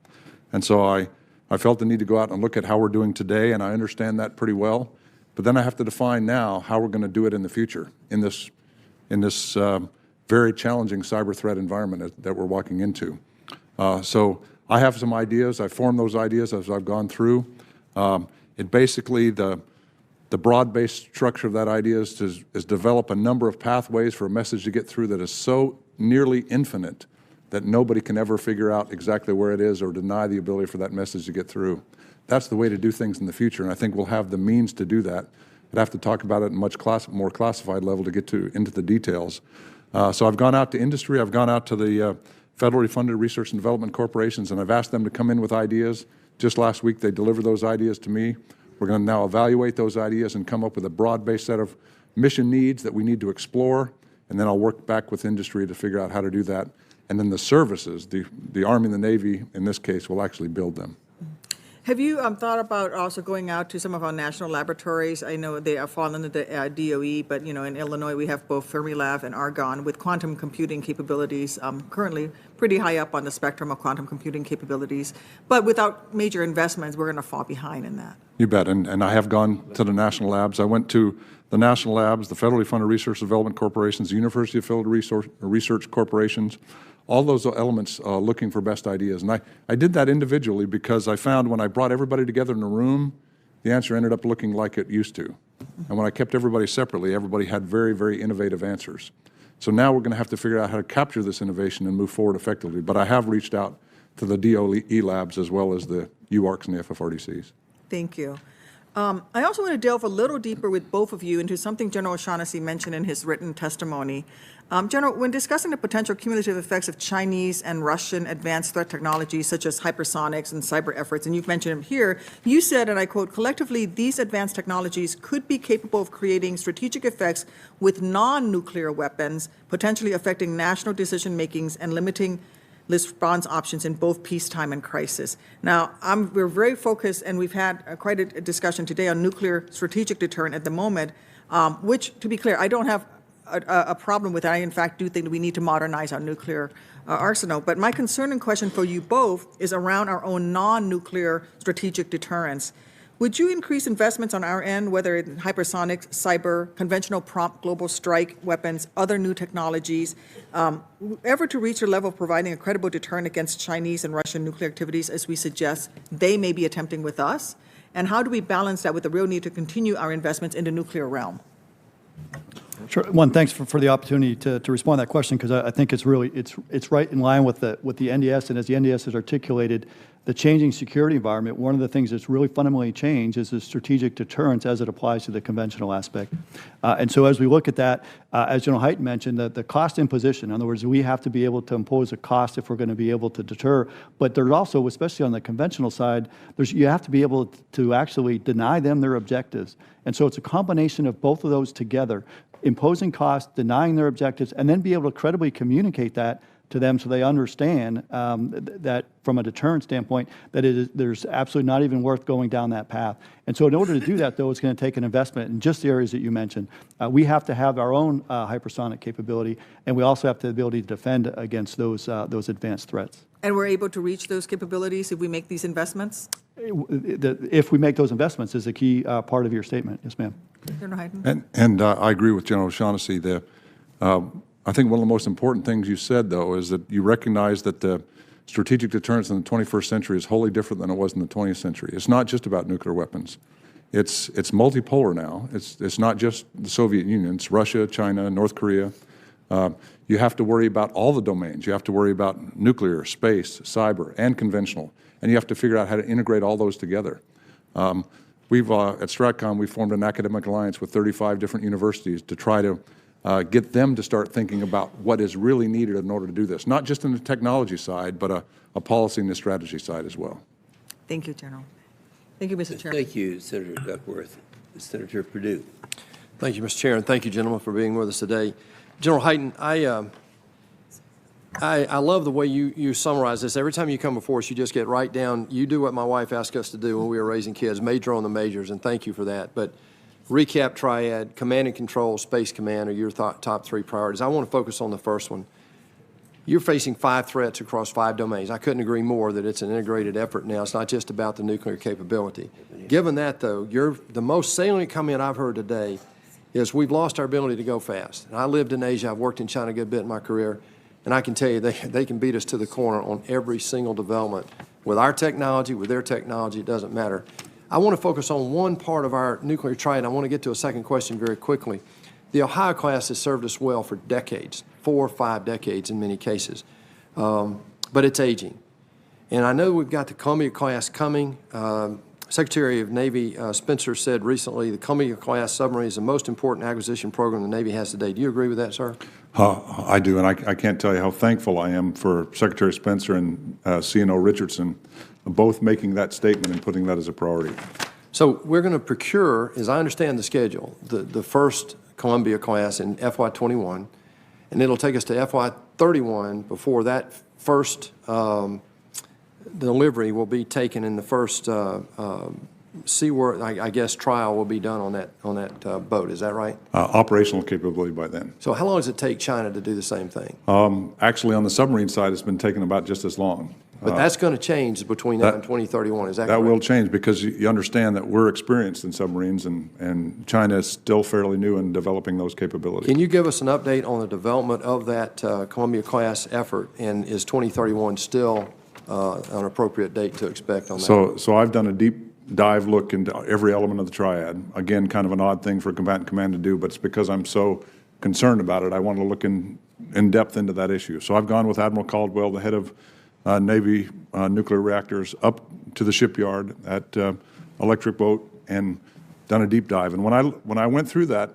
And so I felt the need to go out and look at how we're doing today, and I understand that pretty well. But then I have to define now how we're going to do it in the future in this very challenging cyber threat environment that we're walking into. So I have some ideas. I formed those ideas as I've gone through. It basically, the broad-based structure of that idea is develop a number of pathways for a message to get through that is so nearly infinite that nobody can ever figure out exactly where it is or deny the ability for that message to get through. That's the way to do things in the future, and I think we'll have the means to do that. I'd have to talk about it at a much more classified level to get into the details. So I've gone out to industry. I've gone out to the federally funded research and development corporations, and I've asked them to come in with ideas. Just last week, they delivered those ideas to me. We're going to now evaluate those ideas and come up with a broad-based set of mission needs that we need to explore, and then I'll work back with industry to figure out how to do that. And then the services, the Army and the Navy, in this case, will actually build them. Have you thought about also going out to some of our national laboratories? I know they are falling under the DOE, but in Illinois we have both Fermilab and Argonne with quantum computing capabilities, currently pretty high up on the spectrum of quantum computing capabilities. But without major investments, we're going to fall behind in that. You bet, and I have gone to the national labs. I went to the national labs, the federally funded research and development corporations, the university affiliated research corporations, all those elements looking for best ideas. And I did that individually because I found when I brought everybody together in a room, the answer ended up looking like it used to. And when I kept everybody separately, everybody had very, very innovative answers. So now we're going to have to figure out how to capture this innovation and move forward effectively. But I have reached out to the DOE labs as well as the UARCs and the FFRDCs. Thank you. I also want to delve a little deeper with both of you into something General O'Shaughnessy mentioned in his written testimony. General, when discussing the potential cumulative effects of Chinese and Russian advanced threat technologies such as hypersonics and cyber efforts, and you've mentioned them here, you said, and I quote, collectively, these advanced technologies could be capable of creating strategic effects with non-nuclear weapons, potentially affecting national decision-makings and limiting response options in both peacetime and crisis. Now, we're very focused, and we've had quite a discussion today on nuclear strategic deterrent at the moment, which, to be clear, I don't have a problem with. I, in fact, do think that we need to modernize our nuclear arsenal. But my concern and question for you both is around our own non-nuclear strategic deterrence. Would you increase investments on our end, whether in hypersonics, cyber, conventional prompt global strike weapons, other new technologies, ever to reach a level of providing a credible deterrent against Chinese and Russian nuclear activities, as we suggest they may be attempting with us? And how do we balance that with the real need to continue our investments in the nuclear realm? Sure. One, thanks for the opportunity to respond to that question, because I think it's really it's right in line with the NDS, and as the NDS has articulated, the changing security environment, one of the things that's really fundamentally changed is the strategic deterrence as it applies to the conventional aspect. And so as we look at that, as General Hyten mentioned, the cost imposition, in other words, we have to be able to impose a cost if we're going to be able to deter. But there's also, especially on the conventional side, you have to be able to actually deny them their objectives. And so it's a combination of both of those together, imposing costs, denying their objectives, and then be able to credibly communicate that to them so they understand that from a deterrent standpoint, that there's absolutely not even worth going down that path. And so in order to do that, though, it's going to take an investment in just the areas that you mentioned. We have to have our own hypersonic capability, and we also have the ability to defend against those advanced threats. And we're able to reach those capabilities if we make these investments? If we make those investments is a key part of your statement. Yes, ma'am. General Hyten? And I agree with General O'Shaughnessy. I think one of the most important things you said, though, is that you recognize that the strategic deterrence in the 21st century is wholly different than it was in the 20th century. It's not just about nuclear weapons. It's multipolar now. It's not just the Soviet Union. It's Russia, China, North Korea. You have to worry about all the domains. You have to worry about nuclear, space, cyber, and conventional. And you have to figure out how to integrate all those together. At STRATCOM, we formed an academic alliance with 35 different universities to try to get them to start thinking about what is really needed in order to do this, not just in the technology side, but a policy and the strategy side as well. Thank you, General. Thank you, Mr. Chairman. Thank you, Senator Duckworth. Senator Perdue. Thank you, Mr. Chair, and thank you, gentlemen, for being with us today. General Hyten, I love the way you summarize this. Every time you come before us, you just get right down. You do what my wife asked us to do when we were raising kids, major on the majors, and thank you for that. But recap triad, command and control, space command are your top three priorities. I want to focus on the first one. You're facing 5 threats across 5 domains. I couldn't agree more that it's an integrated effort now. It's not just about the nuclear capability. Given that, though, the most salient comment I've heard today is we've lost our ability to go fast. And I lived in Asia. I've worked in China a good bit in my career. And I can tell you they can beat us to the corner on every single development. With our technology, with their technology, it doesn't matter. I want to focus on one part of our nuclear triad. I want to get to a second question very quickly. The Ohio class has served us well for decades, 4 or 5 decades in many cases, but it's aging. And I know we've got the Columbia class coming. Secretary of Navy Spencer said recently the Columbia class submarine is the most important acquisition program the Navy has today. Do you agree with that, sir? I do, and I can't tell you how thankful I am for Secretary Spencer and CNO Richardson both making that statement and putting that as a priority. So we're going to procure, as I understand the schedule, the first Columbia class in FY21, and it'll take us to FY31 before that first delivery will be taken in the first seaworthy, I guess, trial will be done on that boat. Is that right? Operational capability by then. So how long does it take China to do the same thing? Actually, on the submarine side, it's been taking about just as long. But that's going to change between now and 2031, is that correct? That will change because you understand that we're experienced in submarines, and China is still fairly new in developing those capabilities. Can you give us an update on the development of that Columbia-class effort, and is 2031 still an appropriate date to expect on that? So I've done a deep dive look into every element of the triad. Again, kind of an odd thing for a combatant command to do, but it's because I'm so concerned about it. I want to look in depth into that issue. So I've gone with Admiral Caldwell, the head of Navy nuclear reactors, up to the shipyard at Electric Boat and done a deep dive. And when I went through that,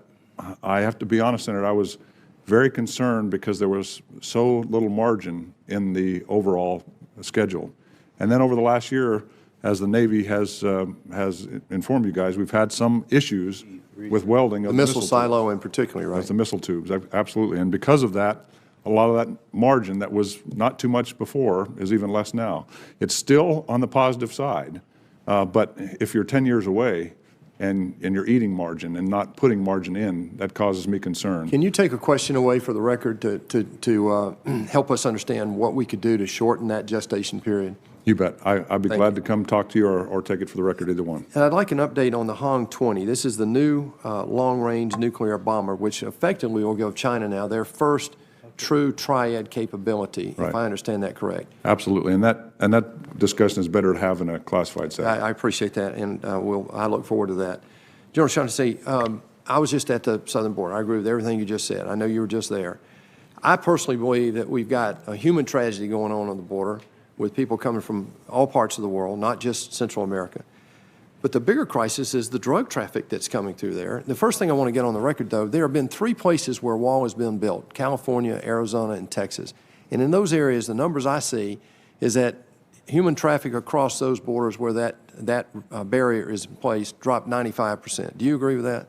I have to be honest, Senator, I was very concerned because there was so little margin in the overall schedule. And then over the last year, as the Navy has informed you guys, we've had some issues with welding of the missile silo in particular, right? With the missile tubes, absolutely. And because of that, a lot of that margin that was not too much before is even less now. It's still on the positive side, but if you're 10 years away and you're eating margin and not putting margin in, that causes me concern. Can you take a question away for the record to help us understand what we could do to shorten that gestation period? You bet. I'd be glad to come talk to you or take it for the record, either one. And I'd like an update on the Hong-20. This is the new long-range nuclear bomber, which effectively will give China now their first true triad capability, Right. if I understand that correct. Absolutely, and that discussion is better to have in a classified setting. I appreciate that, and I look forward to that. General O'Shaughnessy, I was just at the southern border. I agree with everything you just said. I know you were just there. I personally believe that we've got a human tragedy going on the border with people coming from all parts of the world, not just Central America. But the bigger crisis is the drug traffic that's coming through there. The first thing I want to get on the record, though, there have been 3 places where a wall has been built: California, Arizona, and Texas. And in those areas, the numbers I see is that human traffic across those borders where that barrier is placed dropped 95%. Do you agree with that?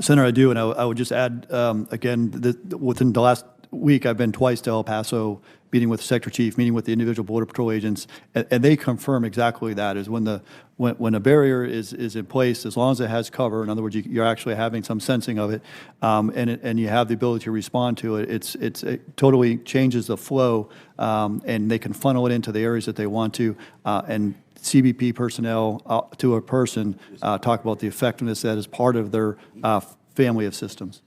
Senator, I do, and I would just add, again, within the last week, I've been twice to El Paso, meeting with the sector chief, meeting with the individual Border Patrol agents, and they confirm exactly that, is when a barrier is in place, as long as it has cover, in other words, you're actually having some sensing of it, and you have the ability to respond to it, it totally changes the flow, and they can funnel it into the areas that they want to, and CBP personnel to a person talk about the effectiveness that is part of their family of systems.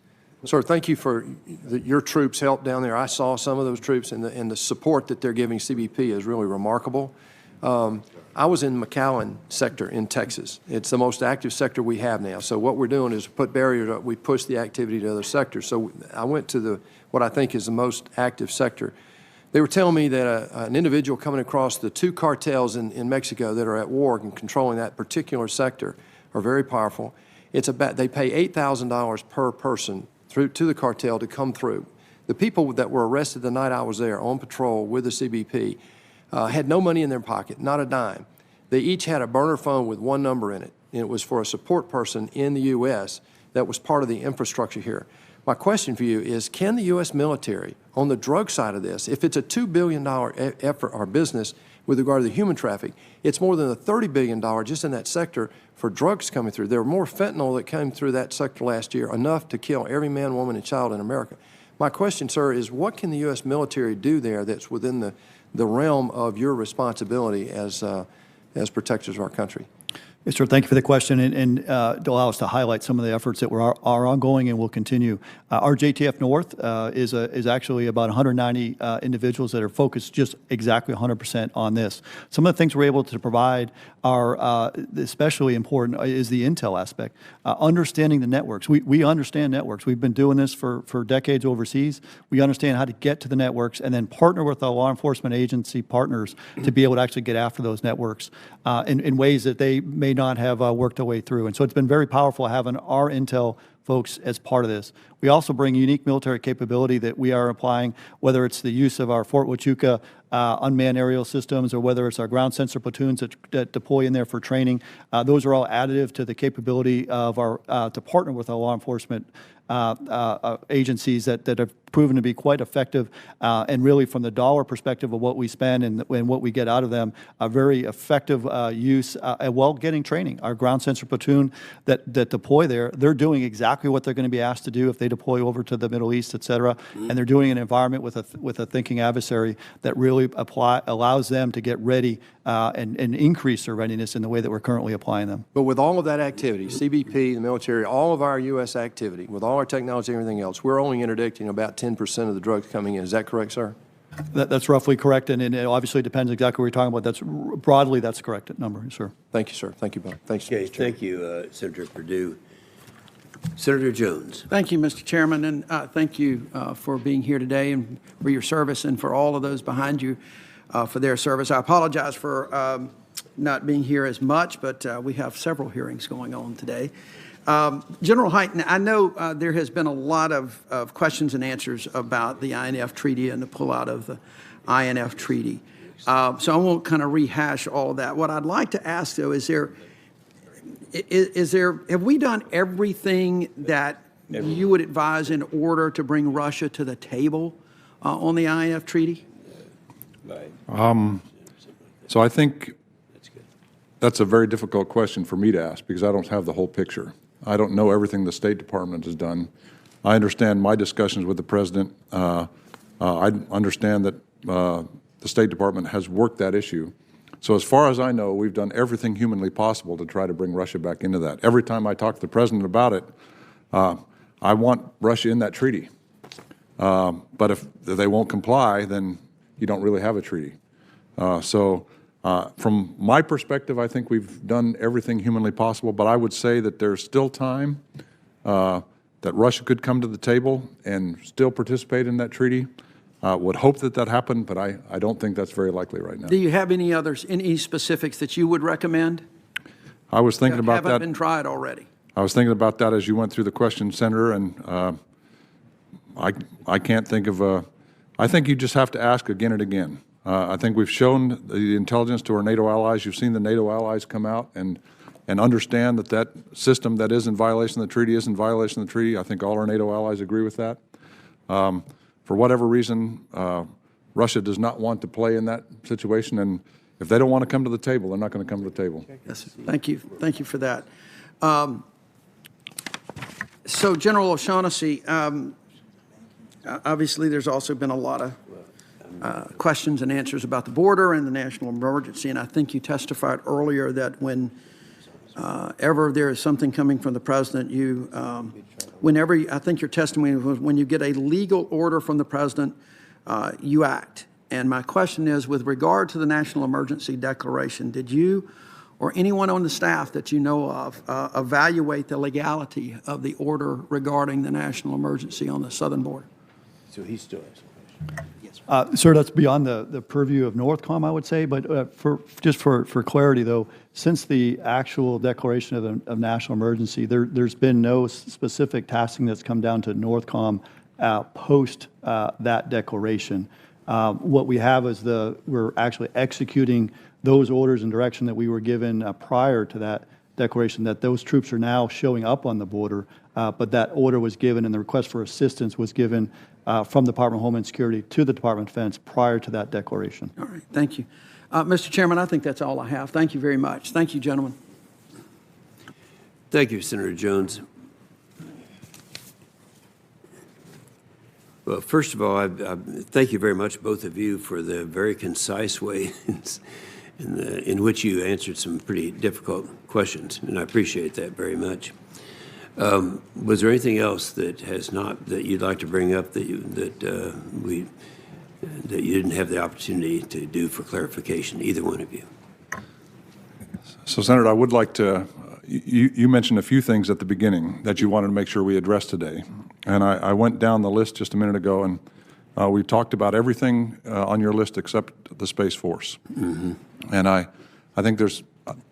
Sir, thank you for your troops' help down there. I saw some of those troops, and the support that they're giving CBP is really remarkable. I was in McAllen sector in Texas. It's the most active sector we have now. So what we're doing is put barriers up. We push the activity to other sectors. So I went to what I think is the most active sector. They were telling me that an individual coming across the 2 cartels in Mexico that are at war and controlling that particular sector are very powerful. They pay $8,000 per person to the cartel to come through. The people that were arrested the night I was there on patrol with the CBP had no money in their pocket, not a dime. They each had a burner phone with 1 number in it, and it was for a support person in the U.S. that was part of the infrastructure here. My question for you is, can the U.S. military, on the drug side of this, if it's a $2 billion effort or business with regard to the human traffic, it's more than a $30 billion just in that sector for drugs coming through. There were more fentanyl that came through that sector last year, enough to kill every man, woman, and child in America. My question, sir, is what can the U.S. military do there that's within the realm of your responsibility as protectors of our country? Yes, sir. Thank you for the question, and to allow us to highlight some of the efforts that are ongoing and will continue. Our JTF North is actually about 190 individuals that are focused just exactly 100% on this. Some of the things we're able to provide are especially important is the intel aspect. Understanding the networks. We understand networks. We've been doing this for decades overseas. We understand how to get to the networks and then partner with our law enforcement agency partners to be able to actually get after those networks in ways that they may not have worked their way through. And so it's been very powerful having our intel folks as part of this. We also bring unique military capability that we are applying, whether it's the use of our Fort Huachuca unmanned aerial systems or whether it's our ground sensor platoons that deploy in there for training. Those are all additive to the capability of our to partner with our law enforcement agencies that have proven to be quite effective and really from the dollar perspective of what we spend and what we get out of them, a very effective use while getting training. Our ground sensor platoon that deploy there, they're doing exactly exactly what they're going to be asked to do if they deploy over to the Middle East, et cetera, and they're doing an environment with a thinking adversary that really allows them to get ready and increase their readiness in the way that we're currently applying them. But with all of that activity, CBP, the military, all of our U.S. activity, with all our technology and everything else, we're only interdicting about 10% of the drugs coming in. Is that correct, sir? That's roughly correct, and it obviously depends exactly what we're talking about. Broadly, that's the correct number, sir. Thank you, sir. Thank you, Bob. Thanks, Okay, thank you, Senator Perdue. Senator Jones. Thank you, Mr. Chairman, and thank you for being here today and for your service, and for all of those behind you for their service. I apologize for not being here as much, but we have several hearings going on today. General Hyten, I know there has been a lot of questions and answers about the INF Treaty and the pullout of the INF Treaty. So I won't kind of rehash all of that. What I'd like to ask, though, have we done everything that you would advise in order to bring Russia to the table on the INF Treaty? So I think that's a very difficult question for me to ask because I don't have the whole picture. I don't know everything the State Department has done. I understand my discussions with the President. I understand that the State Department has worked that issue. So as far as I know, we've done everything humanly possible to try to bring Russia back into that. Every time I talk to the President about it, I want Russia in that treaty. But if they won't comply, then you don't really have a treaty. From my perspective, I think we've done everything humanly possible, but I would say that there's still time that Russia could come to the table and still participate in that treaty. Would hope that that happened, but I don't think that's very likely right now. Do you have any specifics that you would recommend? I was thinking about that. Haven't been tried already. I was thinking about that as you went through the question, Senator, and I can't think of I think you just have to ask again and again. I think we've shown the intelligence to our NATO allies. You've seen the NATO allies come out and understand that that system that is in violation of the treaty is in violation of the treaty. I think all our NATO allies agree with that. For whatever reason, Russia does not want to play in that situation, and if they don't want to come to the table, they're not going to come to the table. Yes, thank you. Thank you for that. So, General O'Shaughnessy, obviously there's also been a lot of questions and answers about the border and the national emergency, and I think you testified earlier that whenever there is something coming from the President, I think your testimony was when you get a legal order from the President, you act. And my question is, with regard to the national emergency declaration, did you or anyone on the staff that you know of evaluate the legality of the order regarding the national emergency on the southern border? So he still has a question. Sir, that's beyond the purview of NORTHCOM, I would say, but just for clarity, though, since the actual declaration of national emergency, there's been no specific tasking that's come down to NORTHCOM post that declaration. What we have is we're actually executing those orders and direction that we were given prior to that declaration, that those troops are now showing up on the border, but that order was given and the request for assistance was given from the Department of Homeland Security to the Department of Defense prior to that declaration. All right, thank you. Mr. Chairman, I think that's all I have. Thank you very much. Thank you, gentlemen. Thank you, Senator Jones. Well, first of all, I thank you very much, both of you, for the very concise way in which you answered some pretty difficult questions, and I appreciate that very much. Was there anything else that you'd like to bring up that you didn't have the opportunity to do for clarification, either one of you? So, Senator, I would like to. You mentioned a few things at the beginning that you wanted to make sure we addressed today, and I went down the list just a minute ago, and we talked about everything on your list except the Space Force. Mm-hmm. And I think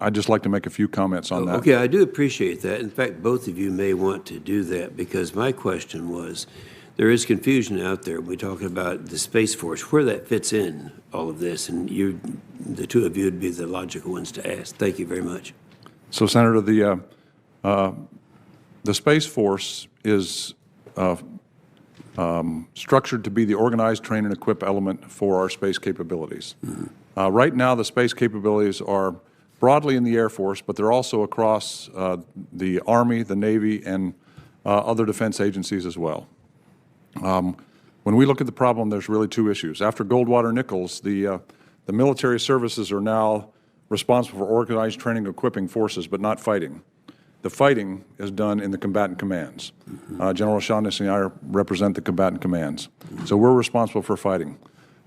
I'd just like to make a few comments on that. Okay, I do appreciate that. In fact, both of you may want to do that because my question was, there is confusion out there. We're talking about the Space Force, where that fits in all of this, and the two of you would be the logical ones to ask. Thank you very much. So, Senator, the Space Force is structured to be the organized, train, and equip element for our space capabilities. Mm-hmm. Right now, the space capabilities are broadly in the Air Force, but they're also across the Army, the Navy, and other defense agencies as well. When we look at the problem, there's really two issues. After Goldwater Nichols, the military services are now responsible for organized training, equipping forces, but not fighting. The fighting is done in the combatant commands. General O'Shaughnessy and I represent the combatant commands. So we're responsible for fighting.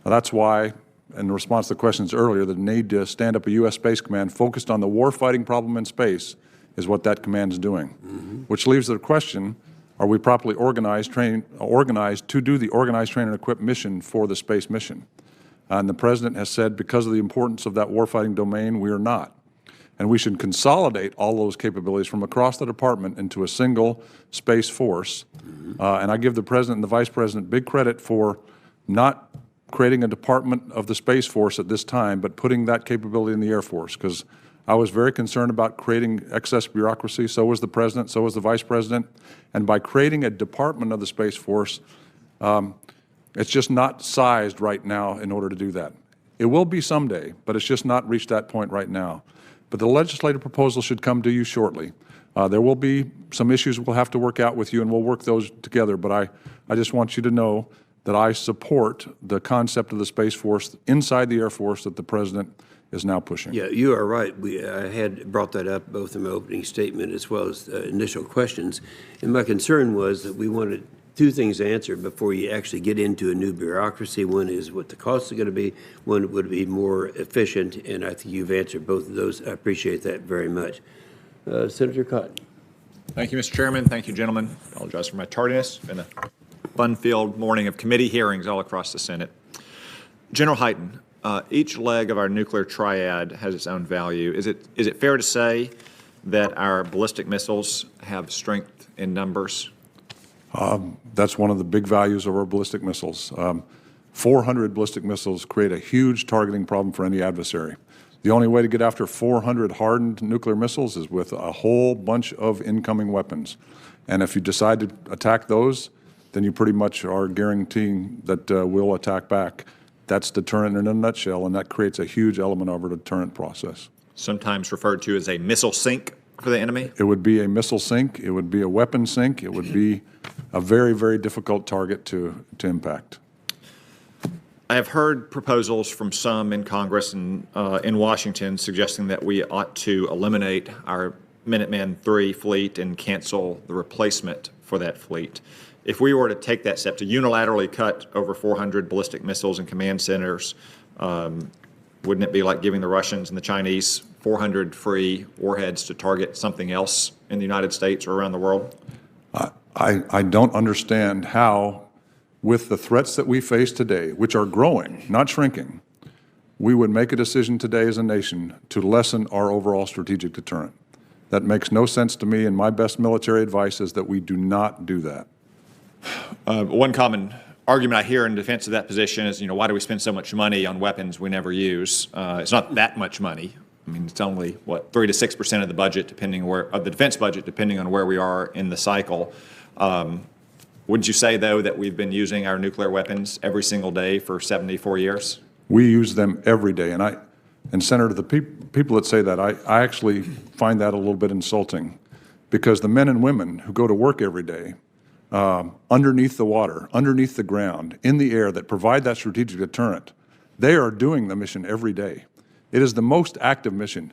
Now, that's why, in response to the questions earlier, the need to stand up a U.S. Space Command focused on the war-fighting problem in space is what that command is doing, which leaves the question, are we properly organized to do the organized, train, and equip mission for the space mission? And the President has said because of the importance of that warfighting domain, we are not. And we should consolidate all those capabilities from across the department into a single space force. And I give the President and the Vice President big credit for not creating a department of the Space Force at this time, but putting that capability in the Air Force, because I was very concerned about creating excess bureaucracy. So was the President, so was the Vice President. And by creating a department of the Space Force, it's just not sized right now in order to do that. It will be someday, but it's just not reached that point right now. But the legislative proposal should come to you shortly. There will be some issues we'll have to work out with you, and we'll work those together. But I just want you to know that I support the concept of the Space Force inside the Air Force that the President is now pushing. Yeah, you are right. I had brought that up both in my opening statement as well as initial questions. And my concern was that we wanted two things answered before you actually get into a new bureaucracy. One is what the costs are going to be. One would be more efficient, and I think you've answered both of those. I appreciate that very much. Senator Cotton. Thank you, Mr. Chairman. Thank you, gentlemen. I apologize for my tardiness. It's been a fun-filled morning of committee hearings all across the Senate. General Hyten, each leg of our nuclear triad has its own value. Is it fair to say that our ballistic missiles have strength in numbers? That's one of the big values of our ballistic missiles. 400 ballistic missiles create a huge targeting problem for any adversary. The only way to get after 400 hardened nuclear missiles is with a whole bunch of incoming weapons. And if you decide to attack those, then you pretty much are guaranteeing that we'll attack back. That's deterrent in a nutshell, and that creates a huge element of our deterrent process. Sometimes referred to as a missile sink for the enemy? It would be a missile sink. It would be a weapon sink. It would be a very, very difficult target to impact. I have heard proposals from some in Congress and in Washington suggesting that we ought to eliminate our Minuteman III fleet and cancel the replacement for that fleet. If we were to take that step to unilaterally cut over 400 ballistic missiles and command centers, wouldn't it be like giving the Russians and the Chinese 400 free warheads to target something else in the United States or around the world? I don't understand how, with the threats that we face today, which are growing, not shrinking, we would make a decision today as a nation to lessen our overall strategic deterrent. That makes no sense to me, and my best military advice is that we do not do that. One common argument I hear in defense of that position is, why do we spend so much money on weapons we never use? It's not that much money. I mean, it's only, 3 to 6% of the budget, of the defense budget, depending on where we are in the cycle. Wouldn't you say, though, that we've been using our nuclear weapons every single day for 74 years? We use them every day, and Senator, the people that say that, I actually find that a little bit insulting, because the men and women who go to work every day, underneath the water, underneath the ground, in the air, that provide that strategic deterrent, they are doing the mission every day. It is the most active mission.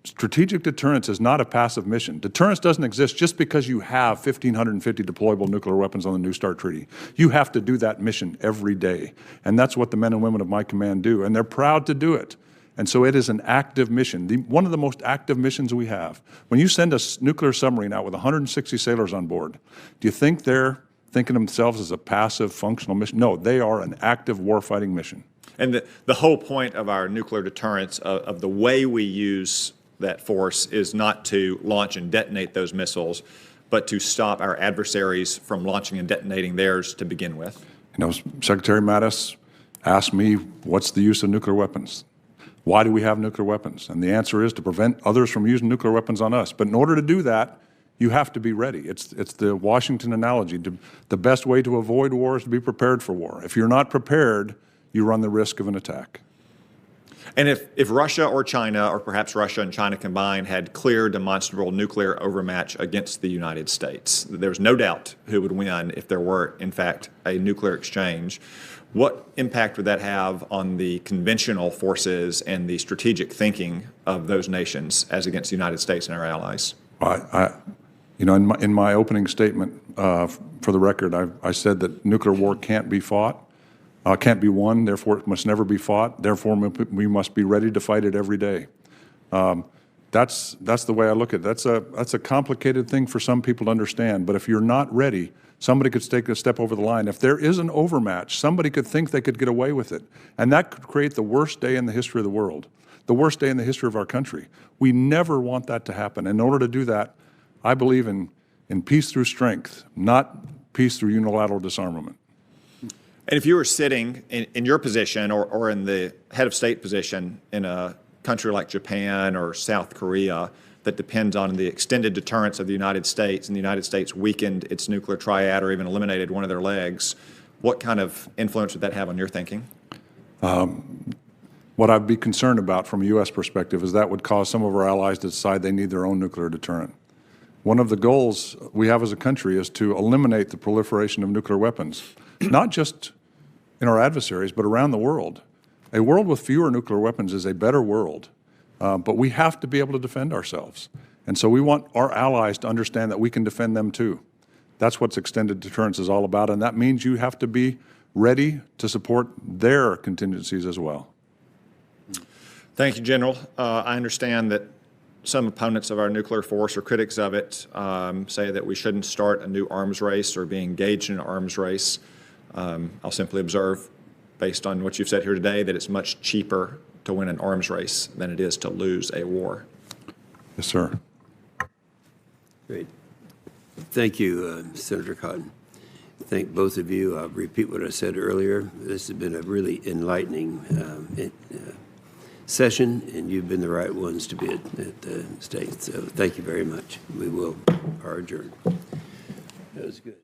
Strategic deterrence is not a passive mission. Deterrence doesn't exist just because you have 1,550 deployable nuclear weapons on the New START Treaty. You have to do that mission every day, and that's what the men and women of my command do, and they're proud to do it. And so it is an active mission, one of the most active missions we have. When you send a nuclear submarine out with 160 sailors on board, do you think they're thinking of themselves as a passive, functional mission? No, they are an active warfighting mission. And the whole point of our nuclear deterrence, of the way we use that force, is not to launch and detonate those missiles, but to stop our adversaries from launching and detonating theirs to begin with. Secretary Mattis asked me, what's the use of nuclear weapons? Why do we have nuclear weapons? And the answer is to prevent others from using nuclear weapons on us. But in order to do that, you have to be ready. It's the Washington analogy. The best way to avoid war is to be prepared for war. If you're not prepared, you run the risk of an attack. And if Russia or China, or perhaps Russia and China combined, had clear, demonstrable nuclear overmatch against the United States, there's no doubt who would win if there were, in fact, a nuclear exchange. What impact would that have on the conventional forces and the strategic thinking of those nations as against the United States and our allies? In my opening statement, for the record, I said that nuclear war can't be fought. Can't be won, therefore it must never be fought. Therefore, we must be ready to fight it every day. That's the way I look at it. That's a complicated thing for some people to understand. But if you're not ready, somebody could take a step over the line. If there is an overmatch, somebody could think they could get away with it, and that could create the worst day in the history of the world, the worst day in the history of our country. We never want that to happen. In order to do that, I believe in peace through strength, not peace through unilateral disarmament. And if you were sitting in your position or in the head of state position in a country like Japan or South Korea that depends on the extended deterrence of the United States, and the United States weakened its nuclear triad or even eliminated one of their legs, what kind of influence would that have on your thinking? What I'd be concerned about from a U.S. perspective is that would cause some of our allies to decide they need their own nuclear deterrent. One of the goals we have as a country is to eliminate the proliferation of nuclear weapons, not just in our adversaries, but around the world. A world with fewer nuclear weapons is a better world, but we have to be able to defend ourselves. And so we want our allies to understand that we can defend them too. That's what extended deterrence is all about, and that means you have to be ready to support their contingencies as well. Thank you, General. I understand that some opponents of our nuclear force or critics of it say that we shouldn't start a new arms race or be engaged in an arms race. I'll simply observe, based on what you've said here today, that it's much cheaper to win an arms race than it is to lose a war. Yes, sir. Great. Thank you, Senator Cotton. Thank both of you. I'll repeat what I said earlier. This has been a really enlightening session, and you've been the right ones to be at the state. So thank you very much. We are adjourned. That was good.